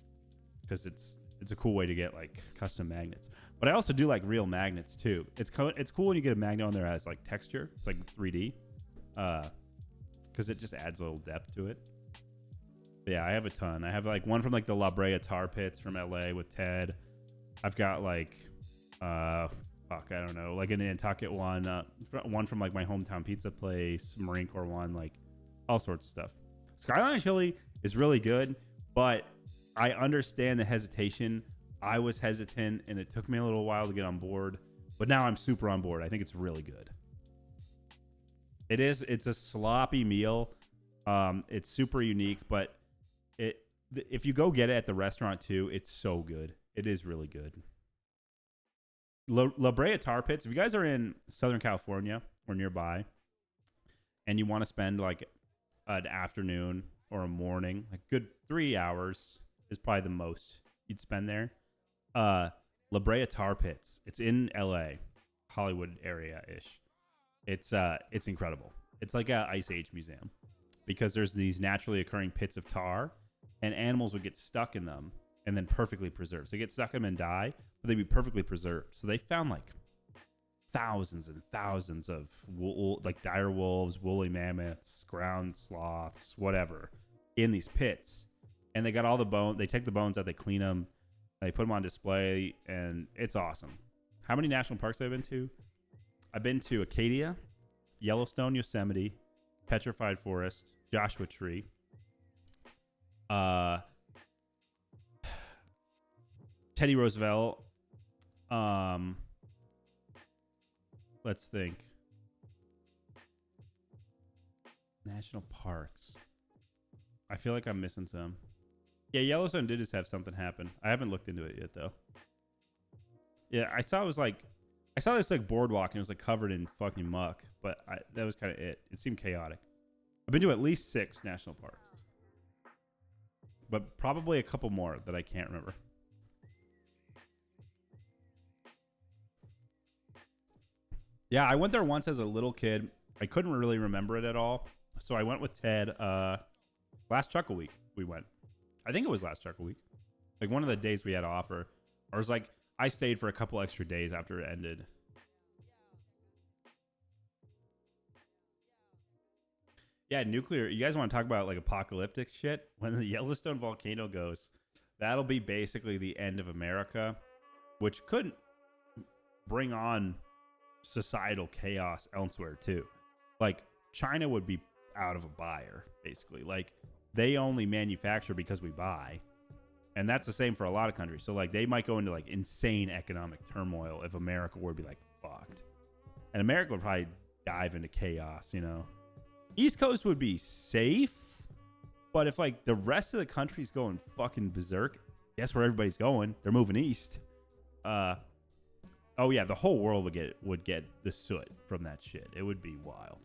Speaker 2: because it's a cool way to get like custom magnets. But I also do like real magnets too. It's cool when you get a magnet on there that has like texture. It's like 3D, because it just adds a little depth to it. But yeah, I have a ton. I have like one from like the La Brea Tar Pits from LA with Ted. I've got like I don't know, like a Nantucket one, one from like my hometown pizza place, Marine Corps one, like all sorts of stuff. Skyline Chili is really good, but I understand the hesitation. I was hesitant, and it took me a little while to get on board, but now I'm super on board. I think it's really good. It's a sloppy meal. It's super unique, but if you go get it at the restaurant too, it's so good. It is really good. La Brea Tar Pits, if you guys are in Southern California or nearby, and you want to spend like an afternoon or a morning, like good 3 hours is probably the most you'd spend there. La Brea Tar Pits. It's in LA, Hollywood area-ish. It's incredible. It's like a Ice Age museum because there's these naturally occurring pits of tar, and animals would get stuck in them and then perfectly preserved. So they get stuck in them and die, but they'd be perfectly preserved. So they found like thousands and thousands of like dire wolves, woolly mammoths, ground sloths, whatever, in these pits. And they got all the bone. They take the bones out, they clean them, they put them on display, and it's awesome. How many national parks have I been to? I've been to Acadia, Yellowstone, Yosemite, Petrified Forest, Joshua Tree, Teddy Roosevelt. Let's think. National parks. I feel like I'm missing some. Yeah, Yellowstone did just have something happen. I haven't looked into it yet, though. Yeah, I saw this like boardwalk and it was like covered in fucking muck, but that was kind of it. It seemed chaotic. I've been to at least 6 national parks, but probably a couple more that I can't remember. Yeah, I went there once as a little kid. I couldn't really remember it at all, so I went with Ted. Last Chuckle Week we went. I think it was last Chuckle Week. Like one of the days we had to offer. Or it was like I stayed for a couple extra days after it ended. Yeah, nuclear. You guys want to talk about like apocalyptic shit? When the Yellowstone volcano goes, that'll be basically the end of America, which could bring on societal chaos elsewhere too. Like China would be out of a buyer, basically. Like they only manufacture because we buy. And that's the same for a lot of countries. So like they might go into like insane economic turmoil if America were to be like fucked. And America would probably dive into chaos, you know. East Coast would be safe, but if like the rest of the country's going fucking berserk, guess where everybody's going? They're moving east. Oh yeah, the whole world would get the soot from that shit. It would be wild.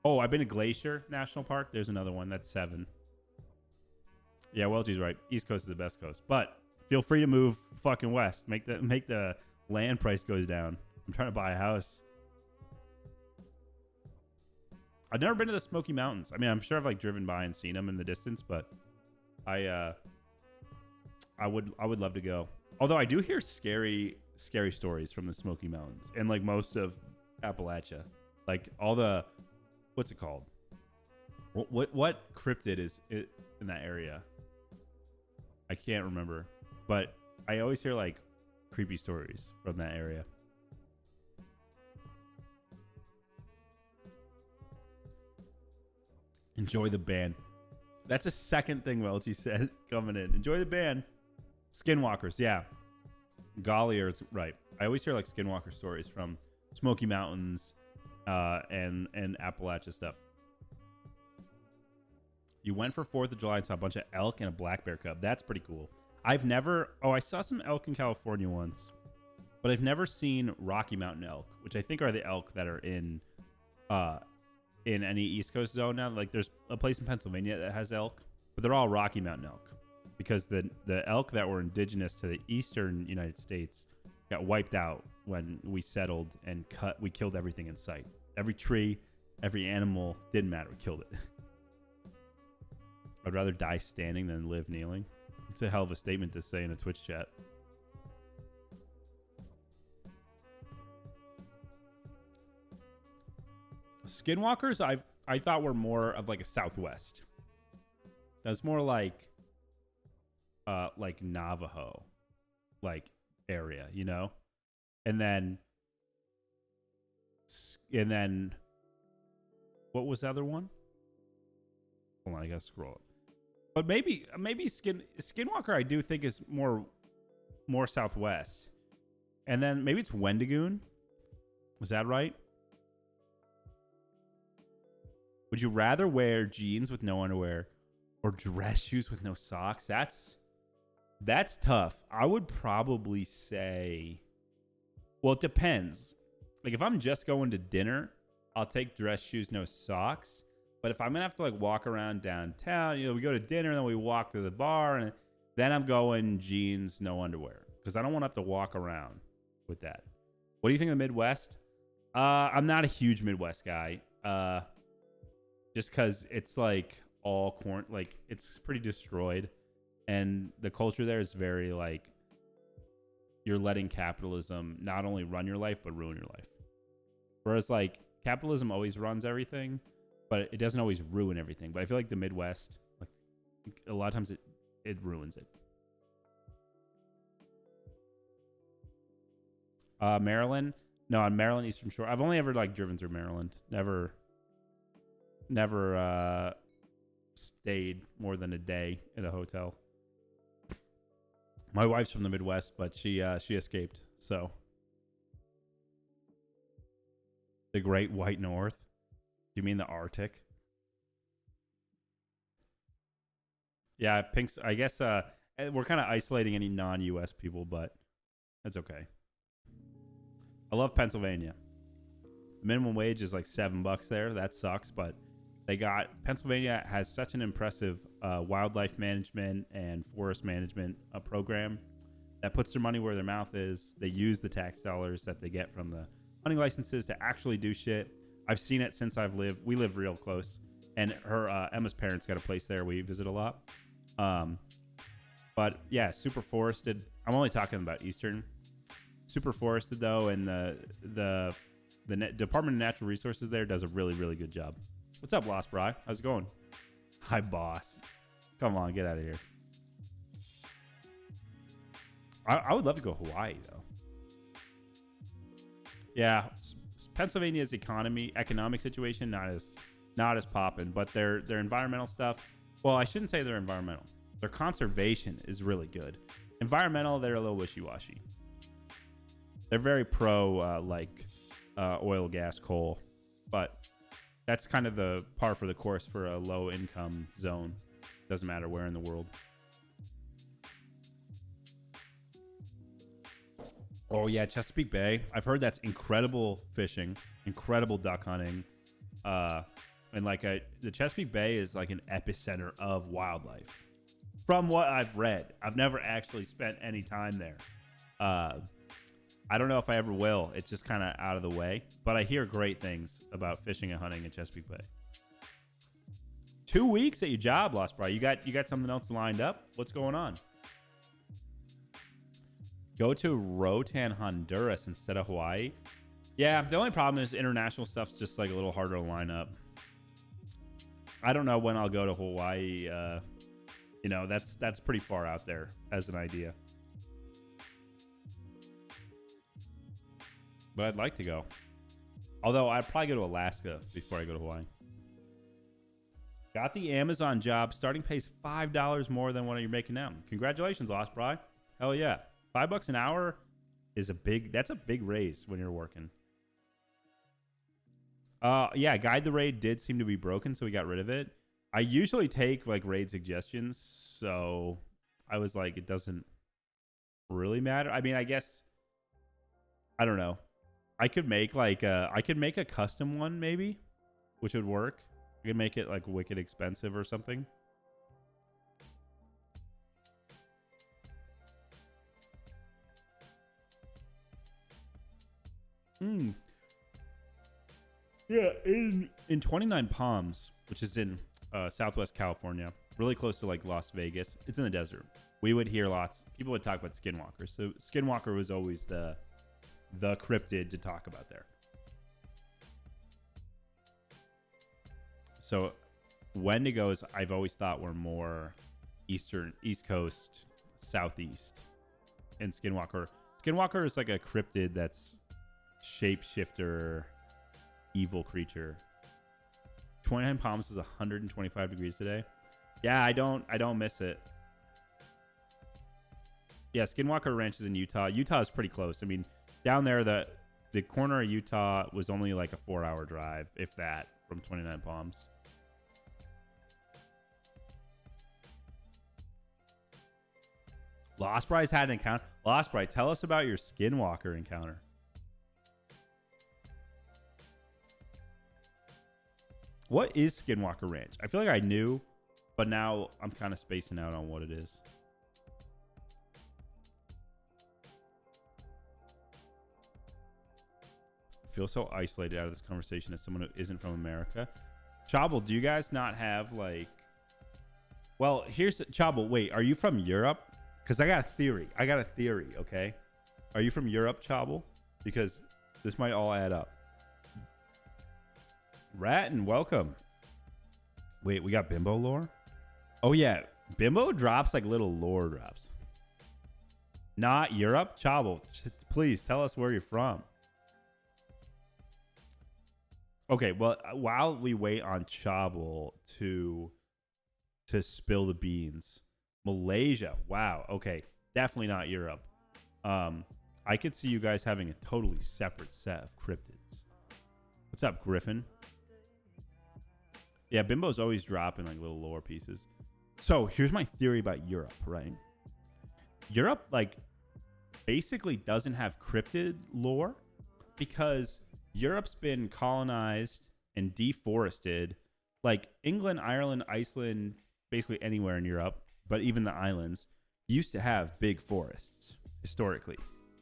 Speaker 2: Oh, I've been to Glacier National Park. There's another one. That's 7. Yeah, Welchie's right. East Coast is the best coast. But feel free to move fucking west. Make the land price goes down. I'm trying to buy a house. I've never been to the Smoky Mountains. I mean, I'm sure I've like driven by and seen them in the distance, but I would love to go. Although I do hear scary stories from the Smoky Mountains and like most of Appalachia. Like all the, what's it called? What cryptid is it in that area? I can't remember, but I always hear like creepy stories from that area. Enjoy the band. That's a second thing Welchie said coming in. Enjoy the band. Skinwalkers, yeah. Gollier's right. I always hear like Skinwalker stories from Smoky Mountains and Appalachia stuff. You went for 4th of July and saw a bunch of elk and a black bear cub. That's pretty cool. I saw some elk in California once, but I've never seen Rocky Mountain elk, which I think are the elk that are in any East Coast zone now. Like there's a place in Pennsylvania that has elk, but they're all Rocky Mountain elk because the elk that were indigenous to the eastern United States got wiped out when we settled and we killed everything in sight. Every tree, every animal, didn't matter. We killed it. I'd rather die standing than live kneeling. It's a hell of a statement to say in a Twitch chat. Skinwalkers, I thought were more of like a Southwest. That's more like Navajo, like area, you know. And then what was the other one? Hold on, I gotta scroll it. But maybe Skinwalker I do think is more Southwest. And then maybe it's Wendigoon. Was that right? Would you rather wear jeans with no underwear or dress shoes with no socks? That's tough. I would probably say, well, it depends. Like if I'm just going to dinner, I'll take dress shoes, no socks. But if I'm gonna have to like walk around downtown, you know, we go to dinner and then we walk to the bar, and then I'm going jeans, no underwear, because I don't want to have to walk around with that. What do you think of the Midwest? I'm not a huge Midwest guy. Just because it's like all corn, like it's pretty destroyed, and the culture there is very like you're letting capitalism not only run your life but ruin your life. Whereas like capitalism always runs everything, but it doesn't always ruin everything. But I feel like the Midwest, like a lot of times it ruins it. Maryland? No, on Maryland Eastern Shore. I've only ever like driven through Maryland. Never stayed more than a day in a hotel. My wife's from the Midwest, but she escaped. So the Great White North. Do you mean the Arctic? Yeah, Pink's. I guess we're kind of isolating any non-U.S. people, but that's okay. I love Pennsylvania. The minimum wage is like $7 there. That sucks, but Pennsylvania has such an impressive wildlife management and forest management program that puts their money where their mouth is. They use the tax dollars that they get from the hunting licenses to actually do shit. I've seen it since we live real close, and Emma's parents got a place there. We visit a lot. But yeah, super forested. I'm only talking about Eastern. Super forested though, and the Department of Natural Resources there does a really, really good job. What's up, Lost Bri? How's it going? Hi, boss. Come on, get out of here. I would love to go Hawaii though. Yeah, Pennsylvania's economic situation not as poppin', but their environmental stuff. Well, I shouldn't say they're environmental. Their conservation is really good. Environmental, they're a little wishy-washy. They're very pro oil, gas, coal, but that's kind of the par for the course for a low-income zone. Doesn't matter where in the world. Oh yeah, Chesapeake Bay. I've heard that's incredible fishing, incredible duck hunting, and the Chesapeake Bay is like an epicenter of wildlife. From what I've read, I've never actually spent any time there. I don't know if I ever will. It's just kind of out of the way, but I hear great things about fishing and hunting in Chesapeake Bay. 2 weeks at your job, Lost Bri. You got something else lined up? What's going on? Go to Roatan, Honduras instead of Hawaii. Yeah, the only problem is international stuff's just like a little harder to line up. I don't know when I'll go to Hawaii. That's pretty far out there as an idea. But I'd like to go. Although I'd probably go to Alaska before I go to Hawaii. Got the Amazon job. Starting pays $5 more than what you're making now. Congratulations, Lost Bri. Hell yeah. $5 an hour is that's a big raise when you're working. Yeah, Guide the Raid did seem to be broken, so we got rid of it. I usually take like raid suggestions, so I was like, it doesn't really matter. I mean, I guess I don't know. I could make a custom one maybe, which would work. I could make it like wicked expensive or something. Yeah, in 29 Palms, which is in Southwest California, really close to like Las Vegas. It's in the desert. We would hear people would talk about skinwalkers. So Skinwalker was always the cryptid to talk about there. So Wendigos, I've always thought were more East Coast, Southeast, and Skinwalker is like a cryptid that's shapeshifter, evil creature. 29 Palms is 125 degrees today. Yeah, I don't miss it. Yeah, Skinwalker Ranch is in Utah. Utah is pretty close. I mean, down there, the corner of Utah was only like a 4-hour drive, if that, from 29 Palms. Lost Bri's had an encounter. Lost Bri, tell us about your Skinwalker encounter. What is Skinwalker Ranch? I feel like I knew, but now I'm kind of spacing out on what it is. I feel so isolated out of this conversation as someone who isn't from America. Chobble, do you guys not have like... Well, here's... Chobble, wait, are you from Europe? Because I got a theory, okay? Are you from Europe, Chobble? Because this might all add up. Ratton, welcome. Wait, we got Bimbo lore? Oh, yeah. Bimbo drops like little lore drops. Not Europe? Chobble, please tell us where you're from. Okay, well, while we wait on Chobble to spill the beans, Malaysia. Wow. Okay, definitely not Europe. I could see you guys having a totally separate set of cryptids. What's up, Griffin? Yeah, Bimbo's always dropping like little lore pieces. So here's my theory about Europe, right? Europe, like, basically doesn't have cryptid lore because Europe's been colonized and deforested. Like England, Ireland, Iceland, basically anywhere in Europe, but even the islands, used to have big forests historically.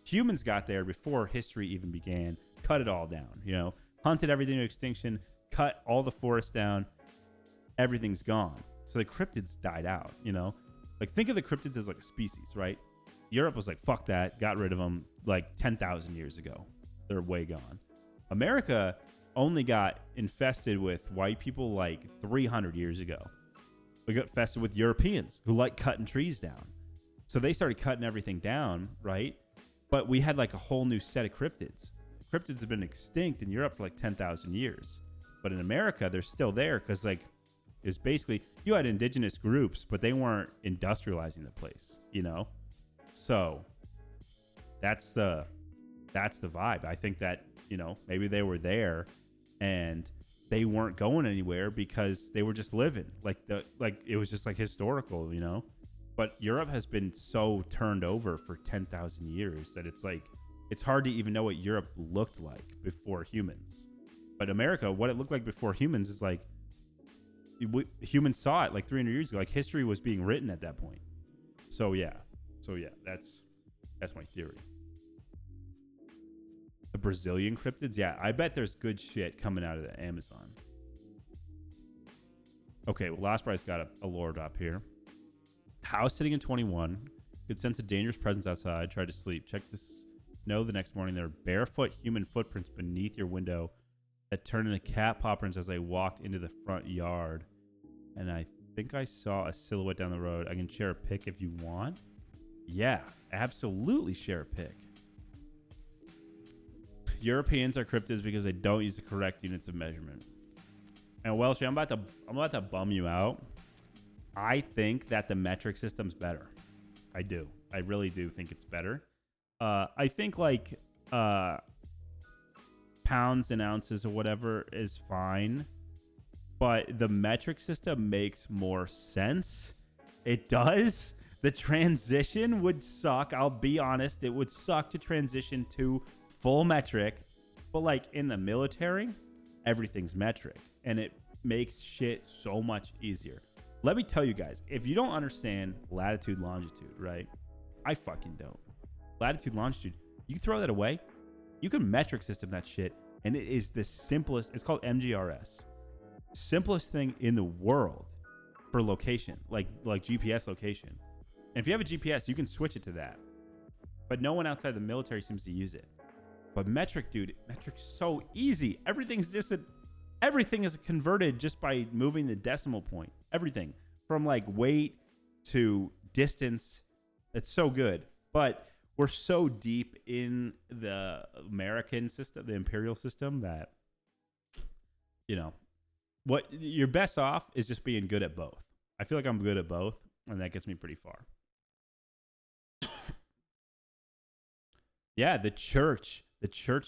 Speaker 2: Humans got there before history even began, cut it all down, you know, hunted everything to extinction, cut all the forests down, everything's gone. So the cryptids died out, you know? Like, think of the cryptids as like a species, right? Europe was like, fuck that, got rid of them like 10,000 years ago. They're way gone. America only got infested with white people like 300 years ago. We got infested with Europeans who like cutting trees down. So they started cutting everything down, right? But we had like a whole new set of cryptids. Cryptids have been extinct in Europe for like 10,000 years. But in America, they're still there because like it's basically, you had indigenous groups, but they weren't industrializing the place, you know? So that's the vibe. I think that, you know, maybe they were there and they weren't going anywhere because they were just living like it was just like historical, you know? But Europe has been so turned over for 10,000 years that it's like, it's hard to even know what Europe looked like before humans. But America, what it looked like before humans is like, humans saw it like 300 years ago. Like history was being written at that point. So yeah, that's my theory. The Brazilian cryptids, yeah, I bet there's good shit coming out of the Amazon. Okay, well, Lost Bryce got a lore drop here. House sitting in 21. Could sense a dangerous presence outside. Tried to sleep. Check this. No, the next morning there were barefoot human footprints beneath your window that turned into cat paw prints as I walked into the front yard. And I think I saw a silhouette down the road. I can share a pic if you want. Yeah, absolutely share a pic. Europeans are cryptids because they don't use the correct units of measurement. And Welsh, I'm about to bum you out. I think that the metric system's better. I do. I really do think it's better. I think like pounds and ounces or whatever is fine, but the metric system makes more sense. It does. The transition would suck. I'll be honest. It would suck to transition to full metric, but like in the military, everything's metric and it makes shit so much easier. Let me tell you guys, if you don't understand latitude, longitude, right? I fucking don't. Latitude, longitude, you throw that away, you can metric system that shit, and it is the simplest. It's called MGRS. Simplest thing in the world for location, like GPS location. And if you have a GPS, you can switch it to that. But no one outside the military seems to use it. But metric, dude, metric's so easy. Everything is converted just by moving the decimal point. Everything from like weight to distance. It's so good. But we're so deep in the American system, the imperial system, that, you know, what you're best off is just being good at both. I feel like I'm good at both, and that gets me pretty far. Yeah, the church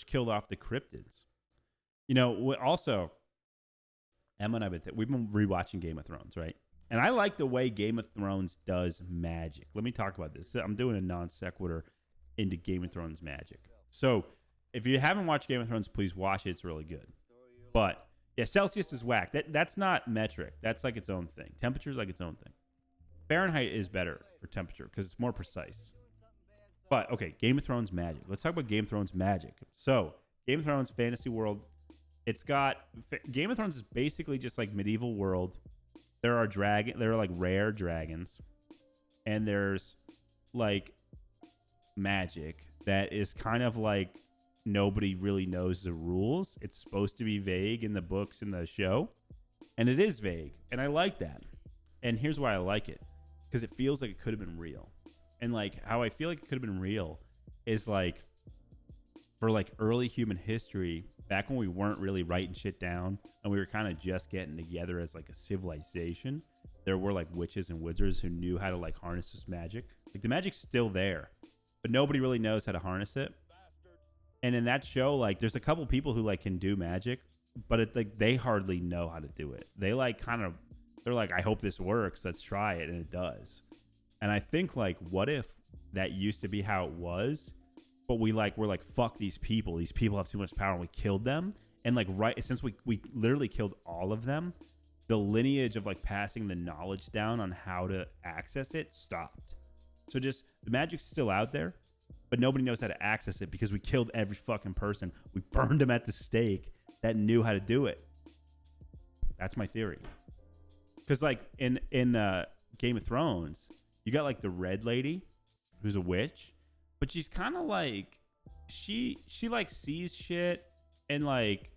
Speaker 2: killed off the cryptids. You know, also, Emma and we've been rewatching Game of Thrones, right? And I like the way Game of Thrones does magic. Let me talk about this. I'm doing a non sequitur into Game of Thrones magic. So if you haven't watched Game of Thrones, please watch it. It's really good. But yeah, Celsius is whack. That's not metric. That's like its own thing. Temperature is like its own thing. Fahrenheit is better for temperature because it's more precise. But okay, Game of Thrones magic. Let's talk about Game of Thrones magic. So Game of Thrones fantasy world. It's got Game of Thrones is basically just like medieval world. There are like rare dragons, and there's like magic, that is kind of like nobody really knows the rules. It's supposed to be vague in the books in the show, and it is vague, and I like that. And here's why I like it, because it feels like it could have been real. And like how I feel like it could have been real is like for like early human history, back when we weren't really writing shit down and we were kind of just getting together as like a civilization, there were like witches and wizards who knew how to like harness this magic. Like the magic's still there, but nobody really knows how to harness it. And in that show, like there's a couple people who like can do magic, but it like they hardly know how to do it. They like kind of, they're like, I hope this works. Let's try it. And it does. And I think like, what if that used to be how it was, but we're like, fuck these people. These people have too much power and we killed them. And like, right, since we literally killed all of them, the lineage of like passing the knowledge down on how to access it stopped. So just the magic's still out there, but nobody knows how to access it because we killed every fucking person. We burned them at the stake that knew how to do it. That's my theory. Because like in Game of Thrones, you got like the Red Lady, who's a witch, but she's kind of like she like sees shit and like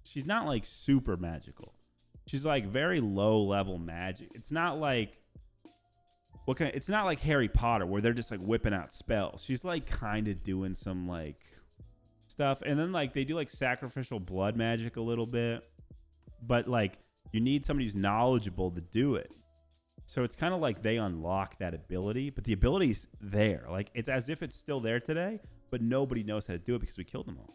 Speaker 2: she's not like super magical. She's like very low level magic. It's not like it's not like Harry Potter where they're just like whipping out spells. She's like kind of doing some like stuff, and then like they do like sacrificial blood magic a little bit, but like you need somebody who's knowledgeable to do it. So it's kind of like they unlock that ability, but the ability's there. Like it's as if it's still there today, but nobody knows how to do it because we killed them all.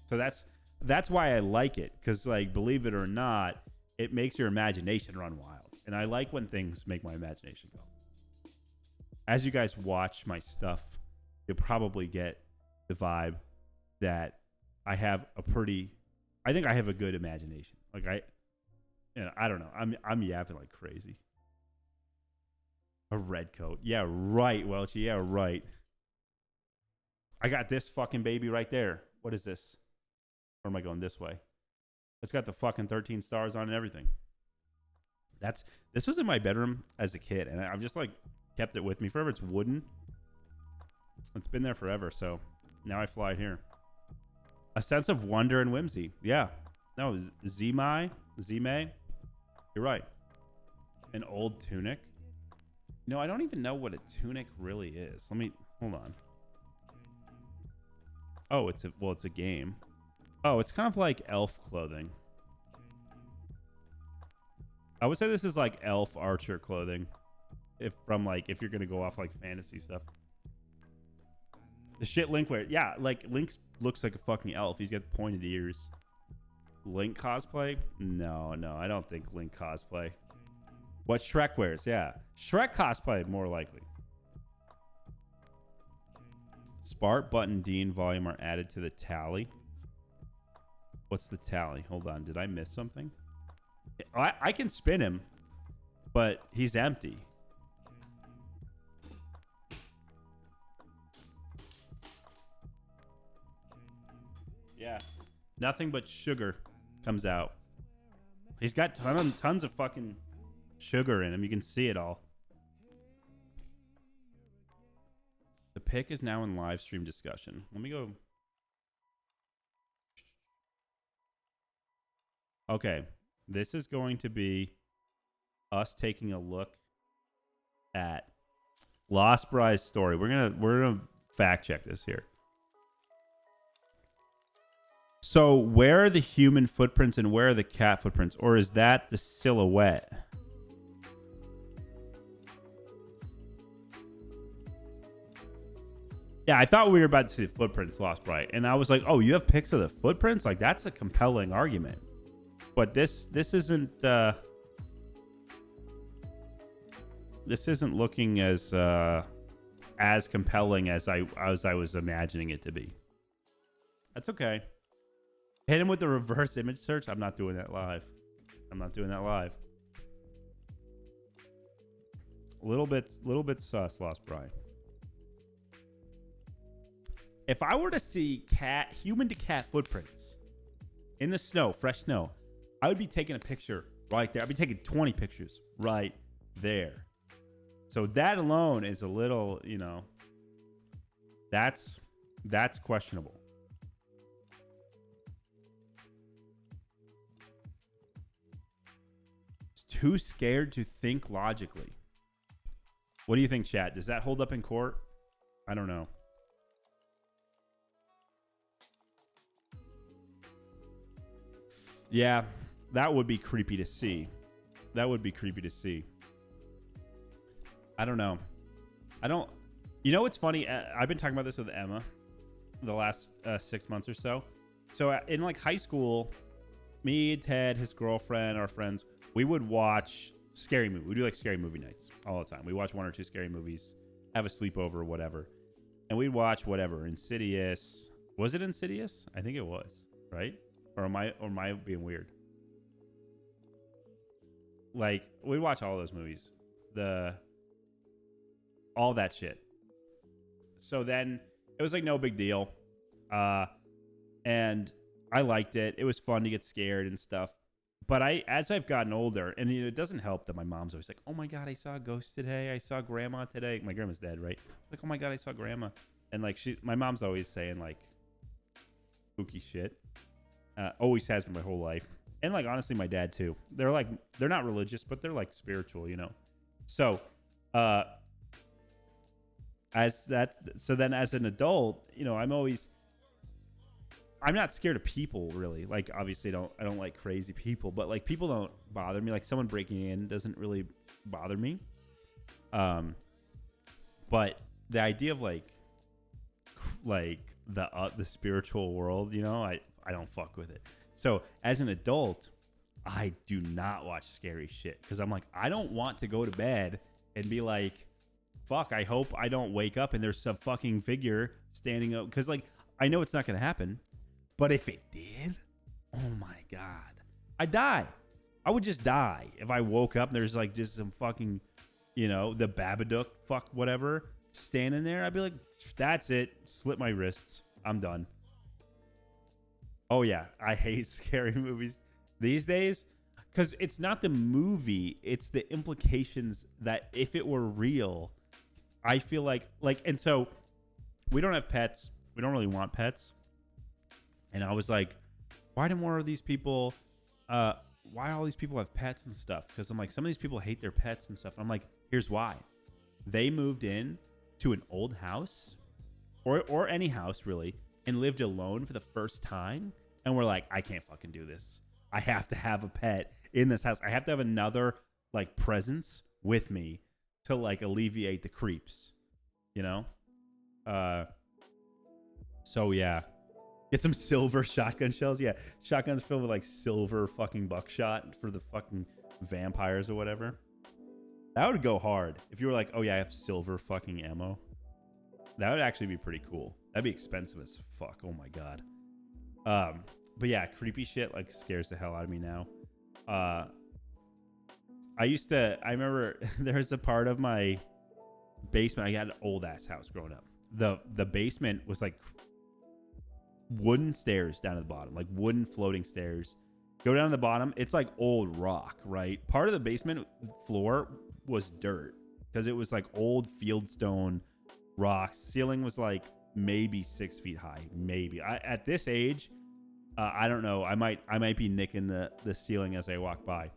Speaker 2: So that's why I like it, because like believe it or not, it makes your imagination run wild. And I like when things make my imagination go. As you guys watch my stuff, you'll probably get the vibe that I think I have a good imagination. Like I don't know. I'm yapping like crazy. A red coat. Yeah, right, Welchie. Yeah, right. I got this fucking baby right there. What is this? Or am I going this way? It's got the fucking 13 stars on and everything. This was in my bedroom as a kid, and I've just like kept it with me forever. It's wooden. It's been there forever, so now I fly here. A sense of wonder and whimsy. Yeah. No, Zime. You're right. An old tunic. No, I don't even know what a tunic really is. Hold on. Oh, it's a game. Oh, it's kind of like elf clothing. I would say this is like elf archer clothing. If you're gonna go off like fantasy stuff. The shit Link wears. Yeah, like Link looks like a fucking elf. He's got pointed ears. Link cosplay? No, I don't think Link cosplay. What Shrek wears, yeah. Shrek cosplay, more likely. Spart, Button, Dean, Volume are added to the tally. What's the tally? Hold on, did I miss something? I can spin him, but he's empty. Yeah. Nothing but sugar comes out. He's got tons of fucking sugar in him. You can see it all. The pick is now in live stream discussion. Let me go. Okay. This is going to be us taking a look at Lost Bride's story. We're gonna fact check this here. So where are the human footprints and where are the cat footprints? Or is that the silhouette? Yeah, I thought we were about to see the footprints, Lost Bride. And I was like, oh, you have pics of the footprints? Like, that's a compelling argument. But this isn't looking as compelling as I was imagining it to be. That's okay. Hit him with the reverse image search. I'm not doing that live. Little bit sus, Lost Bride. If I were to see human to cat footprints in the snow, fresh snow, I would be taking a picture right there. I'd be taking 20 pictures right there. So that alone is a little, That's questionable. It's too scared to think logically. What do you think, chat? Does that hold up in court? I don't know. Yeah, that would be creepy to see. That would be creepy to see. I don't know. You know what's funny? I've been talking about this with Emma the last 6 months or so. So in like high school, me, Ted, his girlfriend, our friends, we would watch scary movies. We do like scary movie nights all the time. We watch 1 or 2 scary movies, have a sleepover or whatever. And we'd watch whatever. Insidious. Was it Insidious? I think it was, right? Or am I being weird? Like, we'd watch all those movies. All that shit. So then it was like no big deal. And I liked it. It was fun to get scared and stuff. But as I've gotten older, and it doesn't help that my mom's always like, oh my God, I saw a ghost today. I saw grandma today. My grandma's dead, right? Like, oh my God, I saw grandma. And like my mom's always saying like spooky shit. Always has been my whole life. And like, honestly, my dad too. They're not religious, but they're like spiritual, you know? So, so then as an adult, you know, I'm not scared of people really. Like, obviously I don't like crazy people, but like people don't bother me. Like someone breaking in doesn't really bother me. But the idea of like the spiritual world, you know, I don't fuck with it. So as an adult, I do not watch scary shit because I'm like, I don't want to go to bed and be like, fuck, I hope I don't wake up and there's some fucking figure standing up. Because like, I know it's not going to happen. But if it did, oh my God, I'd die. I would just die if I woke up and there's like just some fucking, you know, the Babadook, fuck whatever, standing there. I'd be like, that's it. Slit my wrists. I'm done. Oh yeah, I hate scary movies these days because it's not the movie, it's the implications that if it were real, I feel like, and so we don't have pets. We don't really want pets. And I was like, why do more of these people, why all these people have pets and stuff? Because I'm like, some of these people hate their pets and stuff. And I'm like, here's why. They moved in to an old house or any house really and lived alone for the first time. And we're like, I can't fucking do this. I have to have a pet in this house. I have to have another like presence with me to like alleviate the creeps, you know? So yeah. Get some silver shotgun shells. Yeah, shotguns filled with like silver fucking buckshot for the fucking vampires or whatever. That would go hard if you were like, oh yeah, I have silver fucking ammo. That would actually be pretty cool. That'd be expensive as fuck. Oh my God. But yeah, creepy shit like scares the hell out of me now. I remember there's a part of my basement. I had an old ass house growing up. The basement was like wooden stairs down to the bottom, like wooden floating stairs. Go down to the bottom. It's like old rock, right? Part of the basement floor was dirt because it was like old fieldstone rocks. Ceiling was like maybe 6 feet high. Maybe at this age, I don't know. I might be nicking the ceiling as I walk by.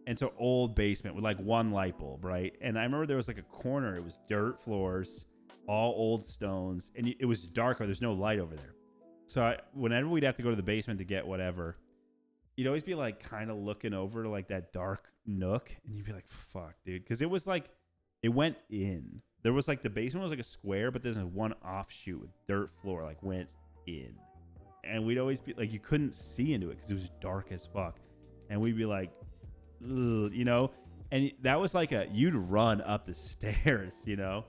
Speaker 2: And so old basement with like one light bulb, right? And I remember there was like a corner. It was dirt floors, all old stones, and it was dark. Or there's no light over there. So whenever we'd have to go to the basement to get whatever, you'd always be like kind of looking over to like that dark nook, and you'd be like, "Fuck, dude," because it was like it went in. There was like the basement was like a square, but there's a one offshoot with dirt floor, like went in, and we'd always be like, you couldn't see into it because it was dark as fuck, and we'd be like, ugh, you know, and that was like you'd run up the stairs, you know.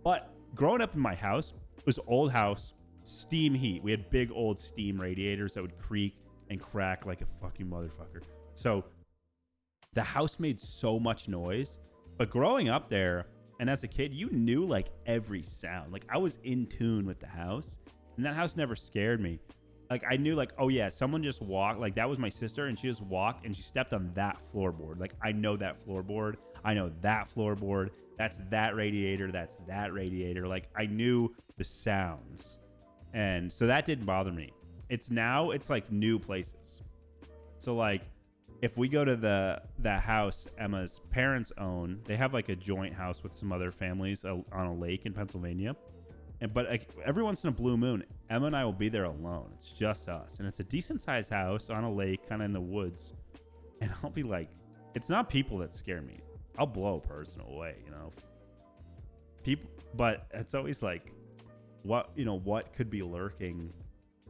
Speaker 2: But growing up in my house, it was an old house. Steam heat. We had big old steam radiators that would creak and crack like a fucking motherfucker. So the house made so much noise. But growing up there and as a kid, you knew like every sound. Like I was in tune with the house, and that house never scared me. Like I knew like, oh yeah, someone just walked. Like that was my sister, and she just walked and she stepped on that floorboard. Like I know that floorboard. I know that floorboard. That's that radiator. That's that radiator. Like I knew the sounds. And so that didn't bother me. It's like new places. So like if we go to the house Emma's parents own, they have like a joint house with some other families on a lake in Pennsylvania. But like every once in a blue moon, Emma and I will be there alone. It's just us. And it's a decent sized house on a lake, kind of in the woods. And I'll be like, it's not people that scare me. I'll blow a person away, you know. People, but it's always like, what could be lurking,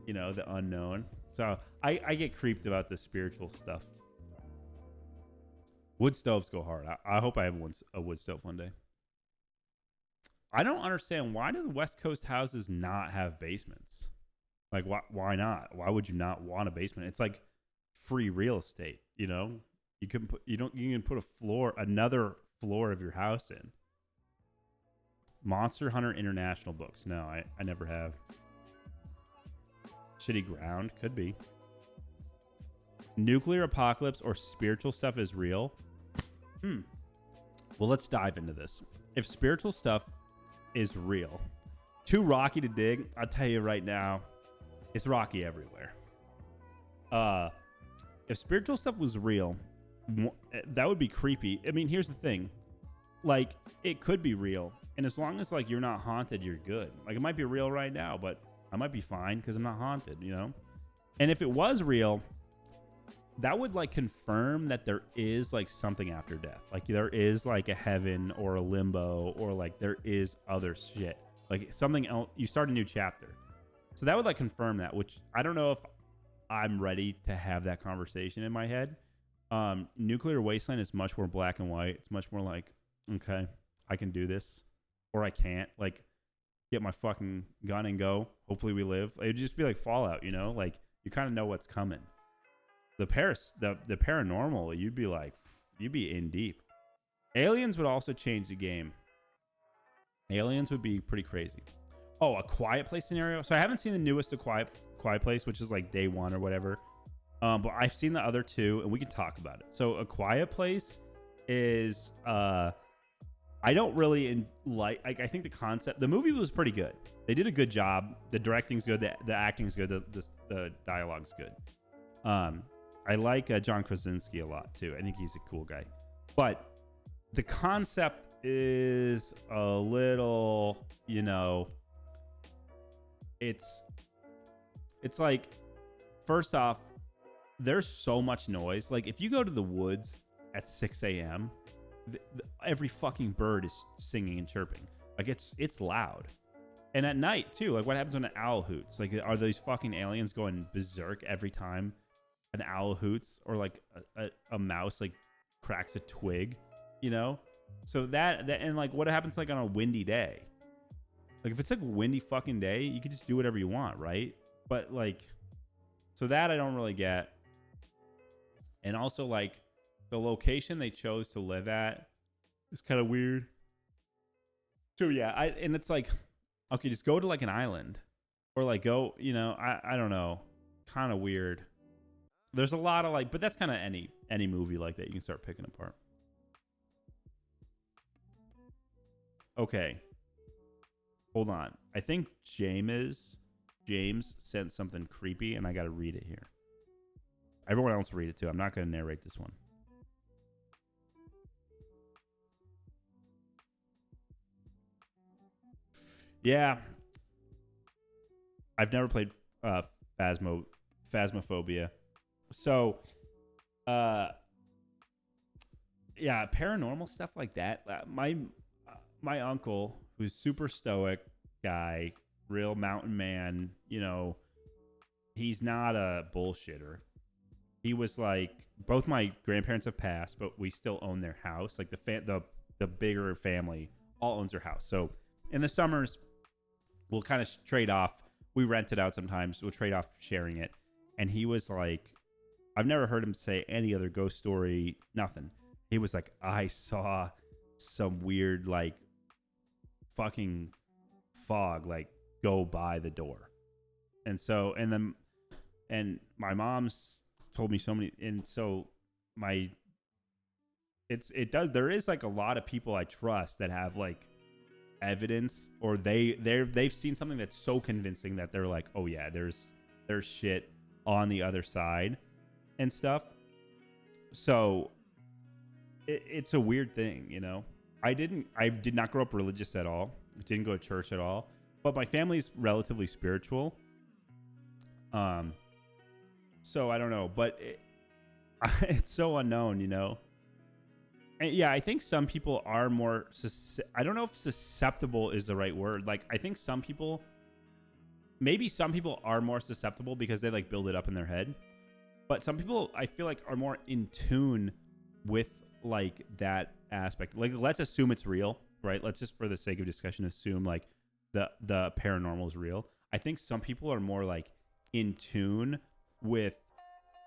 Speaker 2: you know, the unknown. So I get creeped about the spiritual stuff. Wood stoves go hard. I hope I have a wood stove one day. I don't understand, why do the West Coast houses not have basements? Like, why not? Why would you not want a basement? It's like free real estate, you know? You can put another floor of your house in. Monster Hunter International books. No, I never have. Shitty ground. Could be. Nuclear apocalypse or spiritual stuff is real. Well, let's dive into this. If spiritual stuff is real, too rocky to dig, I'll tell you right now, it's rocky everywhere. If spiritual stuff was real, that would be creepy. I mean, here's the thing. Like, it could be real. And as long as, like, you're not haunted, you're good. Like, it might be real right now, but I might be fine because I'm not haunted, you know? And if it was real, that would, like, confirm that there is, like, something after death. Like, there is, like, a heaven or a limbo, or, like, there is other shit. Like, something else. You start a new chapter. So that would, like, confirm that, which I don't know if I'm ready to have that conversation in my head. Nuclear Wasteland is much more black and white. It's much more like, okay, I can do this, or I can't. Like, get my fucking gun and go. Hopefully we live. It'd just be like Fallout, you know? Like, you kind of know what's coming. The paranormal, you'd be in deep. Aliens would also change the game. Aliens would be pretty crazy. Oh, a Quiet Place scenario. So I haven't seen the newest Quiet Place, which is like day 1 or whatever. But I've seen the other 2, and we can talk about it. So A Quiet Place is I don't really like. I think the concept. The movie was pretty good. They did a good job. The directing's good. The acting's good. The dialogue's good. I like John Krasinski a lot too. I think he's a cool guy. But the concept is a little, you know. It's like, first off, there's so much noise. Like, if you go to the woods at 6 a.m., every fucking bird is singing and chirping. Like, it's loud. And at night too, like, what happens when an owl hoots? Like, are those fucking aliens going berserk every time an owl hoots, or like a mouse like cracks a twig, you know? So that and like, what happens like on a windy day? Like, if it's like a windy fucking day, you can just do whatever you want, right? But like, so that I don't really get. And also, like, the location they chose to live at is kind of weird. So yeah, and it's like, okay, just go to like an island, or like go, you know, I don't know, kind of weird. There's a lot of like, but that's kind of any movie like that you can start picking apart. Okay, hold on. I think James sent something creepy, and I got to read it here. Everyone else read it too. I'm not going to narrate this one. Yeah. I've never played Phasmophobia. So, yeah, paranormal stuff like that. My uncle, who's super stoic guy, real mountain man, you know, he's not a bullshitter. He was like, both my grandparents have passed, but we still own their house. Like, the bigger family all owns their house. So in the summers, we'll kind of trade off. We rent it out sometimes. We'll trade off sharing it. And he was like, I've never heard him say any other ghost story, nothing. He was like, I saw some weird, like, fucking fog, like, go by the door. And so, and my mom's told me so many, and so my it does. There is like a lot of people I trust that have like evidence, or they've seen something that's so convincing that they're like, oh yeah, there's shit on the other side and stuff. So it's a weird thing, you know. I did not grow up religious at all. Didn't go to church at all, but my family's relatively spiritual. So I don't know, but it's so unknown, you know. And yeah, I think some people are more, I don't know if susceptible is the right word. Like, I think maybe some people are more susceptible because they like build it up in their head. But some people, I feel like, are more in tune with like that aspect. Like, let's assume it's real, right? Let's just, for the sake of discussion, assume like the paranormal is real. I think some people are more like in tune with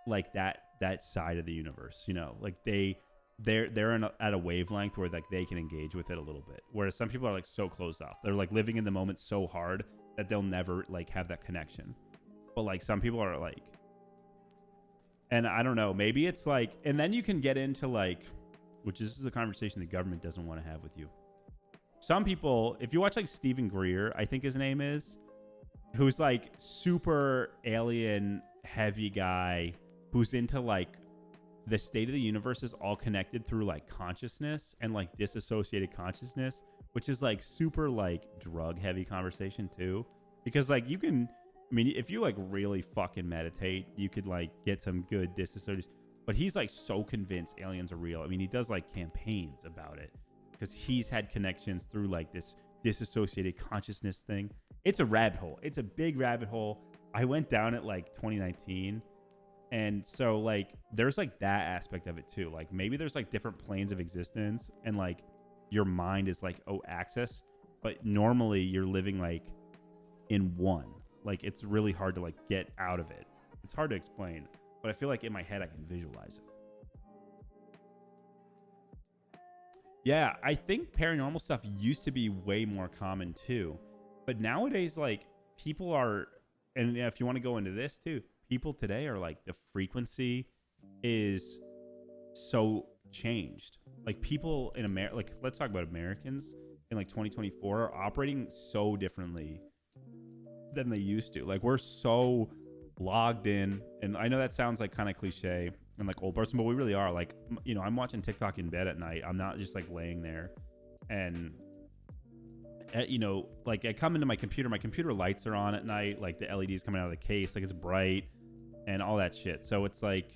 Speaker 2: like that side of the universe, you know, like they're at a wavelength where like they can engage with it a little bit, whereas some people are like so closed off. They're like living in the moment so hard that they'll never like have that connection. But like some people are like, and I don't know, maybe it's like, and then you can get into like, which is the conversation the government doesn't want to have with you. Some people, if you watch like Stephen Greer, I think his name is, who's like super alien heavy guy, who's into like the state of the universe is all connected through like consciousness and like disassociated consciousness, which is like super like drug heavy conversation too. Because like you can, I mean, if you like really fucking meditate, you could like get some good disassociation. But he's like so convinced aliens are real. I mean, he does like campaigns about it because he's had connections through like this disassociated consciousness thing. It's a rabbit hole. It's a big rabbit hole. I went down it like 2019. And so like there's like that aspect of it too. Like maybe there's like different planes of existence and like your mind is like, oh, access. But normally you're living like in one. Like it's really hard to like get out of it. It's hard to explain. But I feel like in my head I can visualize it. Yeah, I think paranormal stuff used to be way more common too. But nowadays, like people are, and if you want to go into this too, people today are like, the frequency is so changed. Like people in America, like let's talk about Americans in like 2024 are operating so differently than they used to. Like we're so logged in, and I know that sounds like kind of cliche and like old person, but we really are. Like, you know, I'm watching TikTok in bed at night. I'm not just like laying there and you know, like I come into my computer lights are on at night, like the LEDs coming out of the case, like it's bright and all that shit. So it's like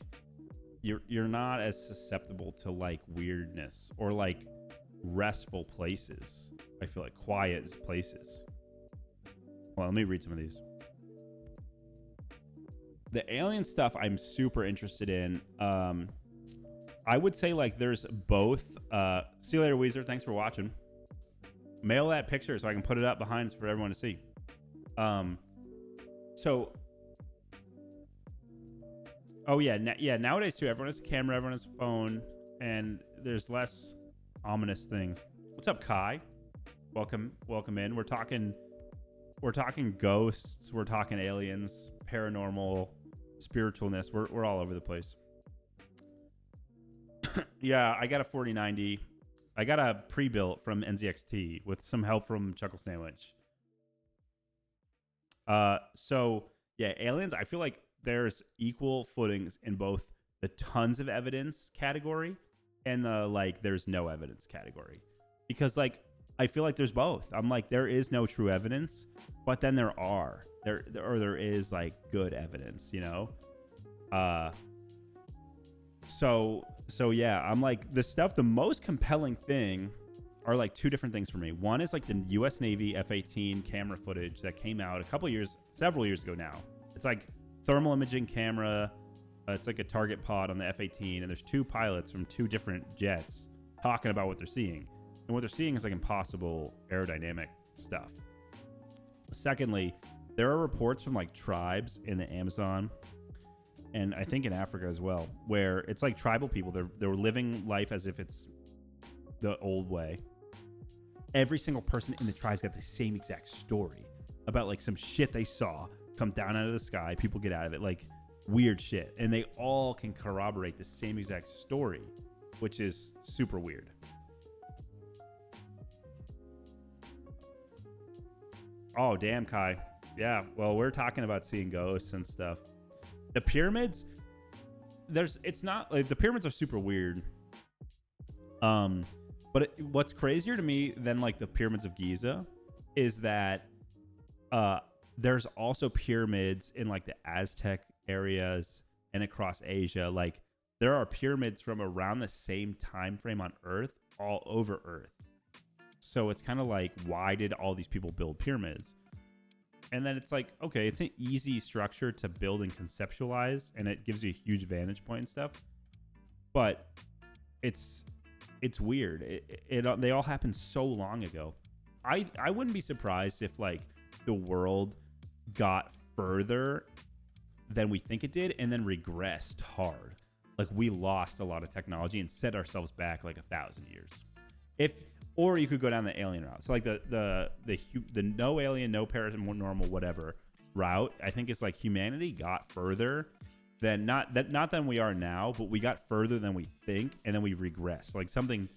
Speaker 2: you're not as susceptible to like weirdness or like restful places. I feel like quiet places. Well, let me read some of these. The alien stuff I'm super interested in. I would say like there's both. See you later, Weezer. Thanks for watching. Mail that picture so I can put it up behind for everyone to see. So, oh yeah, nowadays too, everyone has a camera, everyone has a phone, and there's less ominous things. What's up, Kai? Welcome in. We're talking ghosts, we're talking aliens, paranormal, spiritualness. We're all over the place. Yeah, I got a 4090. I got a pre-built from NZXT with some help from Chuckle Sandwich. So yeah, aliens, I feel like there's equal footings in both the tons of evidence category and the like there's no evidence category. Because like I feel like there's both. I'm like, there is no true evidence, but then there is like good evidence, you know? So yeah, I'm like the most compelling thing are like two different things for me. One is like the US Navy F-18 camera footage that came out several years ago now. It's like thermal imaging camera. It's like a target pod on the F-18, and there's two pilots from two different jets talking about what they're seeing. And what they're seeing is like impossible aerodynamic stuff. Secondly, there are reports from like tribes in the Amazon and I think in Africa as well, where it's like tribal people. They're living life as if it's the old way. Every single person in the tribe's got the same exact story about like some shit they saw come down out of the sky. People get out of it, like weird shit. And they all can corroborate the same exact story. which is super weird. Oh, damn, Kai. Yeah, well, we're talking about seeing ghosts and stuff. The pyramids, it's not like the pyramids are super weird. But what's crazier to me than like the pyramids of Giza is that there's also pyramids in like the Aztec areas and across Asia. Like there are pyramids from around the same time frame on Earth all over Earth. So it's kind of like, why did all these people build pyramids? And then it's like, okay, it's an easy structure to build and conceptualize, and it gives you a huge vantage point and stuff. But it's weird. They all happened so long ago. I wouldn't be surprised if like the world got further than we think it did and then regressed hard. Like we lost a lot of technology and set ourselves back like 1,000 years. Or you could go down the alien route. So like the no alien, no paranormal, whatever route. I think it's like humanity got further than not than we are now, but we got further than we think, and then we regressed. Like something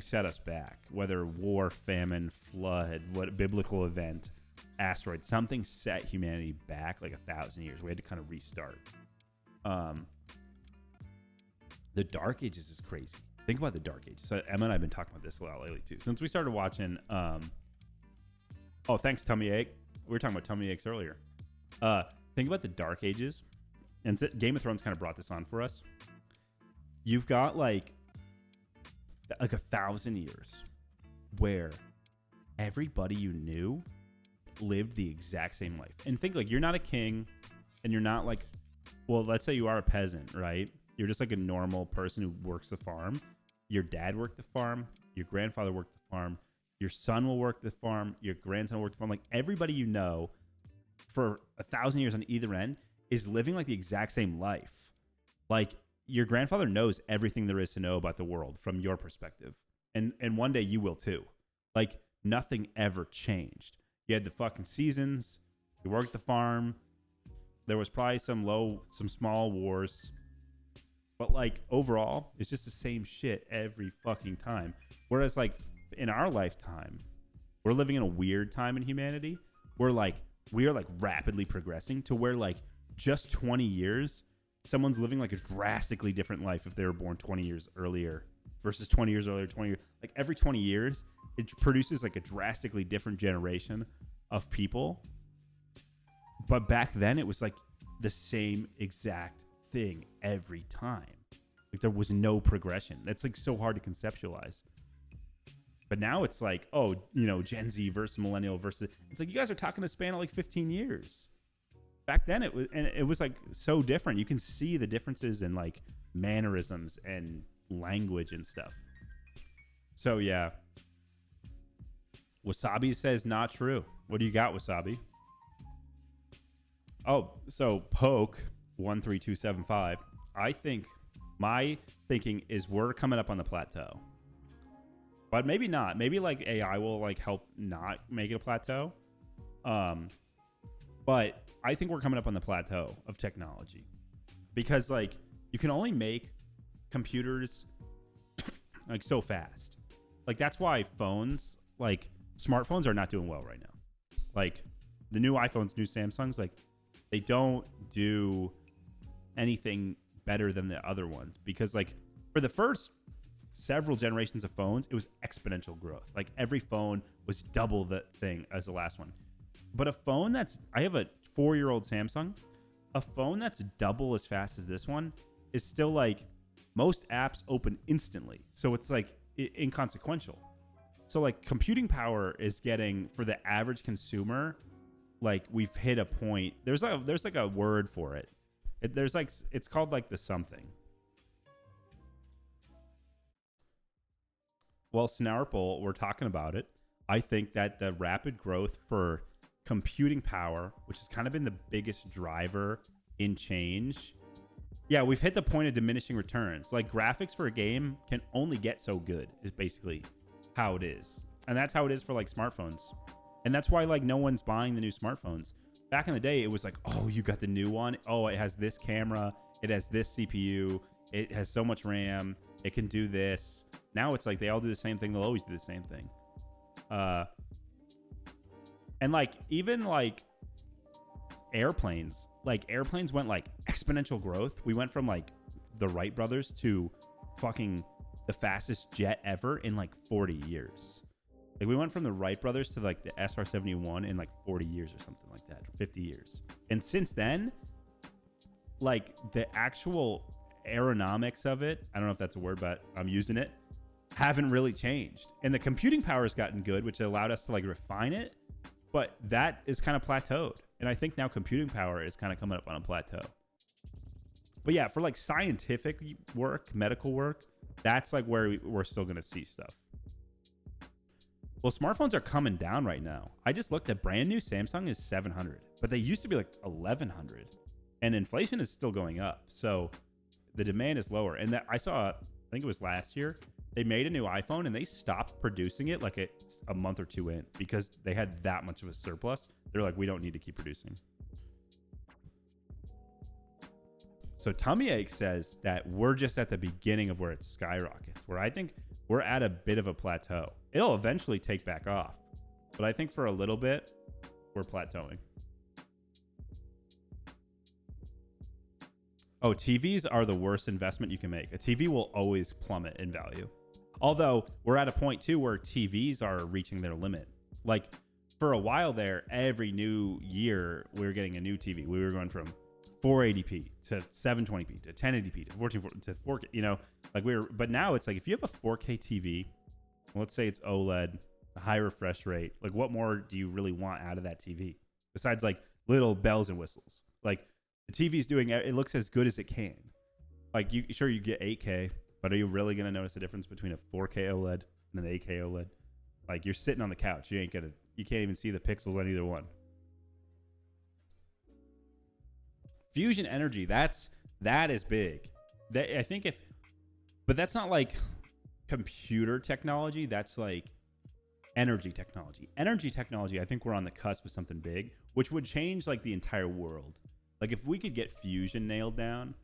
Speaker 2: set us back. Whether war, famine, flood, what biblical event, asteroid, something set humanity back like 1,000 years. We had to kind of restart. The Dark Ages is crazy. Think about the Dark Ages. So Emma and I have been talking about this a lot lately too. Since we started watching, thanks Tummy Ache. We were talking about tummy aches earlier. Think about the Dark Ages, and Game of Thrones kind of brought this on for us. You've got like 1,000 years where everybody you knew lived the exact same life. And think like you're not a king, and you're not like, well, let's say you are a peasant, right? You're just like a normal person who works the farm. Your dad worked the farm. Your grandfather worked the farm. Your son will work the farm. Your grandson will work the farm. Like everybody you know for 1,000 years on either end is living like the exact same life. Like your grandfather knows everything there is to know about the world from your perspective. And one day you will too. Like nothing ever changed. You had the fucking seasons. You worked the farm. There was probably some small wars. But like overall, it's just the same shit every fucking time. Whereas like in our lifetime, we're living in a weird time in humanity. We are like rapidly progressing to where like just 20 years, someone's living like a drastically different life if they were born 20 years earlier versus 20 years earlier, 20 years. Like every 20 years, it produces like a drastically different generation of people. But back then it was like the same exact thing every time. Like there was no progression. That's like so hard to conceptualize. But now it's like, oh, you know, Gen Z versus millennial versus, it's like you guys are talking a span of like 15 years. Back then it was like so different. You can see the differences in like mannerisms and language and stuff. So yeah. Wasabi says not true. What do you got, Wasabi? Oh, so Poke 13275. I think my thinking is we're coming up on the plateau. But maybe not. Maybe like AI will like help not make it a plateau. But I think we're coming up on the plateau of technology. Because like you can only make computers like so fast. Like that's why phones, like smartphones are not doing well right now. Like the new iPhones, new Samsungs, like they don't do anything better than the other ones, because like for the first several generations of phones, it was exponential growth. Like every phone was double the thing as the last one. But a phone I have a 4-year-old Samsung, a phone that's double as fast as this one is still like most apps open instantly. So it's like inconsequential. So like computing power is getting, for the average consumer, like we've hit a point. There's like a word for it. It's called like the something. Well, Snarple, we're talking about it. I think that the rapid growth for computing power, which has kind of been the biggest driver in change. Yeah, we've hit the point of diminishing returns. Like graphics for a game can only get so good is basically how it is. And that's how it is for like smartphones. And that's why like no one's buying the new smartphones. Back in the day, it was like, oh, you got the new one. Oh, it has this camera. It has this CPU. It has so much RAM. It can do this. Now it's like they all do the same thing. They'll always do the same thing. And like even like airplanes went like exponential growth. We went from like the Wright brothers to fucking the fastest jet ever in like 40 years. Like we went from the Wright brothers to like the SR-71 in like 40 years or something like that, 50 years. And since then, like the actual aeronomics of it, I don't know if that's a word, but I'm using it, haven't really changed. And the computing power has gotten good, which allowed us to like refine it, but that is kind of plateaued. And I think now computing power is kind of coming up on a plateau. But yeah, for like scientific work, medical work, that's like where we're still going to see stuff. Well, smartphones are coming down right now. I just looked at brand new Samsung is 700, but they used to be like 1100, and inflation is still going up. So the demand is lower. And that I saw, I think it was last year, they made a new iPhone and they stopped producing it like a month or two in because they had that much of a surplus. They're like, we don't need to keep producing. So Tummy Ache says that we're just at the beginning of where it skyrockets, where I think we're at a bit of a plateau. It'll eventually take back off, but I think for a little bit, we're plateauing. Oh, TVs are the worst investment you can make. A TV will always plummet in value. Although we're at a point too where TVs are reaching their limit. Like for a while there, every new year we were getting a new TV. We were going from 480p to 720p to 1080p to 1440 to 4K, you know, like but now it's like if you have a 4K TV, let's say it's OLED, a high refresh rate, like what more do you really want out of that TV besides like little bells and whistles? Like the TV's doing, it looks as good as it can. Like you get 8K, but are you really going to notice the difference between a 4K OLED and an 8K OLED? Like you're sitting on the couch, you can't even see the pixels on either one. Fusion energy, that is big. I think but that's not like computer technology. That's like energy technology. Energy technology, I think we're on the cusp of something big, which would change like the entire world. Like if we could get fusion nailed down,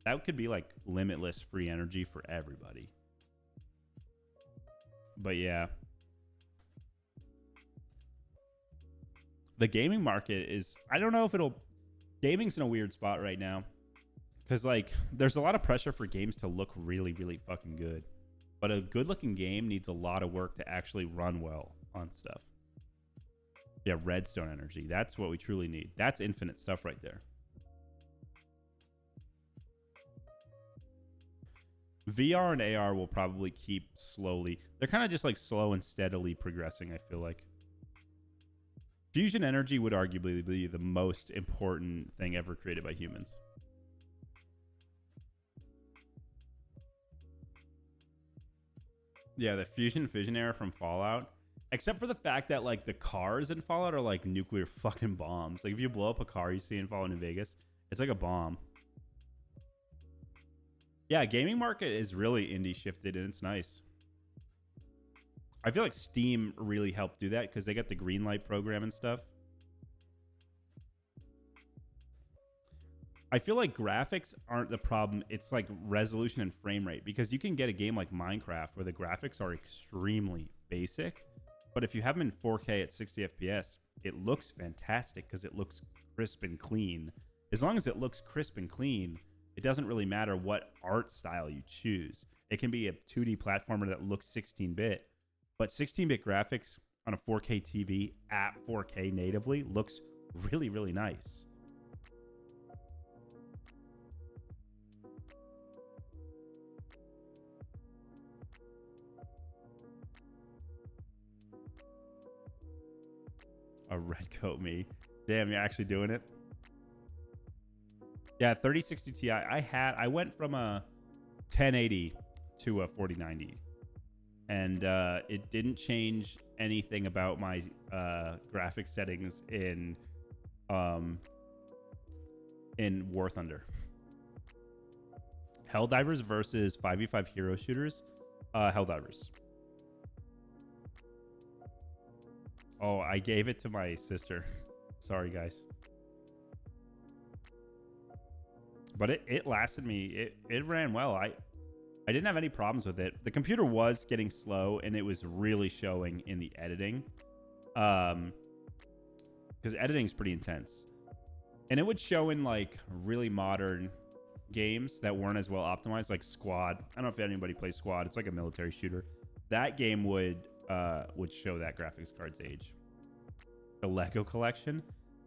Speaker 2: that could be like limitless free energy for everybody. But yeah. The gaming market is, I don't know if gaming's in a weird spot right now. Because like there's a lot of pressure for games to look really, really fucking good. But a good looking game needs a lot of work to actually run well on stuff. Yeah, redstone energy. That's what we truly need. That's infinite stuff right there. VR and AR will probably keep slowly. They're kind of just like slow and steadily progressing, I feel like. Fusion energy would arguably be the most important thing ever created by humans. Yeah, the fission era from Fallout. Except for the fact that like the cars in Fallout are like nuclear fucking bombs. Like if you blow up a car you see in Fallout New Vegas, it's like a bomb. Yeah, gaming market is really indie shifted and it's nice. I feel like Steam really helped do that because they got the Greenlight program and stuff. I feel like graphics aren't the problem. It's like resolution and frame rate, because you can get a game like Minecraft where the graphics are extremely basic, but if you have them in 4K at 60 FPS, it looks fantastic because it looks crisp and clean. As long as it looks crisp and clean, it doesn't really matter what art style you choose. It can be a 2D platformer that looks 16-bit, but 16-bit graphics on a 4K TV at 4K natively looks really, really nice. A red coat me. Damn, you're actually doing it? Yeah, 3060 Ti. I went from a 1080 to a 4090. And it didn't change anything about my graphics settings in War Thunder. Helldivers versus 5v5 hero shooters. Helldivers. Oh, I gave it to my sister. Sorry, guys. But it lasted me. It ran well. I didn't have any problems with it. The computer was getting slow, and it was really showing in the editing. Because editing is pretty intense. And it would show in like really modern games that weren't as well optimized, like Squad. I don't know if anybody plays Squad. It's like a military shooter. That game would show that graphics card's age. The Lego collection.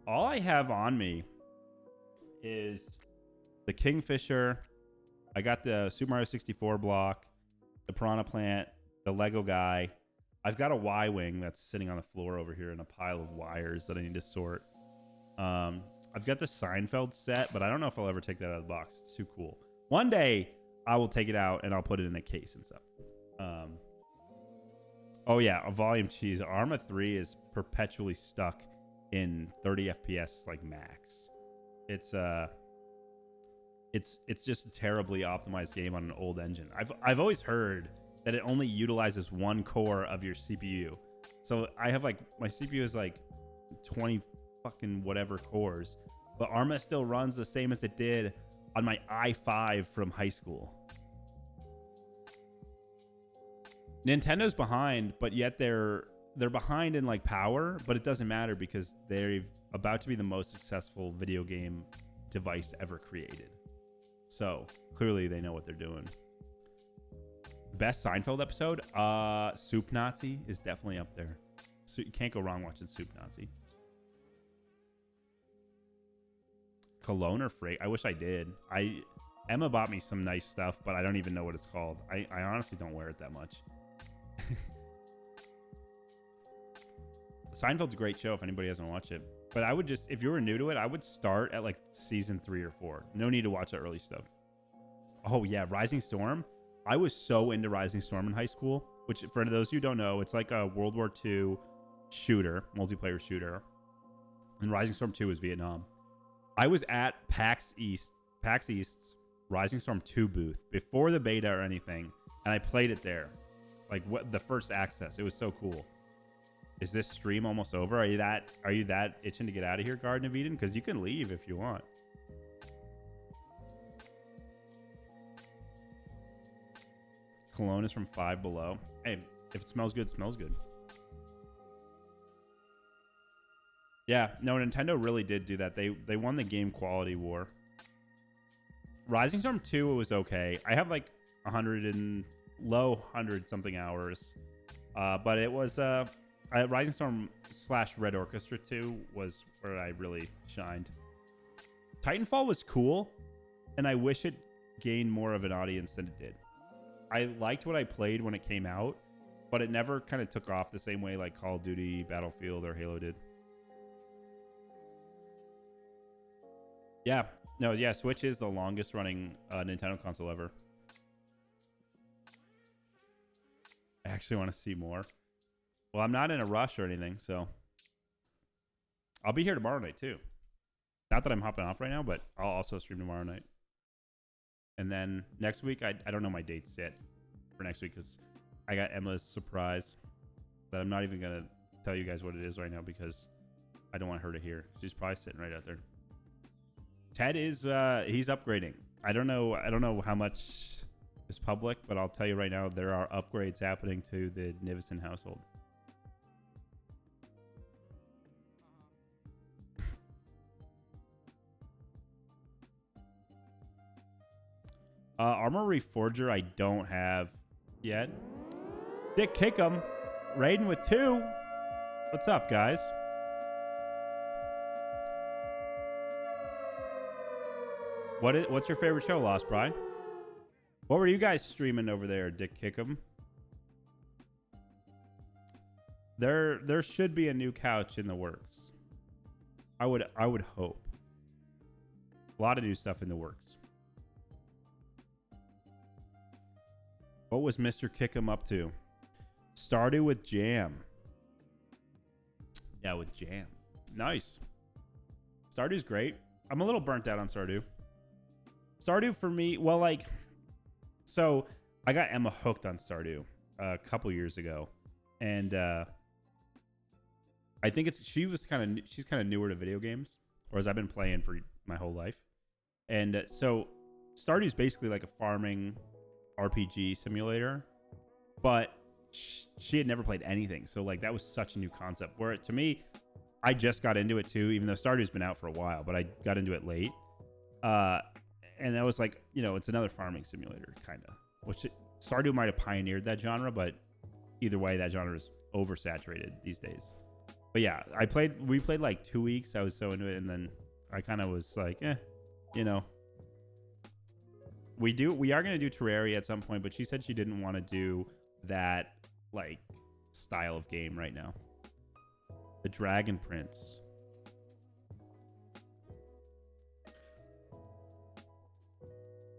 Speaker 2: All I have on me is the Kingfisher. I got the Super Mario 64 block, the Piranha Plant, the Lego guy. I've got a Y-Wing that's sitting on the floor over here in a pile of wires that I need to sort. I've got the Seinfeld set, but I don't know if I'll ever take that out of the box. It's too cool. One day, I will take it out and I'll put it in a case and stuff. Oh yeah, a volume cheese. Arma 3 is perpetually stuck in 30 FPS like max. It's just a terribly optimized game on an old engine. I've always heard that it only utilizes one core of your CPU. So I have like my CPU is like 20 fucking whatever cores, but Arma still runs the same as it did on my i5 from high school. Nintendo's behind, but yet they're behind in like power, but it doesn't matter because they're about to be the most successful video game device ever created. So clearly they know what they're doing. Best Seinfeld episode? Soup Nazi is definitely up there. So you can't go wrong watching Soup Nazi. Cologne or Frake? I wish I did. Emma bought me some nice stuff, but I don't even know what it's called. I honestly don't wear it that much. Seinfeld's a great show if anybody hasn't watched it. But I would just, if you were new to it, I would start at like season 3 or 4. No need to watch the early stuff. Oh yeah, Rising Storm. I was so into Rising Storm in high school, which for those who don't know, it's like a World War II shooter, multiplayer shooter. And Rising Storm 2 is Vietnam. I was at PAX East's Rising Storm 2 booth before the beta or anything, and I played it there. Like what the first access. It was so cool. Is this stream almost over? Are you that itching to get out of here, Garden of Eden? Because you can leave if you want. Cologne is from Five Below. Hey, if it smells good, it smells good. Yeah, no, Nintendo really did do that. They won the game quality war. Rising Storm 2 was okay. I have like 100 something hours. But it was Rising Storm / Red Orchestra 2 was where I really shined. Titanfall was cool, and I wish it gained more of an audience than it did. I liked what I played when it came out, but it never kind of took off the same way like Call of Duty, Battlefield, or Halo did. Yeah. No, yeah, Switch is the longest running Nintendo console ever. I actually want to see more. Well, I'm not in a rush or anything, so I'll be here tomorrow night too. Not that I'm hopping off right now, but I'll also stream tomorrow night. And then next week, I don't know my dates yet for next week because I got Emma's surprise that I'm not even going to tell you guys what it is right now because I don't want her to hear. She's probably sitting right out there. Ted is he's upgrading. I don't know how much is public, but I'll tell you right now there are upgrades happening to the Nivison household. Armory Forger I don't have yet. Dick Kickham, Raiden with 2. What's up, guys? What's your favorite show, Lost Bride? What were you guys streaming over there, Dick Kickham? There should be a new couch in the works. I would hope. A lot of new stuff in the works. What was Mr. Kickham up to? Stardew with Jam. Yeah, with Jam. Nice. Stardew's great. I'm a little burnt out on Stardew. Stardew for me, well, like, so I got Emma hooked on Stardew a couple years ago, and I think she's kind of newer to video games, whereas I've been playing for my whole life, and so Stardew's basically like a farming RPG simulator, but she had never played anything. So like that was such a new concept. Where to me, I just got into it too, even though Stardew's been out for a while, but I got into it late. And I was like, it's another farming simulator kind of, which Stardew might have pioneered that genre, but either way, that genre is oversaturated these days. But yeah, we played like 2 weeks. I was so into it, and then I kind of was like, we are going to do Terraria at some point, but she said she didn't want to do that like style of game right now. The Dragon Prince.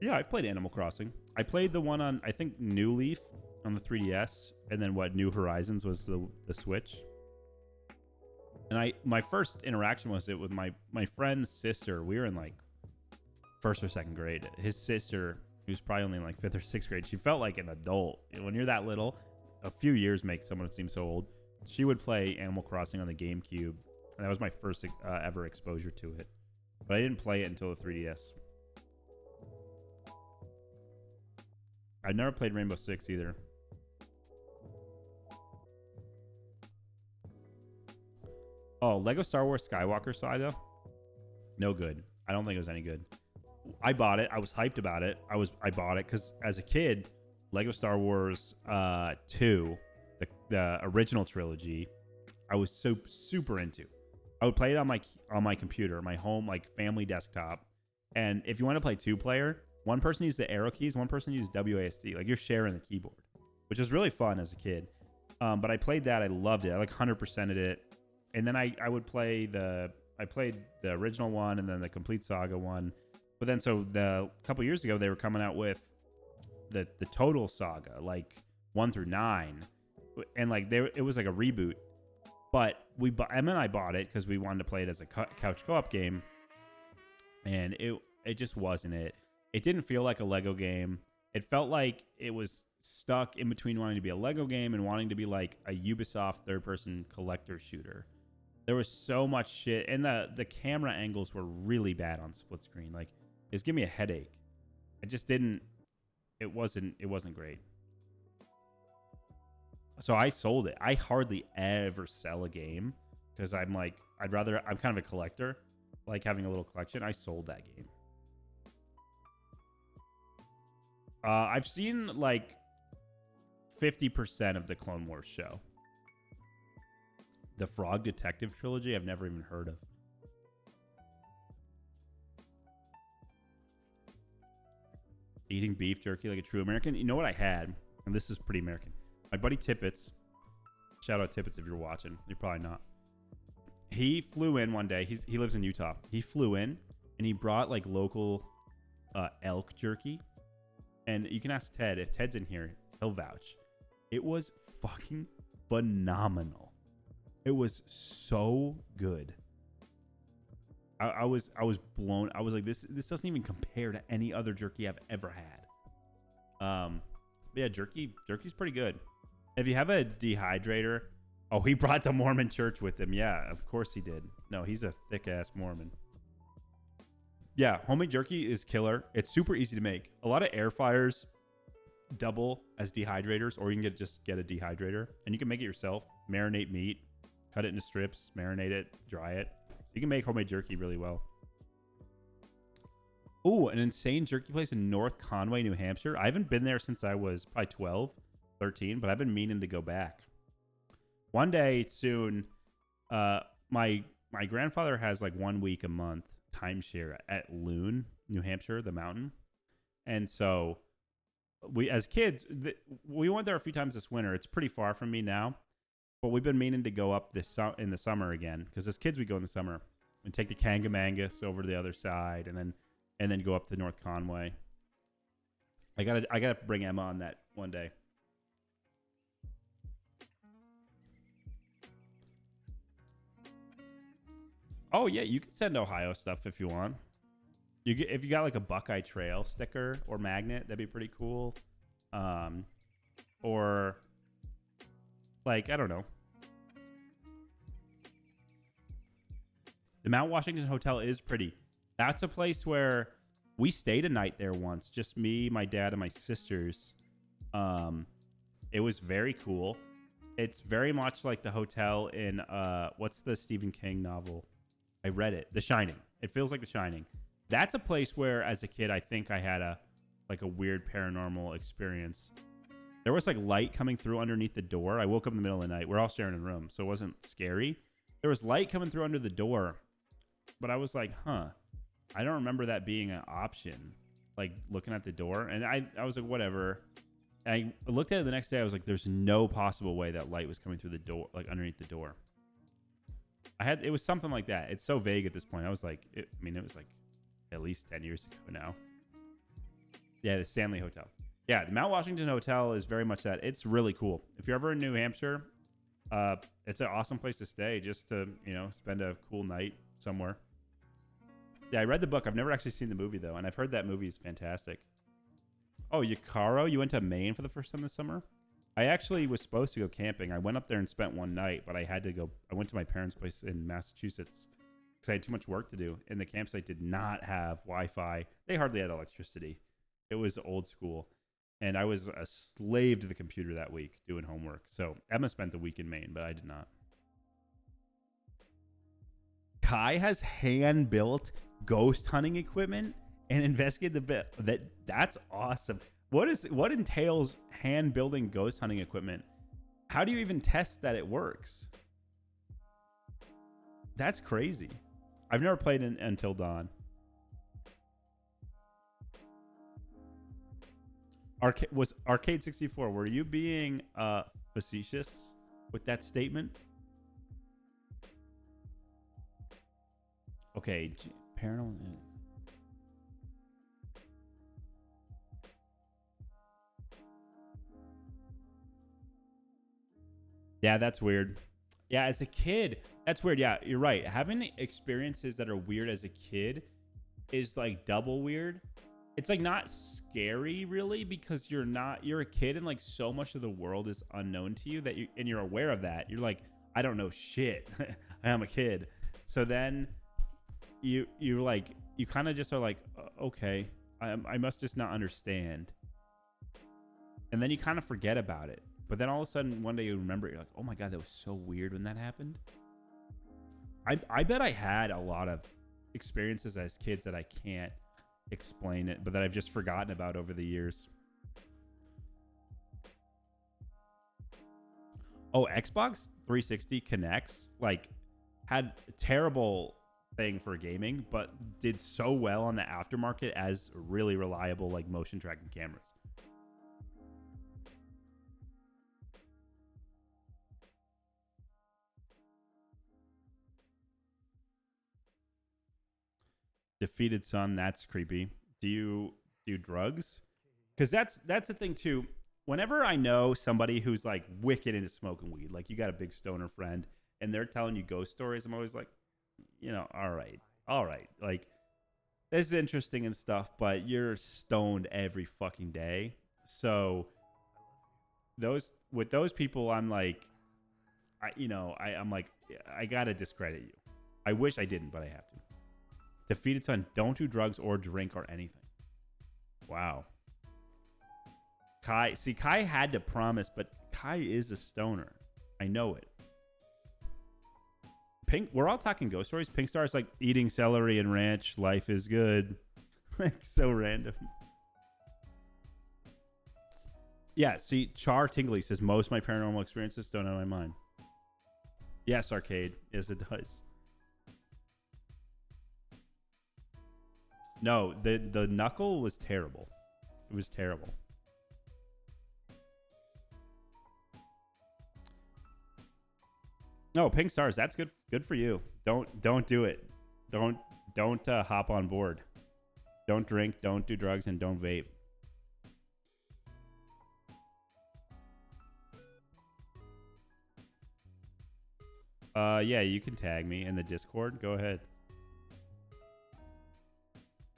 Speaker 2: Yeah, I've played Animal Crossing. I played the one on, I think, New Leaf on the 3DS, and then New Horizons was the Switch. And my first interaction was it with my friend's sister. We were in like first or second grade. His sister, who's probably only in like fifth or sixth grade, she felt like an adult. When you're that little, a few years makes someone seem so old. She would play Animal Crossing on the GameCube, and that was my first ever exposure to it. But I didn't play it until the 3DS. I've never played Rainbow Six either. Oh, Lego Star Wars Skywalker Saga? No good. I don't think it was any good. I bought it. I was hyped about it. I bought it because as a kid, Lego Star Wars 2, the original trilogy, I was so super into. I would play it on my computer, my home like family desktop. And if you want to play 2-player, one person used the arrow keys, one person used WASD. Like you're sharing the keyboard, which was really fun as a kid. But I played that. I loved it. I like 100%ed it. And then I played the original one and then the Complete Saga one. But then so a couple years ago, they were coming out with the Total Saga, like 1 through 9. And like it was like a reboot. But Emma and I bought it because we wanted to play it as a couch co-op game. And it just wasn't it. It didn't feel like a Lego game. It felt like it was stuck in between wanting to be a Lego game and wanting to be like a Ubisoft third-person collector shooter. There was so much shit, and the camera angles were really bad on split screen. Like, it's giving me a headache. I just didn't. It wasn't great. So I sold it. I hardly ever sell a game because I'm kind of a collector, like having a little collection. I sold that game. I've seen like 50% of the Clone Wars show. The Frog Detective trilogy, I've never even heard of. Eating beef jerky like a true American. You know what I had? And this is pretty American. My buddy Tippets. Shout out Tippets if you're watching. You're probably not. He flew in one day. He lives in Utah. He flew in and he brought like local elk jerky. And you can ask Ted. If Ted's in here, he'll vouch. It was fucking phenomenal. It was so good. I was blown. I was like, this doesn't even compare to any other jerky I've ever had. Yeah, jerky's pretty good. If you have a dehydrator, he brought the Mormon church with him. Yeah, of course he did. No, he's a thick ass Mormon. Yeah, homemade jerky is killer. It's super easy to make. A lot of air fryers double as dehydrators, or you can just get a dehydrator and you can make it yourself. Marinate meat, cut it into strips, marinate it, dry it. You can make homemade jerky really well. Oh, an insane jerky place in North Conway, New Hampshire. I haven't been there since I was probably 12, 13, but I've been meaning to go back. One day soon, my grandfather has like 1 week a month timeshare at Loon, New Hampshire, the mountain. And so we, as kids, we went there a few times this winter. It's pretty far from me now. But we've been meaning to go up in the summer again, because as kids we go in the summer and take the Kangamangas over to the other side, and then go up to North Conway. I gotta bring Emma on that one day. Oh yeah, you can send Ohio stuff if you want. If you got like a Buckeye Trail sticker or magnet, that'd be pretty cool. Or like, I don't know. The Mount Washington Hotel is pretty. That's a place where We stayed a night there once, just me, my dad, and my sisters. It was very cool. It's very much like the hotel in what's the Stephen King novel? I read it, The Shining. It feels like The Shining. That's a place where, as a kid, I think I had a weird paranormal experience. There was like light coming through underneath the door. I woke up in the middle of the night. We're all sharing a room, so it wasn't scary. There was light coming through under the door, but I was like, huh. I don't remember that being an option, like looking at the door. And I was like, whatever. And I looked at it the next day. I was like, there's no possible way that light was coming through the door, like underneath the door. It was something like that. It's so vague at this point. I was like, it was like at least 10 years ago now. Yeah, the Stanley Hotel. Yeah, the Mount Washington Hotel is very much that. It's really cool. If you're ever in New Hampshire, it's an awesome place to stay just to, spend a cool night somewhere. Yeah, I read the book. I've never actually seen the movie, though, and I've heard that movie is fantastic. Oh, Yukaro, you went to Maine for the first time this summer? I actually was supposed to go camping. I went up there and spent one night, but I had to go. I went to my parents' place in Massachusetts because I had too much work to do, and the campsite did not have Wi-Fi. They hardly had electricity. It was old school, and I was a slave to the computer that week doing homework. So Emma spent the week in Maine, but I did not. Kai has hand-built ghost hunting equipment and investigated the bit. That's awesome. What entails hand building ghost hunting equipment? How do you even test that it works? That's crazy. I've never played Until Dawn. Arcade 64, were you being facetious with that statement? Okay, paranormal. Yeah, that's weird. Yeah, as a kid, that's weird. Yeah, you're right. Having experiences that are weird as a kid is like double weird. It's like not scary really because you're a kid and like so much of the world is unknown to you and you're aware of that. You're like, I don't know shit. I am a kid. So then you kind of just are like, okay, I must just not understand. And then you kind of forget about it. But then all of a sudden, one day you remember it. You're like, oh my God, that was so weird when that happened. I bet I had a lot of experiences as kids that I can't explain it, but that I've just forgotten about over the years. Oh, Xbox 360 Connects, had a terrible thing for gaming, but did so well on the aftermarket as really reliable, motion tracking cameras. Defeated Son, that's creepy. Do you do drugs? Because that's the thing too. Whenever I know somebody who's wicked into smoking weed, you got a big stoner friend and they're telling you ghost stories, I'm always like, all right. This is interesting and stuff, but you're stoned every fucking day. So with those people, I'm like, I'm like, I gotta discredit you. I wish I didn't, but I have to. Defeated Son, don't do drugs or drink or anything. Wow. Kai had to promise, but Kai is a stoner. I know it. Pink, we're all talking ghost stories. Pink Star's eating celery and ranch. Life is good. So random. Yeah, see, Char Tingley says most of my paranormal experiences don't out of my mind. Yes, Arcade. Yes, it does. No, the knuckle was terrible. It was terrible. No, Pink Stars, that's good for you. Don't do it. Don't hop on board. Don't drink, don't do drugs, and don't vape. Yeah, you can tag me in the Discord. Go ahead.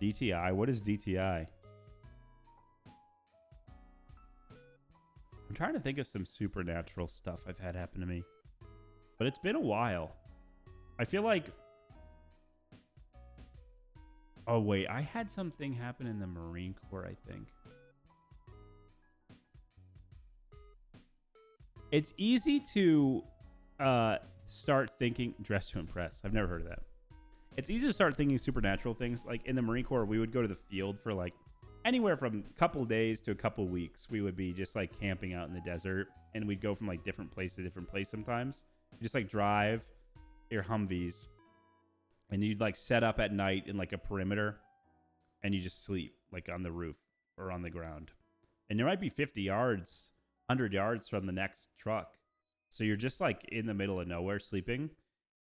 Speaker 2: DTI? What is DTI? I'm trying to think of some supernatural stuff I've had happen to me. But it's been a while. I feel like Oh, wait. I had something happen in the Marine Corps, I think. It's easy to start thinking dress to impress. I've never heard of that. It's easy to start thinking supernatural things. Like in the Marine Corps, we would go to the field for like anywhere from a couple days to a couple weeks. We would be just like camping out in the desert, and we'd go from like different place to different place sometimes. You just like drive your Humvees, and you'd like set up at night in like a perimeter, and you just sleep like on the roof or on the ground. And there might be 50 yards, 100 yards from the next truck. So you're just like in the middle of nowhere sleeping.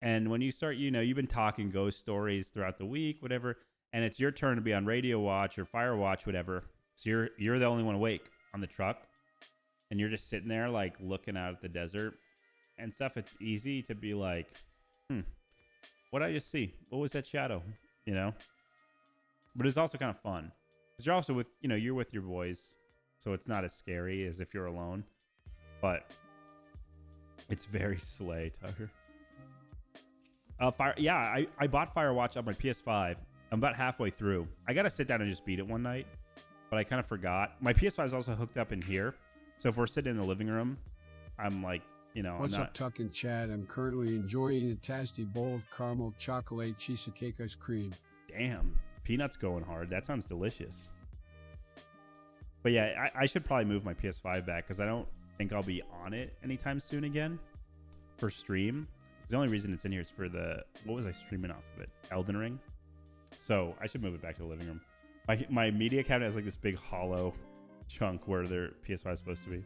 Speaker 2: And when you start, you've been talking ghost stories throughout the week, whatever, and it's your turn to be on radio watch or fire watch, whatever. So you're the only one awake on the truck, and you're just sitting there like looking out at the desert and stuff. It's easy to be like, what did I just see? What was that shadow? But it's also kind of fun because you're also with, you're with your boys, so it's not as scary as if you're alone. But it's very slay, Tucker. I bought Firewatch on my PS5. I'm about halfway through. I got to sit down and just beat it one night, but I kind of forgot. My PS5 is also hooked up in here. So if we're sitting in the living room, I'm like,
Speaker 1: What's up, Tuck and Chad? I'm currently enjoying a tasty bowl of caramel chocolate cheesecake ice cream.
Speaker 2: Damn, peanuts going hard. That sounds delicious. But yeah, I should probably move my PS5 back because I don't think I'll be on it anytime soon again for stream. The only reason it's in here is for what was I streaming off of it? Elden Ring. So I should move it back to the living room. My media cabinet has like this big hollow chunk where their PS5 is supposed to be.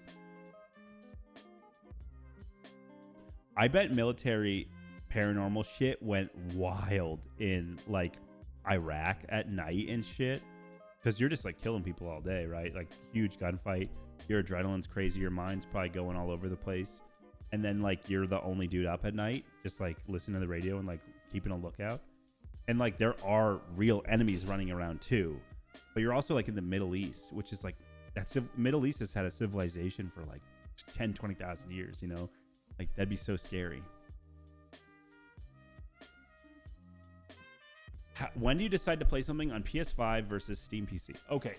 Speaker 2: I bet military paranormal shit went wild in like Iraq at night and shit. Because you're just like killing people all day, right? Like huge gunfight. Your adrenaline's crazy. Your mind's probably going all over the place. And then like you're the only dude up at night, just like listening to the radio and like keeping a lookout. And like there are real enemies running around too. But you're also like in the Middle East, which is like Middle East has had a civilization for like 10, 20,000 years, Like that'd be so scary. When do you decide to play something on PS5 versus Steam PC? Okay.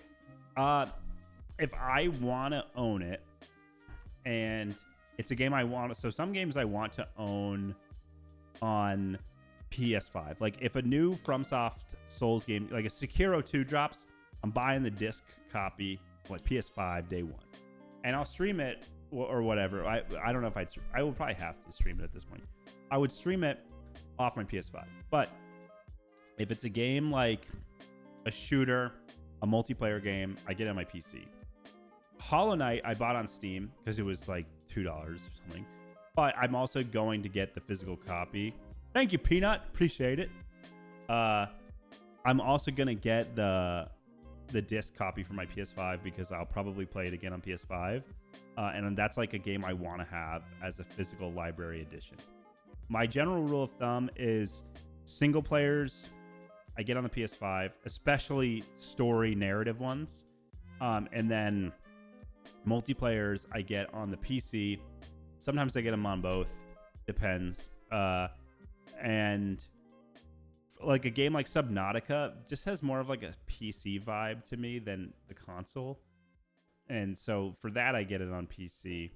Speaker 2: If I want to own it and it's a game I want. So some games I want to own on PS5. Like if a new FromSoft Souls game, like a Sekiro 2 drops, I'm buying the disc copy, like PS5 day one. And I'll stream it or whatever. I don't know if I will probably have to stream it at this point. I would stream it off my PS5. But if it's a game like a shooter, a multiplayer game, I get it on my PC. Hollow Knight I bought on Steam because it was like $2 or something. But I'm also going to get the physical copy. Thank you, Peanut. Appreciate it. I'm also going to get the disc copy for my PS5 because I'll probably play it again on PS5. And that's like a game I want to have as a physical library edition. My general rule of thumb is single players I get on the PS5, especially story narrative ones. And then multiplayers I get on the PC. Sometimes I get them on both. Depends. And like a game like Subnautica just has more of like a PC vibe to me than the console. And so for that, I get it on PC.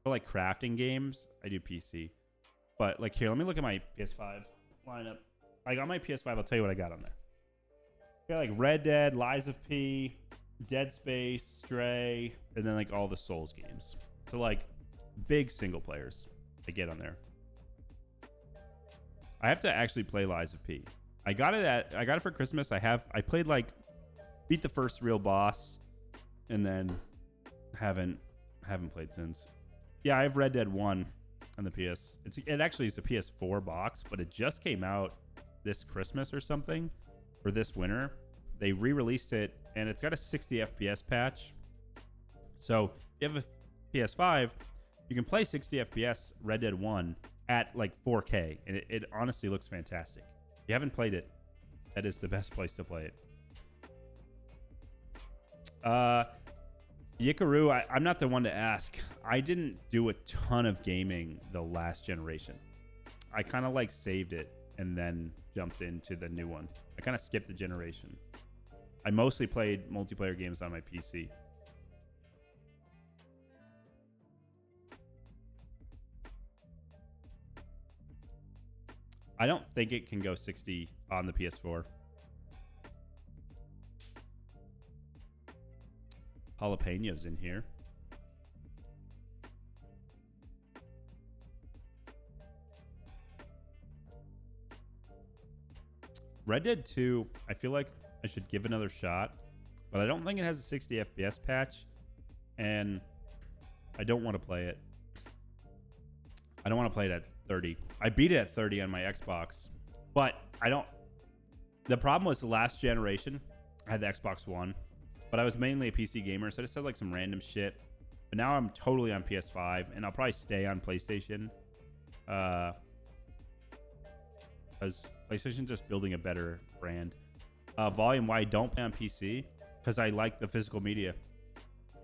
Speaker 2: For like crafting games, I do PC. But like here, let me look at my PS5 lineup. I got my PS5. I'll tell you what I got on there. I got like Red Dead, Lies of P, Dead Space, Stray, and then like all the Souls games. So like big single players I get on there. I have to actually play Lies of P. I got it for Christmas. I played like beat the first real boss and then haven't played since. Yeah, I have Red Dead 1 on the PS. It actually is a PS4 box, but it just came out this Christmas or something, or this winter. They re-released it, and it's got a 60 FPS patch. So if you have a PS5, you can play 60 FPS Red Dead 1 at like 4K, and it honestly looks fantastic. If you haven't played it, that is the best place to play it. Yikaru, I'm not the one to ask. I didn't do a ton of gaming the last generation. I kind of like saved it and then jumped into the new one. I kind of skipped the generation. I mostly played multiplayer games on my PC. I don't think it can go 60 on the PS4. Jalapenos in here. Red Dead 2, I feel like I should give another shot, but I don't think it has a 60 FPS patch, and I don't want to play it. I don't want to play it at 30. I beat it at 30 on my Xbox, but I don't. The problem was the last generation, I had the Xbox One, but I was mainly a PC gamer, so I just had like some random shit. But now I'm totally on PS5, and I'll probably stay on PlayStation. Because PlayStation's just building a better brand. Volume, why I don't play on PC? Because I like the physical media.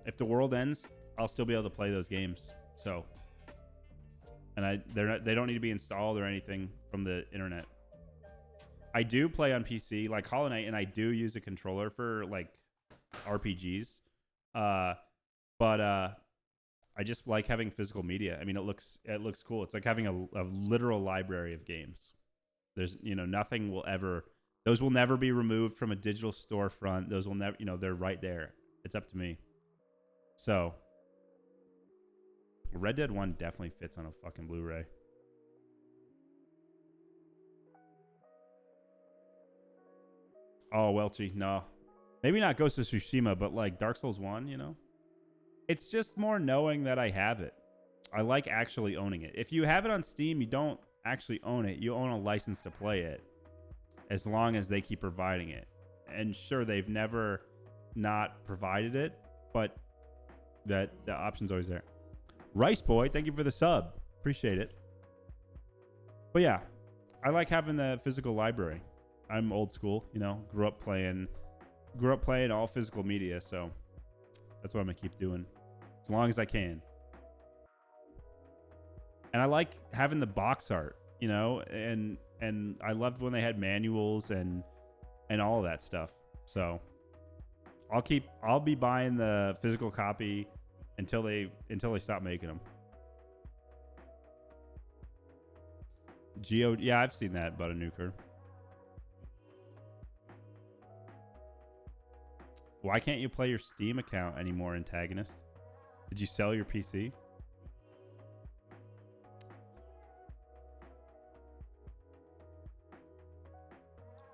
Speaker 2: If the world ends, I'll still be able to play those games. So, and they don't need to be installed or anything from the internet. I do play on PC, like Hollow Knight, and I do use a controller for like RPGs. But I just like having physical media. I mean, it looks cool. It's like having a literal library of games. There's, nothing will ever, those will never be removed from a digital storefront. Those will never, they're right there. It's up to me. So Red Dead 1 definitely fits on a fucking Blu-ray. Oh, Welchie, no. Maybe not Ghost of Tsushima, but like Dark Souls 1, It's just more knowing that I have it. I like actually owning it. If you have it on Steam, you don't actually own it. You own a license to play it as long as they keep providing it. And sure, they've never not provided it, but the option's always there. Rice Boy, thank you for the sub. Appreciate it. But yeah, I like having the physical library. I'm old school, grew up playing all physical media, so that's what I'm gonna keep doing as long as I can. And I like having the box art, and I loved when they had manuals and all of that stuff. So I'll be buying the physical copy until they stop making them. Yeah, I've seen that, Buttanuker. Why can't you play your Steam account anymore, Antagonist? Did you sell your PC?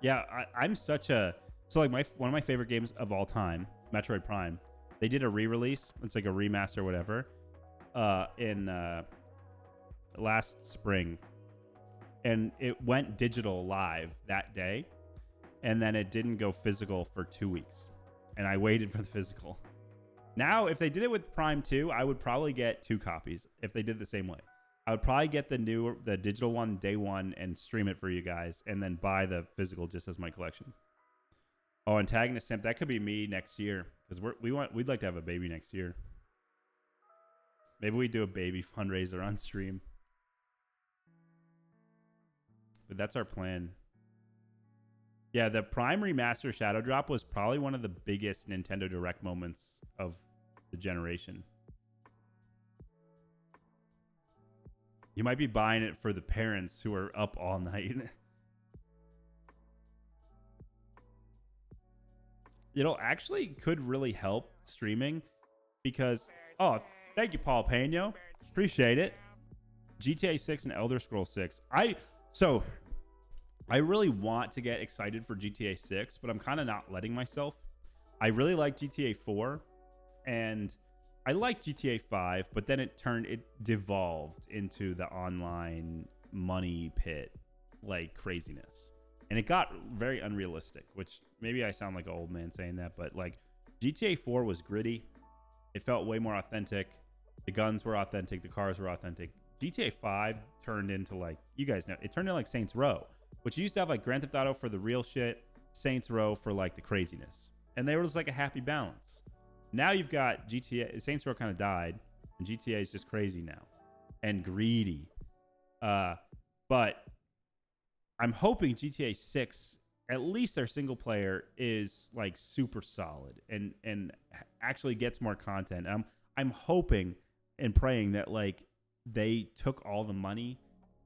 Speaker 2: Yeah, I'm such a... So like one of my favorite games of all time, Metroid Prime, they did a re-release. It's like a remaster, whatever, in last spring. And it went digital live that day. And then it didn't go physical for 2 weeks. And I waited for the physical. Now, if they did it with Prime 2, I would probably get 2 copies if they did the same way. I would probably get the digital one day one and stream it for you guys, and then buy the physical just as my collection. Oh, Antagonist Simp, that could be me next year, because we'd like to have a baby next year. Maybe we do a baby fundraiser on stream. But that's our plan. Yeah, the Prime Remaster Shadow Drop was probably one of the biggest Nintendo Direct moments of the generation. You might be buying it for the parents who are up all night. It'll actually could really help streaming because... Oh, thank you, Paul Pano. Appreciate it. GTA 6 and Elder Scrolls 6. I really want to get excited for GTA 6, but I'm kind of not letting myself. I really like GTA 4, and I like GTA 5, but then it devolved into the online money pit, like craziness. And it got very unrealistic, which maybe I sound like an old man saying that, but like GTA 4 was gritty. It felt way more authentic. The guns were authentic. The cars were authentic. GTA 5 turned into like, you guys know, it turned into like Saints Row, which used to have like Grand Theft Auto for the real shit, Saints Row for like the craziness. And they were just like a happy balance. Now you've got GTA, Saints Row kind of died, and GTA is just crazy now and greedy. But I'm hoping GTA 6, at least their single player, is like super solid and actually gets more content. I'm hoping and praying that like they took all the money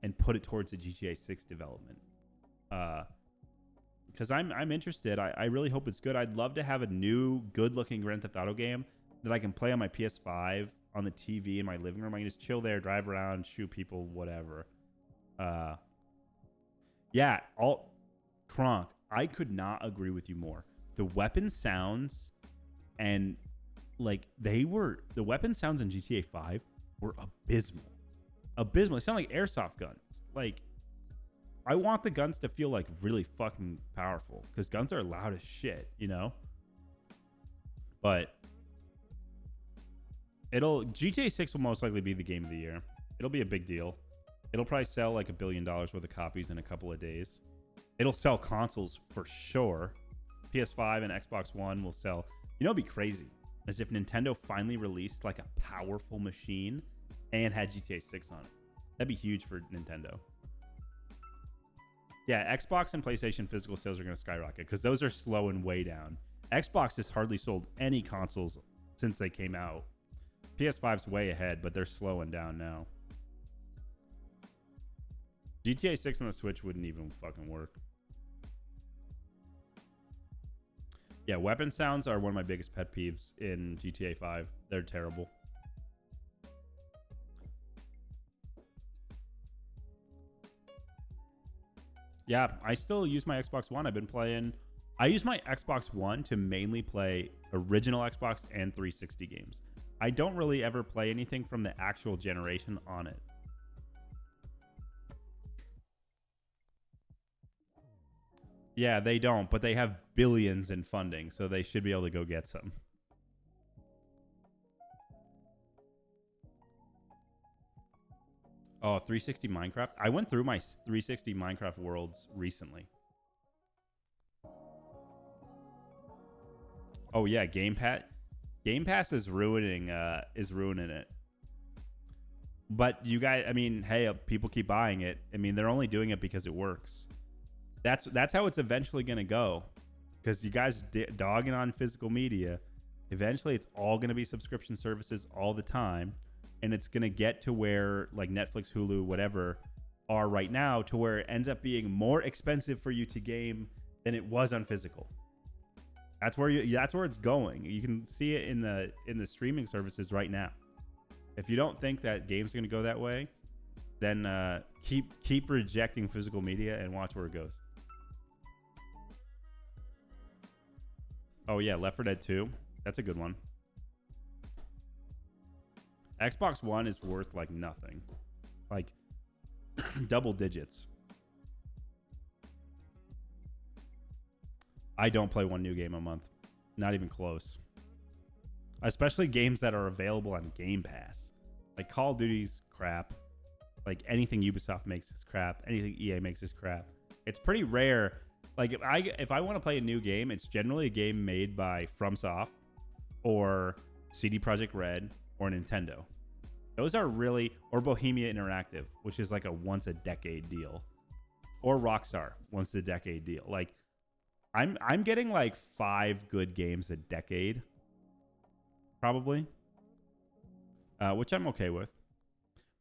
Speaker 2: and put it towards the GTA 6 development. Because I'm interested. I really hope it's good. I'd love to have a new, good-looking Grand Theft Auto game that I can play on my PS5 on the TV in my living room. I can just chill there, drive around, shoot people, whatever. Yeah, Kronk, I could not agree with you more. The weapon sounds and like the weapon sounds in GTA 5 were abysmal. Abysmal. They sound like airsoft guns. Like, I want the guns to feel like really fucking powerful because guns are loud as shit, you know? But GTA 6 will most likely be the game of the year. It'll be a big deal. It'll probably sell like $1 billion worth of copies in a couple of days. It'll sell consoles for sure. PS5 and Xbox One will sell. You know, it'd be crazy as if Nintendo finally released like a powerful machine and had GTA 6 on it. That'd be huge for Nintendo. Yeah, Xbox and PlayStation physical sales are going to skyrocket because those are slow and way down. Xbox has hardly sold any consoles since they came out. PS5's way ahead, but they're slowing down now. GTA 6 on the Switch wouldn't even fucking work. Yeah, weapon sounds are one of my biggest pet peeves in GTA 5. They're terrible. Yeah, I still use my Xbox One. I use my Xbox One to mainly play original Xbox and 360 games. I don't really ever play anything from the actual generation on it. Yeah, they don't, but they have billions in funding, so they should be able to go get some. Oh, 360 Minecraft. I went through my 360 Minecraft worlds recently. Oh yeah, Game Pass is ruining it. But you guys, I mean, hey, people keep buying it. I mean, they're only doing it because it works. That's how it's eventually going to go. Because you guys dogging on physical media, eventually it's all going to be subscription services all the time. And it's going to get to where like Netflix, Hulu, whatever are right now, to where it ends up being more expensive for you to game than it was on physical. That's where it's going. You can see it in the streaming services right now. If you don't think that game's going to go that way, then keep rejecting physical media and watch where it goes. Oh yeah, Left 4 Dead 2. That's a good one. Xbox One is worth like nothing. Like double digits. I don't play one new game a month. Not even close. Especially games that are available on Game Pass. Like Call of Duty's crap. Like anything Ubisoft makes is crap. Anything EA makes is crap. It's pretty rare. Like if I want to play a new game, it's generally a game made by FromSoft or CD Projekt Red or Nintendo. Those are really, or Bohemia Interactive, which is like a once a decade deal, or Rockstar, once a decade deal. Like I'm getting like 5 good games a decade, probably, which I'm okay with.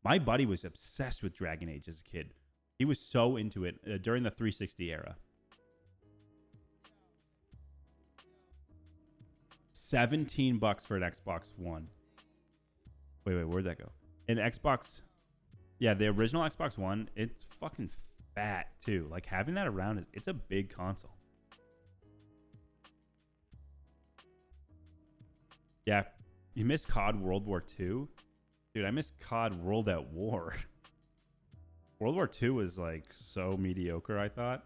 Speaker 2: My buddy was obsessed with Dragon Age as a kid. He was so into it during the 360 era. $17 for an Xbox One. Wait, where'd that go? An Xbox, yeah, the original Xbox One, it's fucking fat too. Like having that around it's a big console. Yeah, you miss COD World War II? Dude, I miss COD World at War. World War II was like so mediocre, I thought.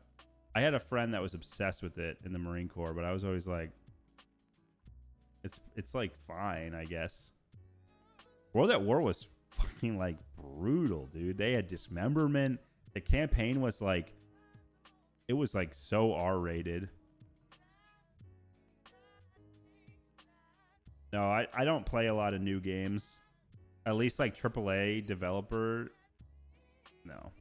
Speaker 2: I had a friend that was obsessed with it in the Marine Corps, but I was always like, it's like fine, I guess. World at War was fucking like brutal, dude. They had dismemberment. The campaign was like, it was like so R-rated. No, I don't play a lot of new games. At least like AAA developer. No.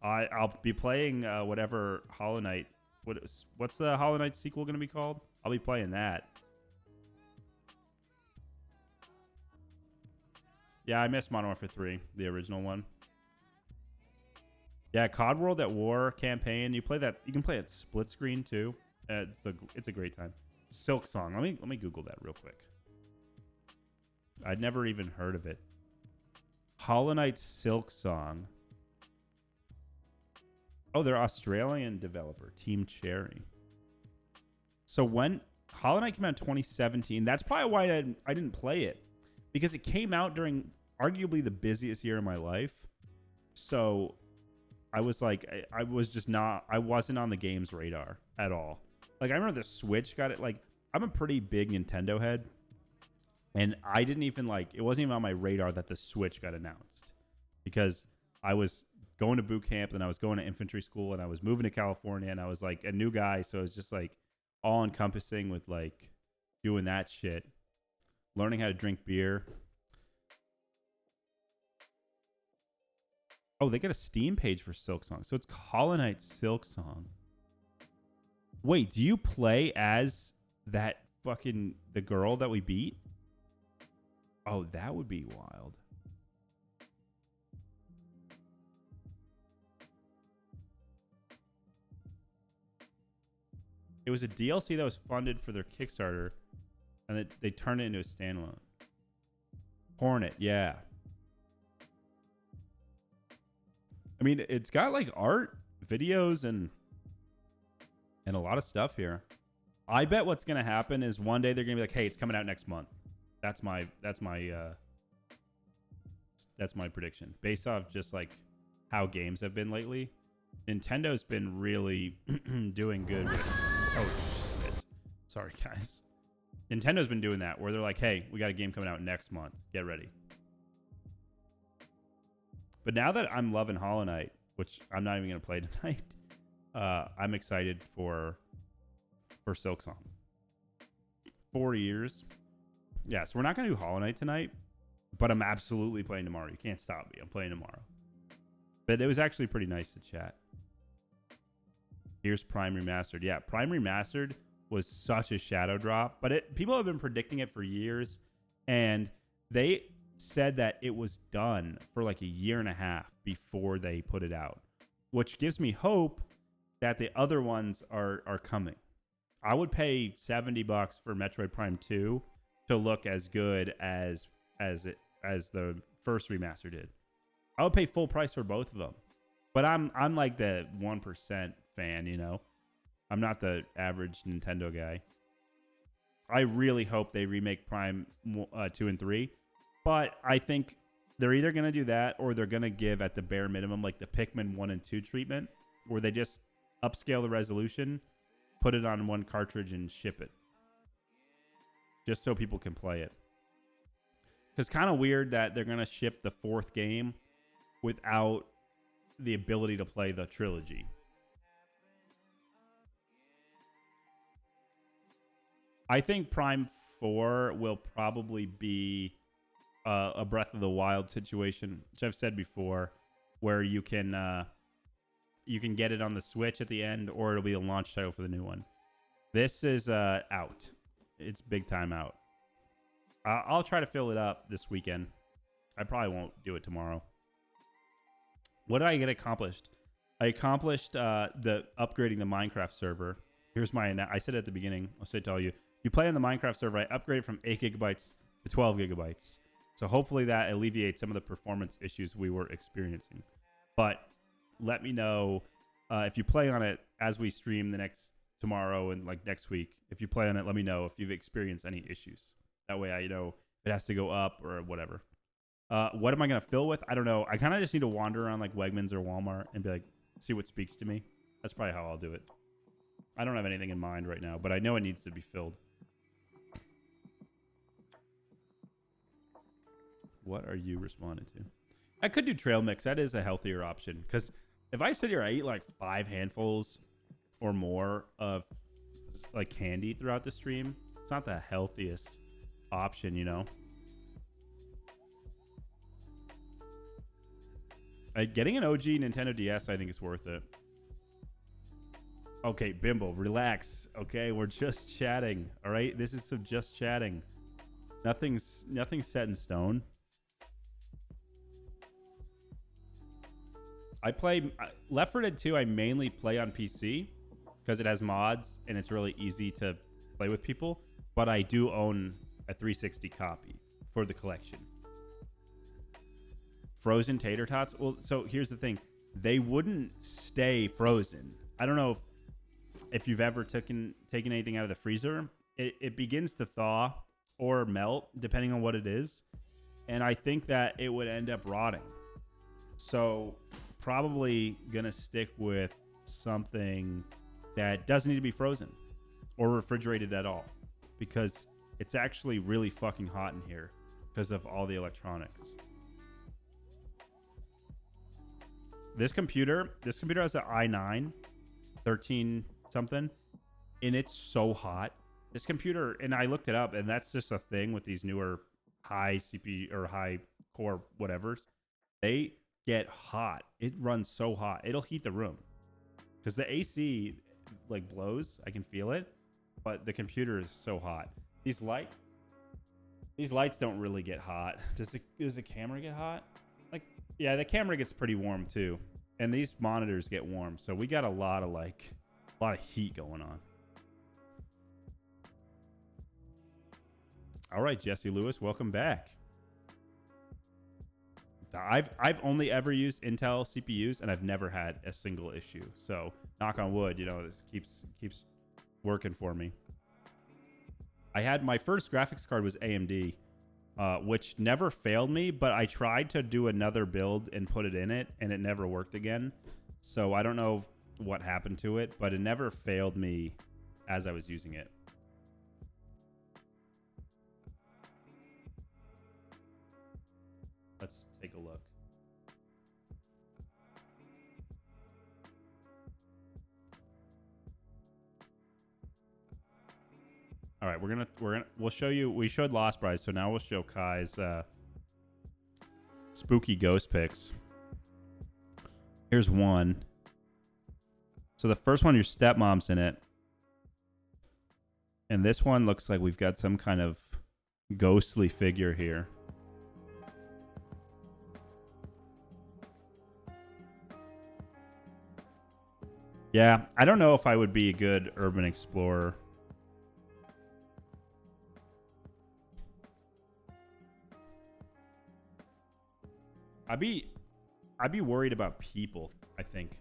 Speaker 2: I'll be playing whatever Hollow Knight. What's the Hollow Knight sequel going to be called? I'll be playing that. Yeah, I missed Modern Warfare 3, the original one. Yeah, COD World at War campaign. You play that. You can play it split screen too. It's a great time. Silk Song. Let me Google that real quick. I'd never even heard of it. Hollow Knight Silk Song. Oh, they're Australian developer, Team Cherry. So when Hollow Knight came out in 2017, that's probably why I didn't play it, because it came out during arguably the busiest year of my life. So I was like, I wasn't on the game's radar at all. Like, I remember the Switch got it. Like, I'm a pretty big Nintendo head, and I didn't even it wasn't even on my radar that the Switch got announced, because I was going to boot camp and I was going to infantry school and I was moving to California and I was like a new guy. So it was just like all encompassing with like doing that shit, learning how to drink beer. Oh, they got a Steam page for Silk Song. So it's Hollow Knight Silk Song. Wait, do you play as that the girl that we beat? Oh, that would be wild. It was a DLC that was funded for their Kickstarter, and they turned it into a standalone. Hornet, yeah. I mean, it's got like art, videos, and a lot of stuff here. I bet what's gonna happen is one day they're gonna be like, "Hey, it's coming out next month." That's my prediction based off just like how games have been lately. Nintendo's been really doing good with. Oh shit! Sorry, guys. Nintendo's been doing that where they're like, "Hey, we got a game coming out next month. Get ready." But now that I'm loving Hollow Knight, which I'm not even gonna play tonight, I'm excited for Silk Song. 4 years. Yeah, so we're not gonna do Hollow Knight tonight, but I'm absolutely playing tomorrow. You can't stop me. I'm playing tomorrow. But it was actually pretty nice to chat. Here's Prime Remastered. Yeah, Prime Remastered was such a shadow drop, but people have been predicting it for years, and they said that it was done for like a year and a half before they put it out, which gives me hope that the other ones are coming. I would pay $70 for Metroid Prime 2 to look as good as the first remaster did. I would pay full price for both of them. But I'm like the 1% fan, you know. I'm not the average Nintendo guy. I really hope they remake Prime 2 and 3. But I think they're either going to do that or they're going to give at the bare minimum like the Pikmin 1 and 2 treatment, where they just upscale the resolution, put it on one cartridge and ship it. Just so people can play it. Because kind of weird that they're going to ship the fourth game without the ability to play the trilogy. I think Prime 4 will probably be a Breath of the Wild situation, which I've said before, where you can get it on the Switch at the end, or it'll be a launch title for the new one. This is out. It's big time out. I'll try to fill it up this weekend. I probably won't do it tomorrow. What did I get accomplished? I accomplished the upgrading the Minecraft server. Here's I said it at the beginning. I'll say it to all you. You play on the Minecraft server. I upgraded from 8 gigabytes to 12 gigabytes. So hopefully that alleviates some of the performance issues we were experiencing. But let me know if you play on it as we stream tomorrow and like next week. If you play on it, let me know if you've experienced any issues. That way I know it has to go up or whatever. What am I going to fill with? I don't know. I kind of just need to wander around like Wegmans or Walmart and be like, see what speaks to me. That's probably how I'll do it. I don't have anything in mind right now, but I know it needs to be filled. What are you responding to? I could do trail mix. That is a healthier option. Because if I sit here, I eat like 5 handfuls or more of like candy throughout the stream. It's not the healthiest option, you know. Getting an OG Nintendo DS, I think is worth it. Okay, Bimbo, relax. Okay, we're just chatting. All right, this is some just chatting. Nothing's set in stone. I play Left 4 Dead 2. I mainly play on PC because it has mods and it's really easy to play with people. But I do own a 360 copy for the collection. Frozen tater tots. Well, so here's the thing: they wouldn't stay frozen. I don't know if you've ever taken anything out of the freezer. It begins to thaw or melt depending on what it is, and I think that it would end up rotting. So probably gonna stick with something that doesn't need to be frozen or refrigerated at all, because it's actually really fucking hot in here because of all the electronics. This computer has an i9 13 something, and it's so hot. This computer, and I looked it up, and that's just a thing with these newer high CPU or high core whatevers. They get hot. It runs so hot. It'll heat the room because the AC like blows. I can feel it, but the computer is so hot. These lights don't really get hot. Does the camera get hot? Like, yeah, the camera gets pretty warm too, and these monitors get warm. So we got a lot of heat going on. All right, Jesse Lewis, welcome back. I've only ever used Intel CPUs, and I've never had a single issue. So knock on wood, this keeps working for me. I had my first graphics card was AMD, which never failed me, but I tried to do another build and put it in it, and it never worked again. So I don't know what happened to it, but it never failed me as I was using it. Let's take a look. All right, we'll show you. We showed Lost Brides, so now we'll show Kai's spooky ghost pics. Here's one. So the first one, your stepmom's in it, and this one looks like we've got some kind of ghostly figure here. Yeah, I don't know if I would be a good urban explorer. I'd be worried about people, I think,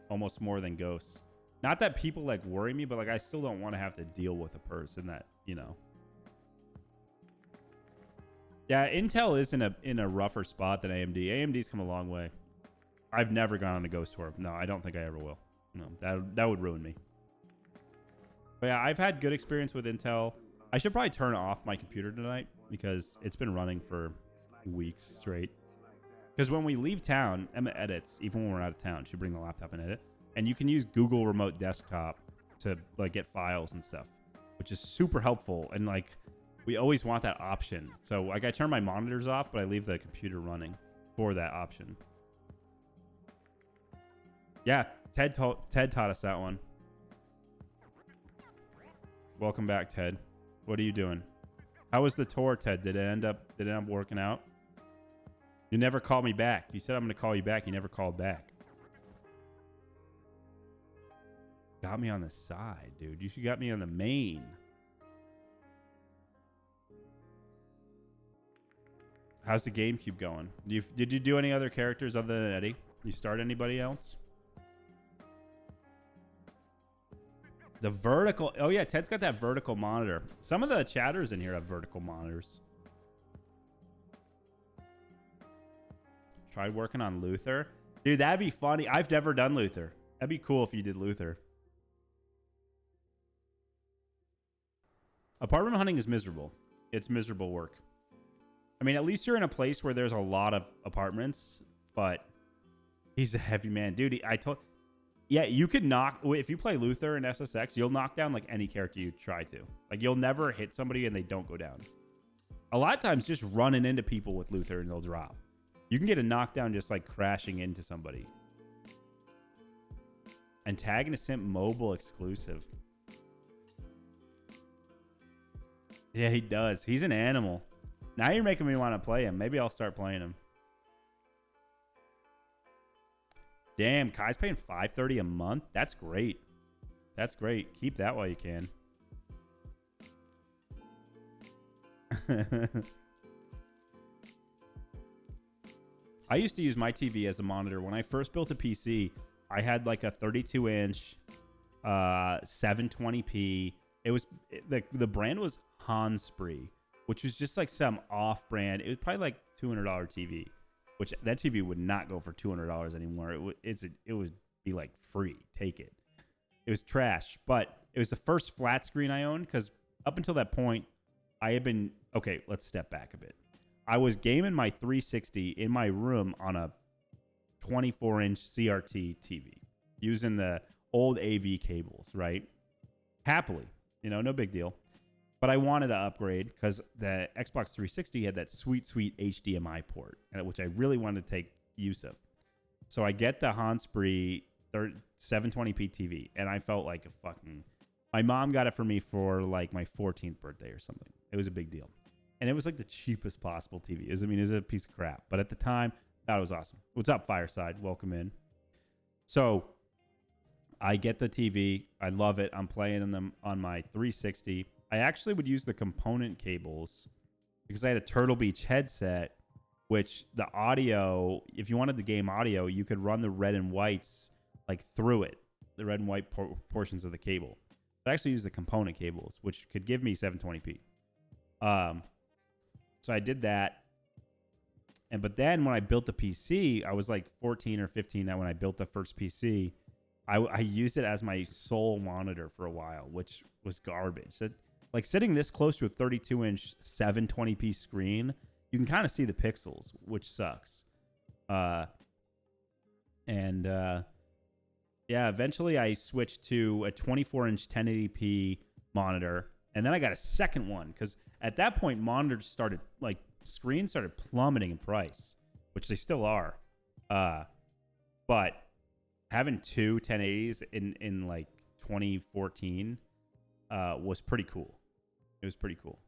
Speaker 2: almost more than ghosts. Not that people like worry me, but like I still don't want to have to deal with a person that, Yeah, Intel is in a rougher spot than AMD. AMD's come a long way. I've never gone on a ghost tour. No, I don't think I ever will. No, that would ruin me. But yeah, I've had good experience with Intel. I should probably turn off my computer tonight because it's been running for weeks straight. Because when we leave town, Emma edits, even when we're out of town. She'll bring the laptop and edit. And you can use Google Remote Desktop to like get files and stuff, which is super helpful. And like, we always want that option. So like I turn my monitors off, but I leave the computer running for that option. Yeah, Ted taught us that one. Welcome back, Ted. What are you doing? How was the tour, Ted? Did it end up working out? You never called me back. You said I'm going to call you back. You never called back. Got me on the side, dude. You should got me on the main. How's the GameCube going? Did you do any other characters other than Eddie? You start anybody else? The vertical. Oh, yeah. Ted's got that vertical monitor. Some of the chatters in here have vertical monitors. Tried working on Luther. Dude, that'd be funny. I've never done Luther. That'd be cool if you did Luther. Apartment hunting is miserable. It's miserable work. I mean, at least you're in a place where there's a lot of apartments, but he's a heavy man. Dude, yeah, you could if you play Luther in SSX, you'll knock down like any character you try to. Like you'll never hit somebody and they don't go down. A lot of times just running into people with Luther and they'll drop. You can get a knockdown just like crashing into somebody. Antagonist Simp mobile exclusive. Yeah, he does. He's an animal. Now you're making me want to play him. Maybe I'll start playing him. Damn, Kai's paying $5.30 a month. That's great. That's great. Keep that while you can. I used to use my TV as a monitor. When I first built a PC, I had like a 32-inch 720p. It was the brand was Hanspree, which was just like some off-brand. It was probably like $200 TV, which that TV would not go for $200 anymore. It would be like free. Take it. It was trash, but it was the first flat screen I owned because up until that point, I had been okay. Let's step back a bit. I was gaming my 360 in my room on a 24-inch CRT TV using the old AV cables, right? Happily, no big deal. But I wanted to upgrade because the Xbox 360 had that sweet HDMI port, which I really wanted to take use of. So I get the Hanspree 720p TV, and I felt like a fucking... My mom got it for me for like my 14th birthday or something. It was a big deal. And it was like the cheapest possible TV. It was a piece of crap. But at the time, that was awesome. What's up, Fireside? Welcome in. So I get the TV. I love it. I'm playing them on my 360. I actually would use the component cables because I had a Turtle Beach headset, which the audio, if you wanted the game audio, you could run the red and whites like through it, the red and white portions of the cable. I actually used the component cables, which could give me 720p. So I did that. But then when I built the PC, I was like 14 or 15 now when I built the first PC. I used it as my sole monitor for a while, which was garbage. Like sitting this close to a 32-inch 720p screen, you can kind of see the pixels, which sucks. Yeah, eventually I switched to a 24-inch 1080p monitor. And then I got a second one because at that point, monitors started, like, screens started plummeting in price, which they still are. But having two 1080s in like 2014 was pretty cool. It was pretty cool.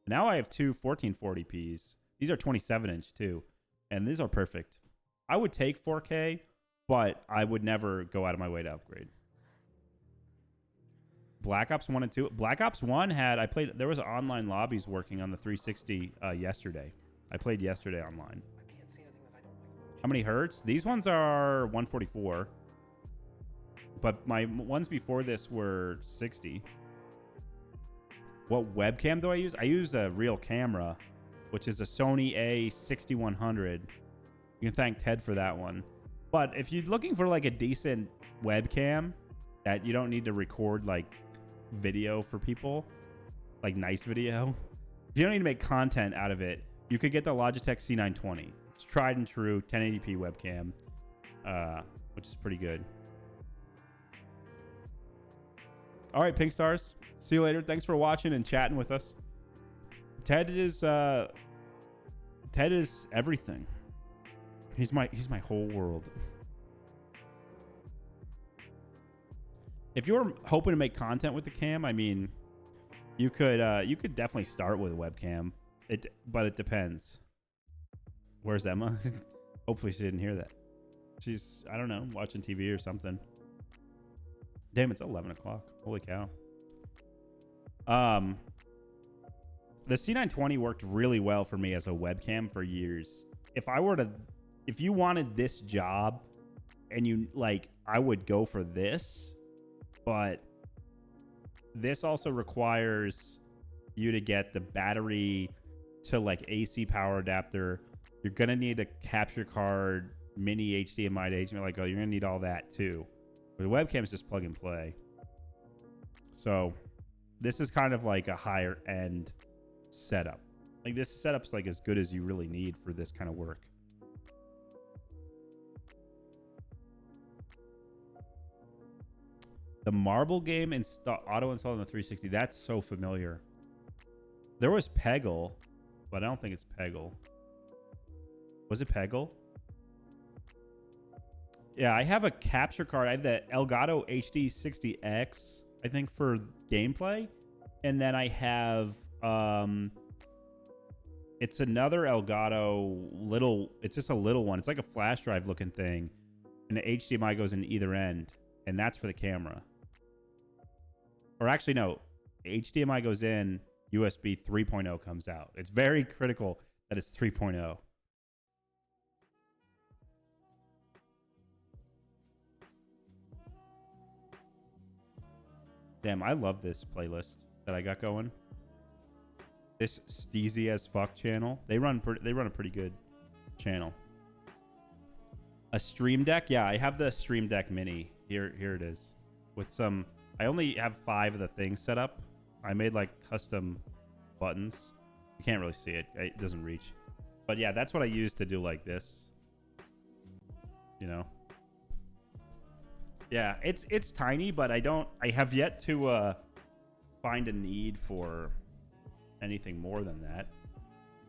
Speaker 2: Now I have two 1440p's. These are 27-inch too, and these are perfect. I would take 4K, but I would never go out of my way to upgrade. Black Ops 1 and 2. Black Ops 1 there was online lobbies working on the 360 yesterday. I played yesterday online. How many hertz? These ones are 144. But my ones before this were 60. What webcam do I use? I use a real camera, which is a Sony A6100. You can thank Ted for that one. But if you're looking for like a decent webcam that you don't need to record like video for people, like nice video, if you don't need to make content out of it, you could get the Logitech C920. It's tried and true 1080p webcam, which is pretty good. All right, Pink Stars, see you later. Thanks for watching and chatting with us. Ted is everything. He's my whole world. If you're hoping to make content with the cam, I mean, you could definitely start with a webcam. But it depends. Where's Emma? Hopefully she didn't hear that. She's, I don't know, watching TV or something. Damn, it's 11 o'clock. Holy cow. The C920 worked really well for me as a webcam for years. If you wanted this job and I would go for this, but this also requires you to get the battery to like AC power adapter. You're going to need a capture card, mini HDMI to HDMI. You're going to need all that too. But the webcam is just plug and play. So this is kind of like a higher end setup. Like this setup's like as good as you really need for this kind of work. The Marble game auto install on the 360. That's so familiar. There was Peggle, but I don't think it's Peggle. Was it Peggle? Yeah, I have a capture card. I have the Elgato HD 60X, I think, for gameplay. And then I have it's another Elgato little, it's just a little one. It's like a flash drive looking thing. And the HDMI goes in either end. And that's for the camera. Or actually, no. HDMI goes in, USB 3.0 comes out. It's very critical that it's 3.0. Damn, I love this playlist that I got going. This Steezy as fuck channel. They run a pretty good channel. A Stream Deck? Yeah, I have the Stream Deck Mini. Here it is. With some, I only have 5 of the things set up. I made like custom buttons. You can't really see it. It doesn't reach. But yeah, that's what I use to do like this. You know? Yeah, it's tiny, but I have yet to find a need for anything more than that.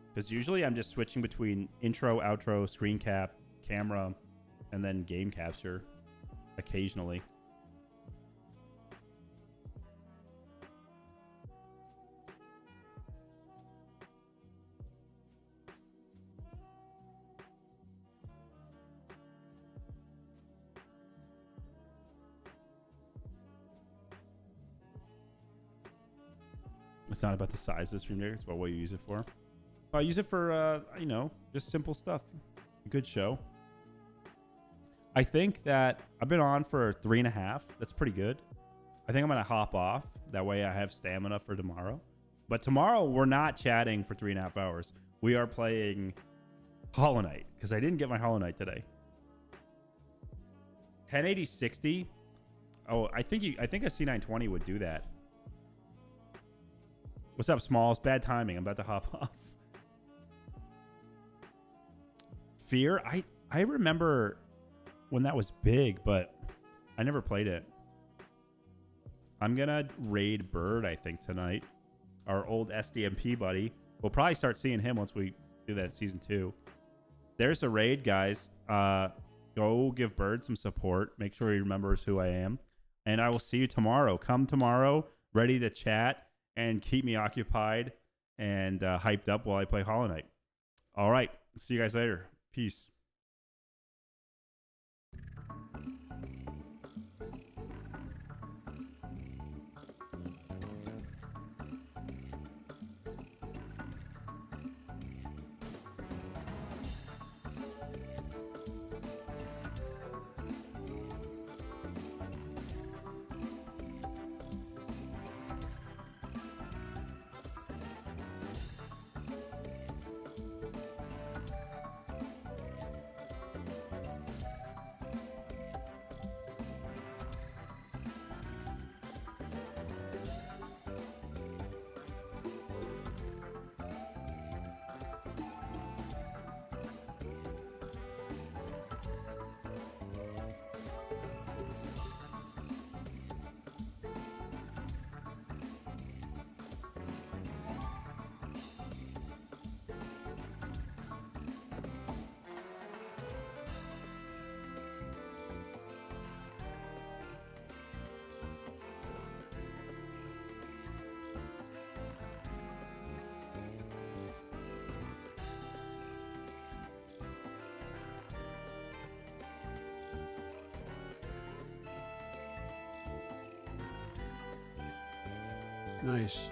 Speaker 2: Because usually I'm just switching between intro, outro, screen cap, camera, and then game capture occasionally. It's not about the size of the Stream Deck. It's about what you use it for. I use it for, you know, just simple stuff. Good show. I think that I've been on for 3.5. That's pretty good. I think I'm going to hop off. That way I have stamina for tomorrow. But tomorrow we're not chatting for 3.5 hours. We are playing Hollow Knight because I didn't get my Hollow Knight today. 1080 60. Oh, I think a C920 would do that. What's up, Smalls? Bad timing. I'm about to hop off. Fear? I remember when that was big, but I never played it. I'm going to raid Bird, I think, tonight. Our old SDMP buddy. We'll probably start seeing him once we do that season 2. There's a raid, guys. Go give Bird some support. Make sure he remembers who I am. And I will see you tomorrow. Come tomorrow, ready to chat and keep me occupied and hyped up while I play Hollow Knight. All right. See you guys later. Peace.
Speaker 1: Nice.